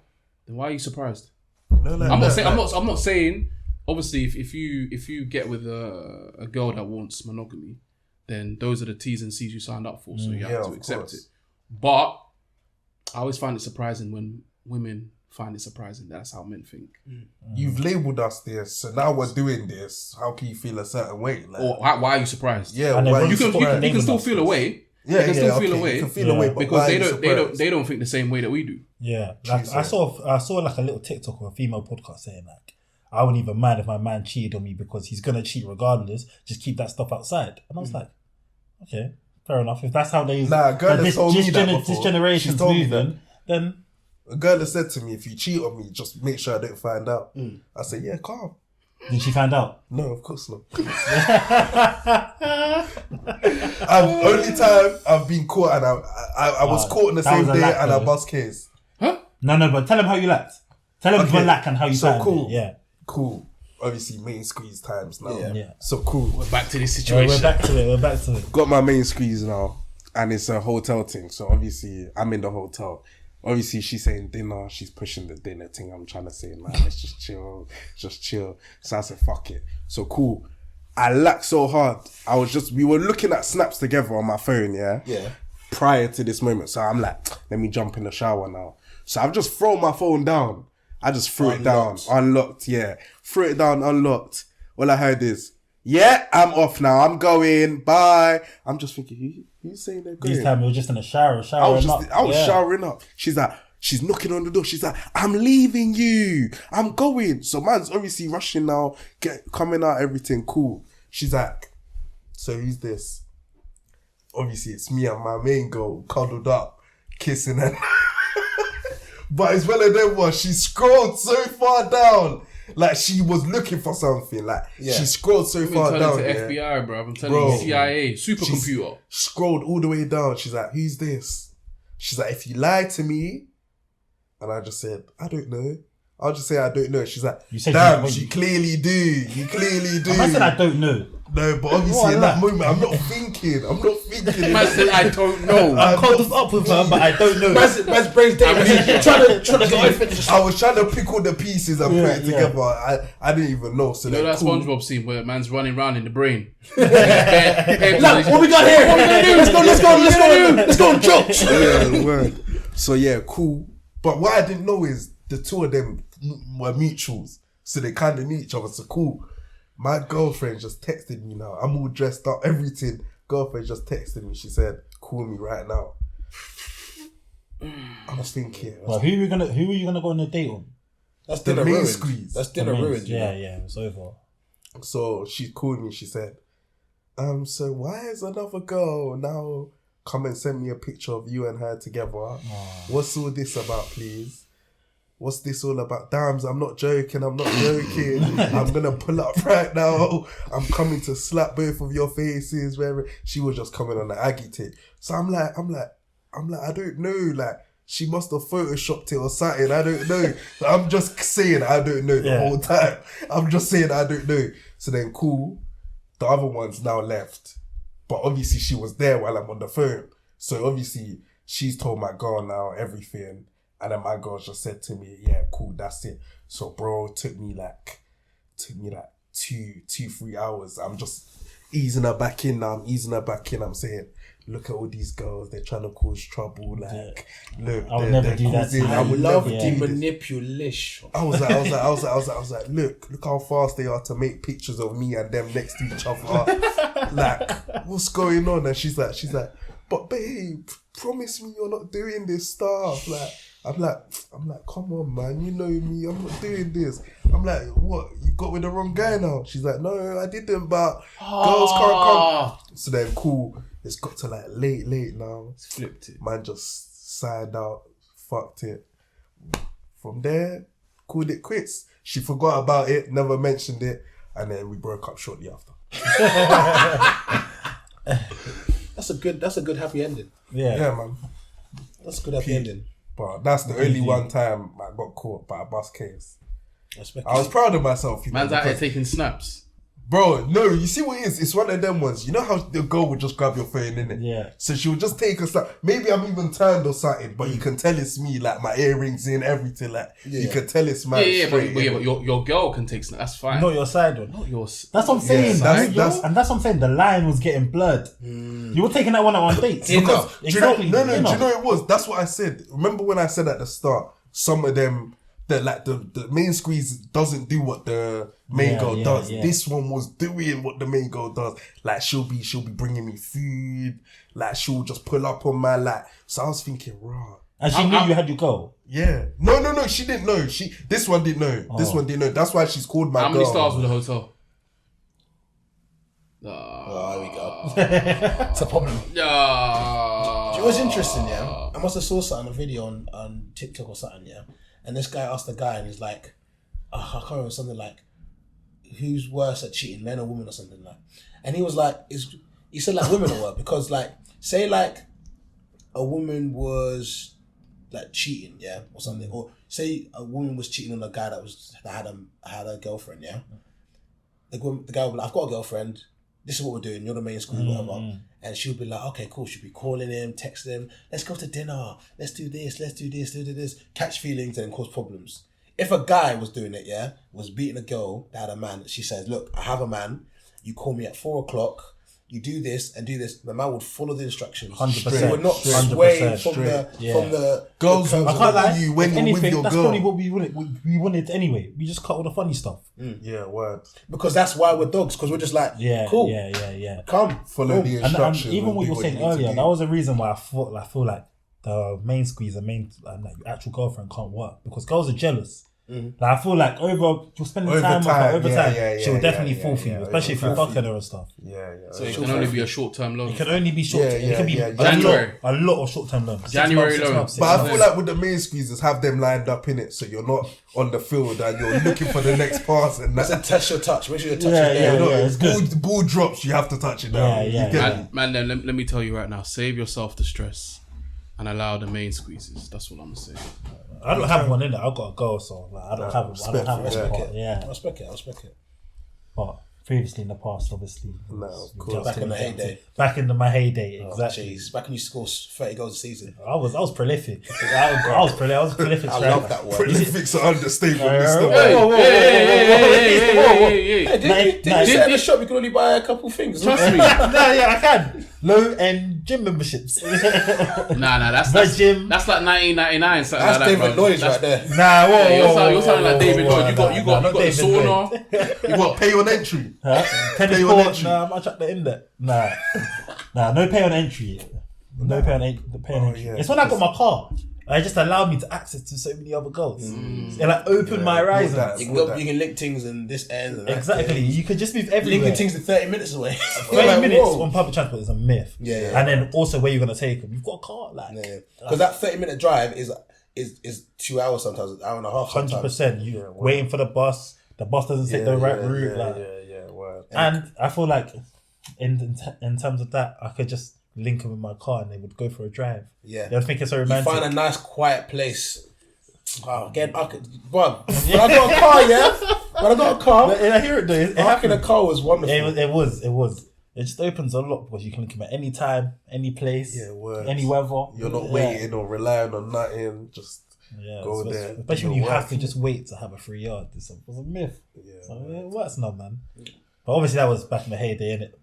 why are you surprised? Like I'm that, not saying. Obviously, if you get with a girl that wants monogamy, then those are the T's and C's you signed up for. So you have to accept it. But I always find it surprising when women find it surprising. That's how men think. You've labelled us this, so now we're doing this. How can you feel a certain way? Like, Or why are you surprised? yeah, And then why when You can still surprised? feel away. Yeah, you can still feel okay, away. you can feel away, but Because why they are you surprised? they don't think the same way that we do. Yeah, like, I saw like a little TikTok or a female podcast saying like, I wouldn't even mind if my man cheated on me because he's gonna cheat regardless. Just keep that stuff outside. And I was like, okay, fair enough. If that's how they girl has told me that before. this generation's She's told me moving, then A girl has said to me, if you cheat on me, just make sure I don't find out. I said, yeah, calm. did she find out? No, of course not. Only time I've been caught, and I was caught on the that same was a day, lack, and I though. bust case. No, but tell him how you lacked. Tell him the lack and how you so found cool. it. Yeah. Cool. Obviously, main squeeze times now. Yeah. So cool. We're back to this Well, situation. we're back to it. Got my main squeeze now, and it's a hotel thing. So obviously, I'm in the hotel. Obviously, she's saying dinner. She's pushing the dinner thing. I'm trying to say, man, let's just chill. So I said, fuck it. So cool. I lacked so hard. We were looking at snaps together on my phone, yeah? Yeah. Prior to this moment. So I'm like, let me jump in the shower now. So I've just thrown my phone down. I just threw it down. Unlocked, yeah. Threw it down, unlocked. All I heard is, yeah, I'm off now. I'm going. Bye. I'm just thinking, who's saying they're going? This time we were just in the shower. I was showering up. She's like, she's knocking on the door. She's like, I'm leaving you. I'm going. So man's obviously rushing now, coming out, everything cool. She's like, so who's this? Obviously it's me and my main girl cuddled up, kissing her. But it's one of them ones, she scrolled so far down. Like she was looking for something. Like she scrolled so far down. To yeah. FBI, bro. I'm telling you, CIA, supercomputer. Scrolled all the way down. She's like, who's this? She's like, if you lie to me, and I just said, I don't know. I'll just say I don't know. She's like, damn, you clearly do. You clearly do. I said I don't know. No, but obviously in that moment, I'm not thinking. Man said, I don't know. I caught up with her, but I don't know. Man's brain's dead. Trying to I was trying to pick all the pieces and put it together. I didn't even know. So You know that cool. SpongeBob scene where man's running around in the brain? Look, what we got here? Let's go and jokes. Yeah, word. So yeah, cool. But what I didn't know is the two of them were mutuals. So they kind of knew each other. So cool. My girlfriend just texted me now. I'm all dressed up, everything. Girlfriend just texted me. She said, call me right now. I was thinking. Well, who are you gonna go on a date on? That's The dinner main ruined. squeeze. That's dinner ruined. you know? Yeah, it's over. So she called me. She said, so why is another girl now come and send me a picture of you and her together? What's all this about, please? What's this all about? Dams, I'm not joking. I'm gonna pull up right now. I'm coming to slap both of your faces. Wherever she was just coming on the Aggie tape. So I'm like, I don't know. Like she must have photoshopped it or something. I don't know. I'm just saying I don't know the whole time. I'm just saying I don't know. So then cool. The other one's now left. But obviously she was there while I'm on the phone. So obviously she's told my girl now everything. And then my girl just said to me, yeah, cool, that's it. So bro, it took me like 2-3 hours. I'm just easing her back in now. I'm saying, look at all these girls, they're trying to cause trouble. Like, look, I would never do that to you. I would love never the do this. manipulation. I was like, look how fast they are to make pictures of me and them next to each other. Like, what's going on? And she's like, but babe, promise me you're not doing this stuff. Like, I'm like, come on, man, you know me, I'm not doing this. I'm like, what? You got with the wrong guy now? She's like, no, I didn't, but girls can't come. So then, cool. It's got to like late now. Flipped it. Man just signed out, fucked it. From there, called it quits. She forgot about it, never mentioned it, and then we broke up shortly after. That's a good happy ending. Yeah, man. That's a good happy ending. But that's the only one time I got caught by a bus case. Respect. I was proud of myself. Man's out here taking snaps. Bro, no, you see what it is? It's one of them ones. You know how the girl would just grab your phone, innit? Yeah. So she would just take us like, maybe I'm even turned or something, but you can tell it's me, like my earrings in, everything, like you can tell it's man. But your girl can take snaps. That's fine. Not your side one. Not your. That's what I'm saying. Yeah, that's and that's what I'm saying. The line was getting blurred. You were taking that one out on dates. because Exactly. do you know what it was? That's what I said. Remember when I said at the start, some of them, the main squeeze doesn't do what the main girl does. Yeah. This one was doing what the main girl does. Like she'll be bringing me food. Like she'll just pull up on my lap. So I was thinking, raw. And she knew you had your goal. Yeah. No. She didn't know. This one didn't know. This one didn't know. That's why she's called my girl. How many stars was the hotel? Oh, there we go. It's a problem. Do you know what's interesting, yeah? I must have saw something, a video on TikTok or something, yeah? And this guy asked the guy, and he's like, I can't remember, something like, who's worse at cheating, men or women or something like. And he was like, he said like women are worse because like, say like a woman was like cheating, yeah, or something, or say a woman was cheating on a guy that had a girlfriend, yeah. The guy would be like, I've got a girlfriend. This is what we're doing. You're the main squeeze, whatever. And she'll be like, okay, cool. She'll be calling him, texting him. Let's go to dinner. Let's do this. Let's do this. Do this. Catch feelings and cause problems. If a guy was doing it, yeah, was beating a girl that had a man, she says, look, I have a man. You call me at 4 o'clock. You do this and do this. The man would follow the instructions. 100%. He would not sway from the girls. the I can't lie. you when If you're anything, with your that's girl. probably what we wanted anyway. We just cut all the funny stuff. Yeah, word. because that's why we're dogs. Because we're just like, cool, Yeah. come, Follow boom. the And instructions. even and what do you were saying need to earlier, do. that was the reason why I feel like the main squeeze, the main like your actual girlfriend can't work because girls are jealous. Like, I feel like you're spending time with her over time, she'll definitely fall for you, especially if you're fucking her and stuff. Yeah. So it can only be a short-term loan. It can only be short. It can be January. a lot of short-term loans. January 6 months, loans. But I feel like with the main squeezers, have them lined up in it, so you're not on the field and you're looking for the next pass and That's a that. test your touch. Make sure your touch Yeah, is there. yeah, You know, it's good. ball drops, you have to touch it down. Yeah. You get it? Man, then let me tell you right now, save yourself the stress and allow the main squeezes. That's what I'm saying. I don't have one in there. I've got a girl, so like, I don't have one. Respect Yeah, I respect it. but previously in the past, obviously. No, of course. Back in the heyday. Back in my heyday, exactly. Jeez, back when you score 30 goals a season. I was prolific. I was prolific. I love that word. Prolific's an understatement. Didn't you say in the shop you could only buy a couple things? Trust me. I can. Low end gym memberships. Nah, that's The gym. That's like 1999. Something That's like that, David bro. Lloyd That's- right there. Nah, You're sounding like David Lloyd. You got not the David sauna. You got pay on entry. Tennis Pay on court. entry. Nah, I chucked that in there. Nah, no pay on entry. No pay on entry. yeah. It's when I got my car. It just allowed me to access to so many other girls. It like opened my horizons. that. You can link things in this end. And that Exactly. end. You could just move everywhere. Linking things to 30 minutes away. 30 minutes on public transport is a myth. Yeah. And then also where you're gonna take them. You've got a car, like Because that 30-minute drive is 2 hours sometimes, an hour and a half sometimes. 100%. You waiting for the bus. The bus doesn't take the right route. Word. And I feel like in terms of that, I could just link them in my car and they would go for a drive. Yeah. They'll think it's so You romantic. find a nice quiet place. Again, when I got a car, when I got a car, I hear it though. parking a car was wonderful. It was. It just opens a lot because you can link them at any time, any place, any weather. You're not waiting or relying on nothing. Just go there. Especially when you have to just wait to have a free yard. It's a myth. So it works now, man. But obviously that was back in the heyday, innit?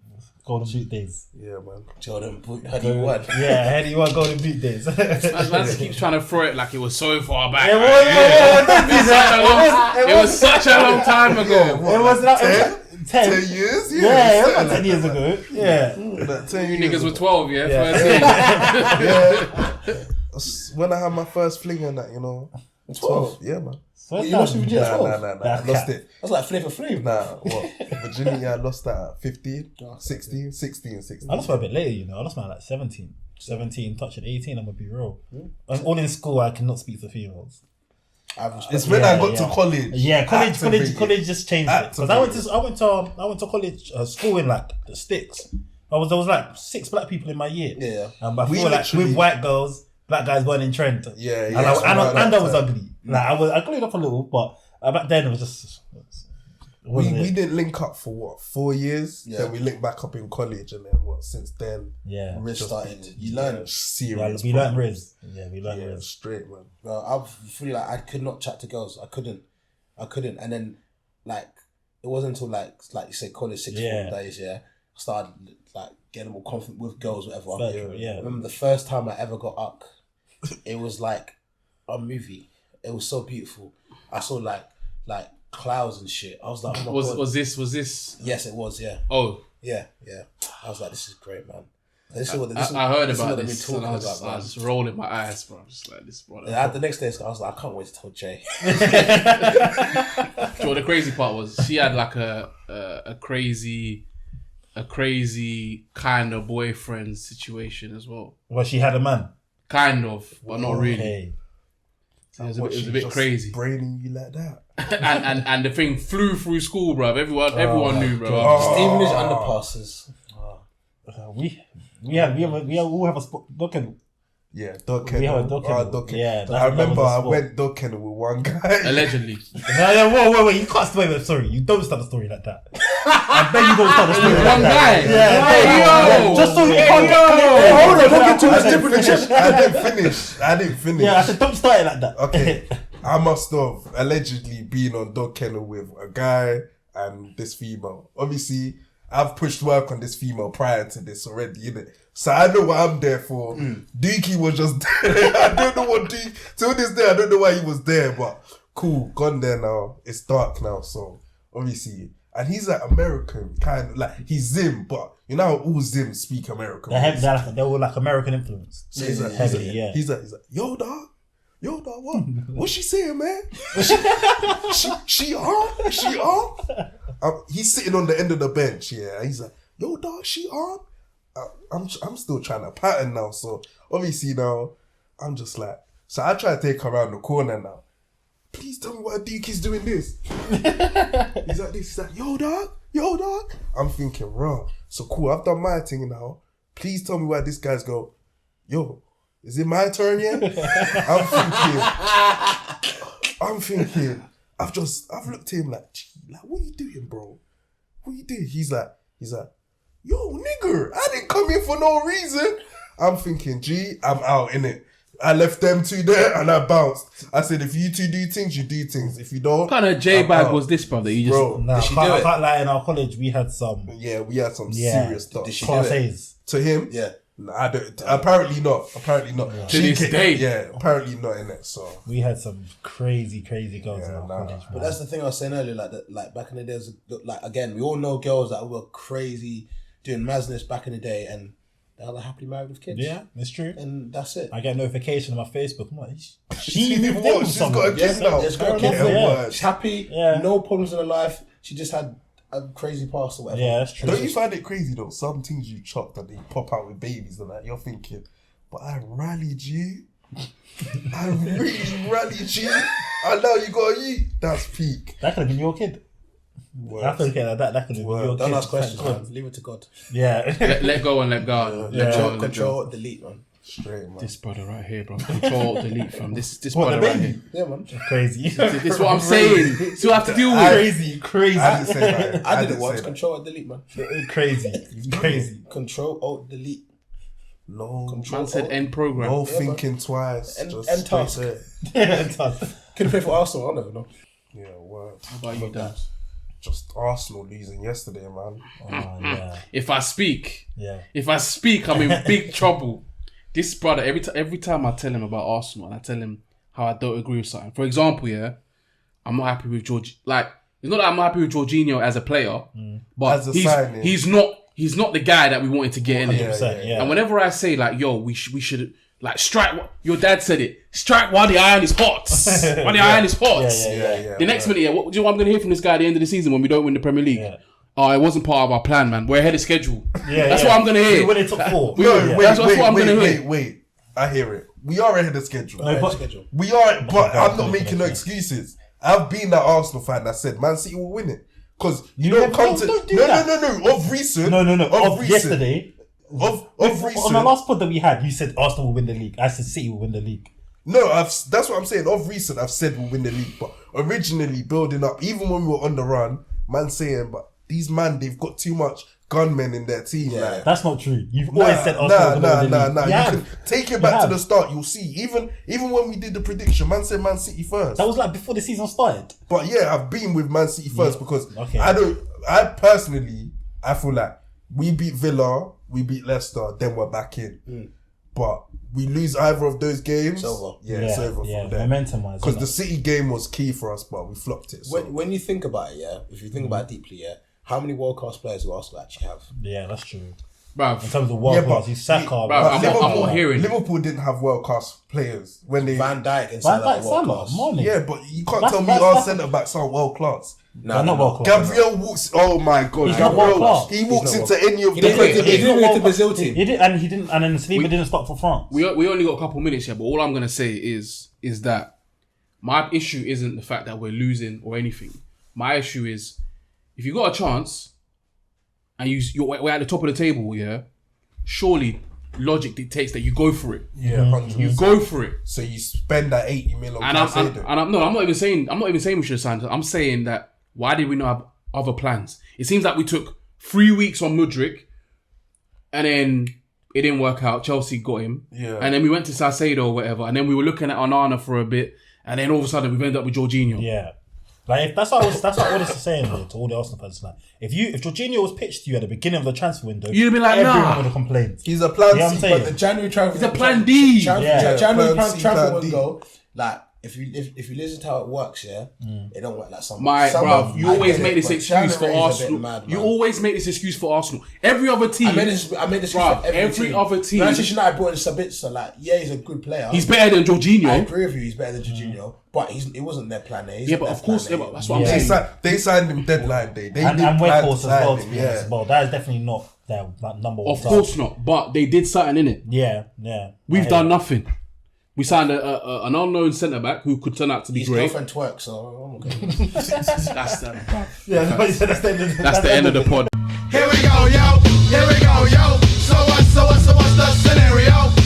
Golden boot days. Yeah, man. Jordan, how do you want? Yeah, how do you want golden boot days? Man just keeps trying to throw it like it was so far back. It was such a long time ago. It was like 10 years? Yeah, it was like 10 years ago. Yeah. That 10 You years niggas were ago. 12, yeah? Yeah. 13. When I had my first fling on that, 12. Yeah, man. You lost your virginity at 12? Nah. I lost it. That's like Flavor Flav. Nah, what? Virginity, I lost that at 15, 16. I lost mine a bit later, I lost mine at 17. 17, touching 18, I'm gonna be real. All in school, I cannot speak to females. It's when I got to college. Yeah, college just changed it. Because I went to college school in like the sticks. There was like 6 black people in my year. Yeah. And I We feel like literally- with white girls, black guys weren't in trend. Yeah, And I was that ugly. Like I glowed up a little, but back then it was just We didn't link up for what, 4 years? Yeah. Then we linked back up in college, and then what? Since then, Yeah. Riz just started. been, You learn. serious. We learned problems. Riz. Yeah, we learned Yeah, Riz. straight, man. Bro, I feel like I could not chat to girls. I couldn't. And then like it wasn't until like you say college 6 Yeah. days. Yeah, I started like getting more confident with girls, whatever. Yeah. I remember the first time I ever got up, it was like a movie. It was so beautiful. I saw like clouds and shit. I was like, oh my God. Was this? Yes, it was. Yeah, Oh, yeah. I was like, this is great, man. This is what I heard this is about what this, we're and I talking was about, man. just rolling my eyes, bro. I'm just like this, bro. And the next day, I was like, I can't wait to tell Jay. So the crazy part was she had like a crazy kind of boyfriend situation as well. Well, she had a man. Kind of, but not really. Okay. It was What, a she bit just crazy. Braining you like that. and the thing flew through school, bro. Everyone knew, bro. Stevenage underpasses. We all have a spot. Look at Yeah, dog We have a kennel. dog kennel. Dog kennel. Yeah, I remember I that was went dog kennel with one guy. Allegedly. No, wait, you can't wait, sorry, you don't start the story like that. I bet you don't start the story like One that. guy. Yeah, Hey, yo. just so you Hey, can't hold on, don't get too I much didn't different. finish. I didn't finish. Yeah, I said don't start it like that. Okay, I must have allegedly been on dog kennel with a guy and this female. Obviously, I've pushed work on this female prior to this already, innit? So I know what I'm there for. Dookie was just there. I don't know what Dookie... Till this day, I don't know why he was there, but cool, gone there now. It's dark now, so obviously... And he's like American, kind of like... He's Zim, but you know how all Zims speak American. They were like American influence. So he's like, Heavily, yeah. He's like, yo, dog, what? What's she saying, man? she on? She on? He's sitting on the end of the bench, yeah. He's like, yo, dog, she on? I'm still trying to pattern now, so obviously now I'm just like, so I try to take her around the corner now. Please tell me why Duke is doing this. He's like this. He's like, yo, dog. I'm thinking, raw. So cool. I've done my thing now. Please tell me why this guy's go, yo, is it my turn yet? I'm thinking, I've looked at him like, gee, like, what are you doing, bro? What are you doing? He's like, yo, nigger, I didn't come here for no reason. I'm thinking, gee, I'm out, innit? I left them two there and I bounced. I said, if you two do things, you do things. If you don't... What kind of J-bag was this, brother? You just... Bro, Nah, I can't lie, in our college we had some yeah, we had some serious stuff. Did she class do it? A's. To him? Yeah. Nah, I don't... Apparently not. To this day. Yeah, apparently not, innit? So... We had some crazy girls in Yeah, our nah. college. But that's the thing I was saying earlier, like back in the days, like again, we all know girls that were crazy doing madness back in the day, and they're like happily married with kids. Yeah, it's true. and that's it. I get a notification on my Facebook. I'm like, she She's moved in with She's got a someone. kid now. It's got a Fair kid. enough, yeah. Word. She's happy. Yeah. No problems in her life. She just had a crazy past or whatever. Yeah, that's true. Don't you find it crazy though? Some things you chopped and they pop out with babies and that. You're thinking, but I rallied you. I really rallied you. And now you gotta eat. That's peak. That could have been your kid. I have to look at it like that. That could have been your Don't kid. ask questions, man. Leave it to God. Yeah. let go and let God. Yeah. Control, delete, man. Straight, man. This brother right here, bro. Control, delete from this What, brother the right baby? here. Yeah, man. Crazy. This is what I'm saying. This is what I have to deal with. Crazy. I didn't say that. I did it didn't once. say that. Control, delete, man. Crazy. Control, alt, delete. No, Control, Man said alt. end program. no thinking twice. End- Just end straight task. there. Couldn't play for Arsenal. I never know. Yeah, word. How about you, Dan? Just Arsenal losing yesterday, man. Oh, yeah. If I speak, Yeah. I'm in big trouble. This brother, every time I tell him about Arsenal and I tell him how I don't agree with something. For example, yeah, I'm not happy with George. Like, it's not that I'm not happy with Jorginho as a player, but As a signing. he's not the guy that we wanted to get in here. 100%, yeah. And whenever I say like, yo, we should like strike. Your dad said it. Strike while the iron is hot. While the iron is hot. Yeah. The next minute, what do you know what I'm going to hear from this guy at the end of the season when we don't win the Premier League? Yeah. Oh, it wasn't part of our plan, man. We're ahead of schedule. Yeah, That's yeah. what I'm going to hear. We went in top 4. No, That's what I'm gonna hear. wait. I hear it. We are ahead of schedule. No, but Schedule. We are, but God, I'm not God, making God. no excuses. I've been that Arsenal fan that said Man City will win it. Because you No, don't come to don't do that. no. Of recent, No. Of recent, yesterday, of on recent. the last pod that we had, you said Arsenal will win the league. I said City will win the league. No, that's what I'm saying. Of recent, I've said we'll win the league, but originally building up, even when we were on the run, man saying, but these man, they've got too much gunmen in their team. Yeah. Like, That's not true. You've always said Arsenal. nah. You You have. can take it back to the start. You'll see. Even when we did the prediction, man said Man City first. That was like before the season started. But yeah, I've been with Man City first because Okay. I personally feel like we beat Villa, we beat Leicester, then we're back in. But we lose either of those games. It's over. Yeah, it's over from there. Momentum wise. Because the City game was key for us, but we flopped it. So. When you think about it, yeah, if you think about it deeply, yeah, how many world class players do Arsenal actually have? Yeah, that's true. Bruv. In terms of world class, but he's Saka. Bruv, But I'm not hearing it. Liverpool didn't have world class players when they. Van Dijk and Van Salah Dijk, are world Salah, class. Mane. Yeah, but you can't That's- tell me that's- our that's- centre backs are world class. They're not world class. Gabriel walks. Oh my god, He's not world Gabriel! class. He walks He's into not any of He the. didn't make the Brazil team. He did, and then Saliba didn't start for France. We only got a couple minutes here, but all I'm gonna say is that my issue isn't the fact that we're losing or anything. My issue is if you got a chance and we're at the top of the table, yeah. Surely logic dictates that you go for it. Yeah, 100%. You go for it. So you spend that 80 million on And I'm Caicedo. not even saying we should have signed. I'm saying that why did we not have other plans? It seems like we took 3 weeks on Mudryk, and then it didn't work out. Chelsea got him, and then we went to Caicedo or whatever, and then we were looking at Onana for a bit, and then all of a sudden we've ended up with Jorginho. Yeah. Like that's what I was saying though, to all the Arsenal fans. Like, if Jorginho was pitched to you at the beginning of the transfer window, You'd be like, everyone nah. would have complained. He's a plan Yeah, I'm C, saying. but The January transfer. It's a plan D. January plan C, transfer plan D. window. Like if you listen to how it works, yeah, it don't work like some. Bruv, you always make this but excuse for January is a bit Arsenal. mad, You man. always make this excuse for Arsenal. Every other team, I made this excuse Bruv, for every other team, Manchester United brought in Sabitzer. Like, yeah, he's a good player. he's better than I Jorginho. agree with you. He's better than Jorginho, but it wasn't their plan A. Yeah, but of course, yeah, but that's what I'm They, saying. they signed him deadline day. They And did plan to Weghorst as sign well, him, to be honest, as well. That is definitely not their number one. Of course not, but they did something in it. Yeah. We've done nothing. We signed an unknown centre back who could turn out to be His great. girlfriend twerks, so I'm okay. That's the Yeah, that's the end of end of the pod.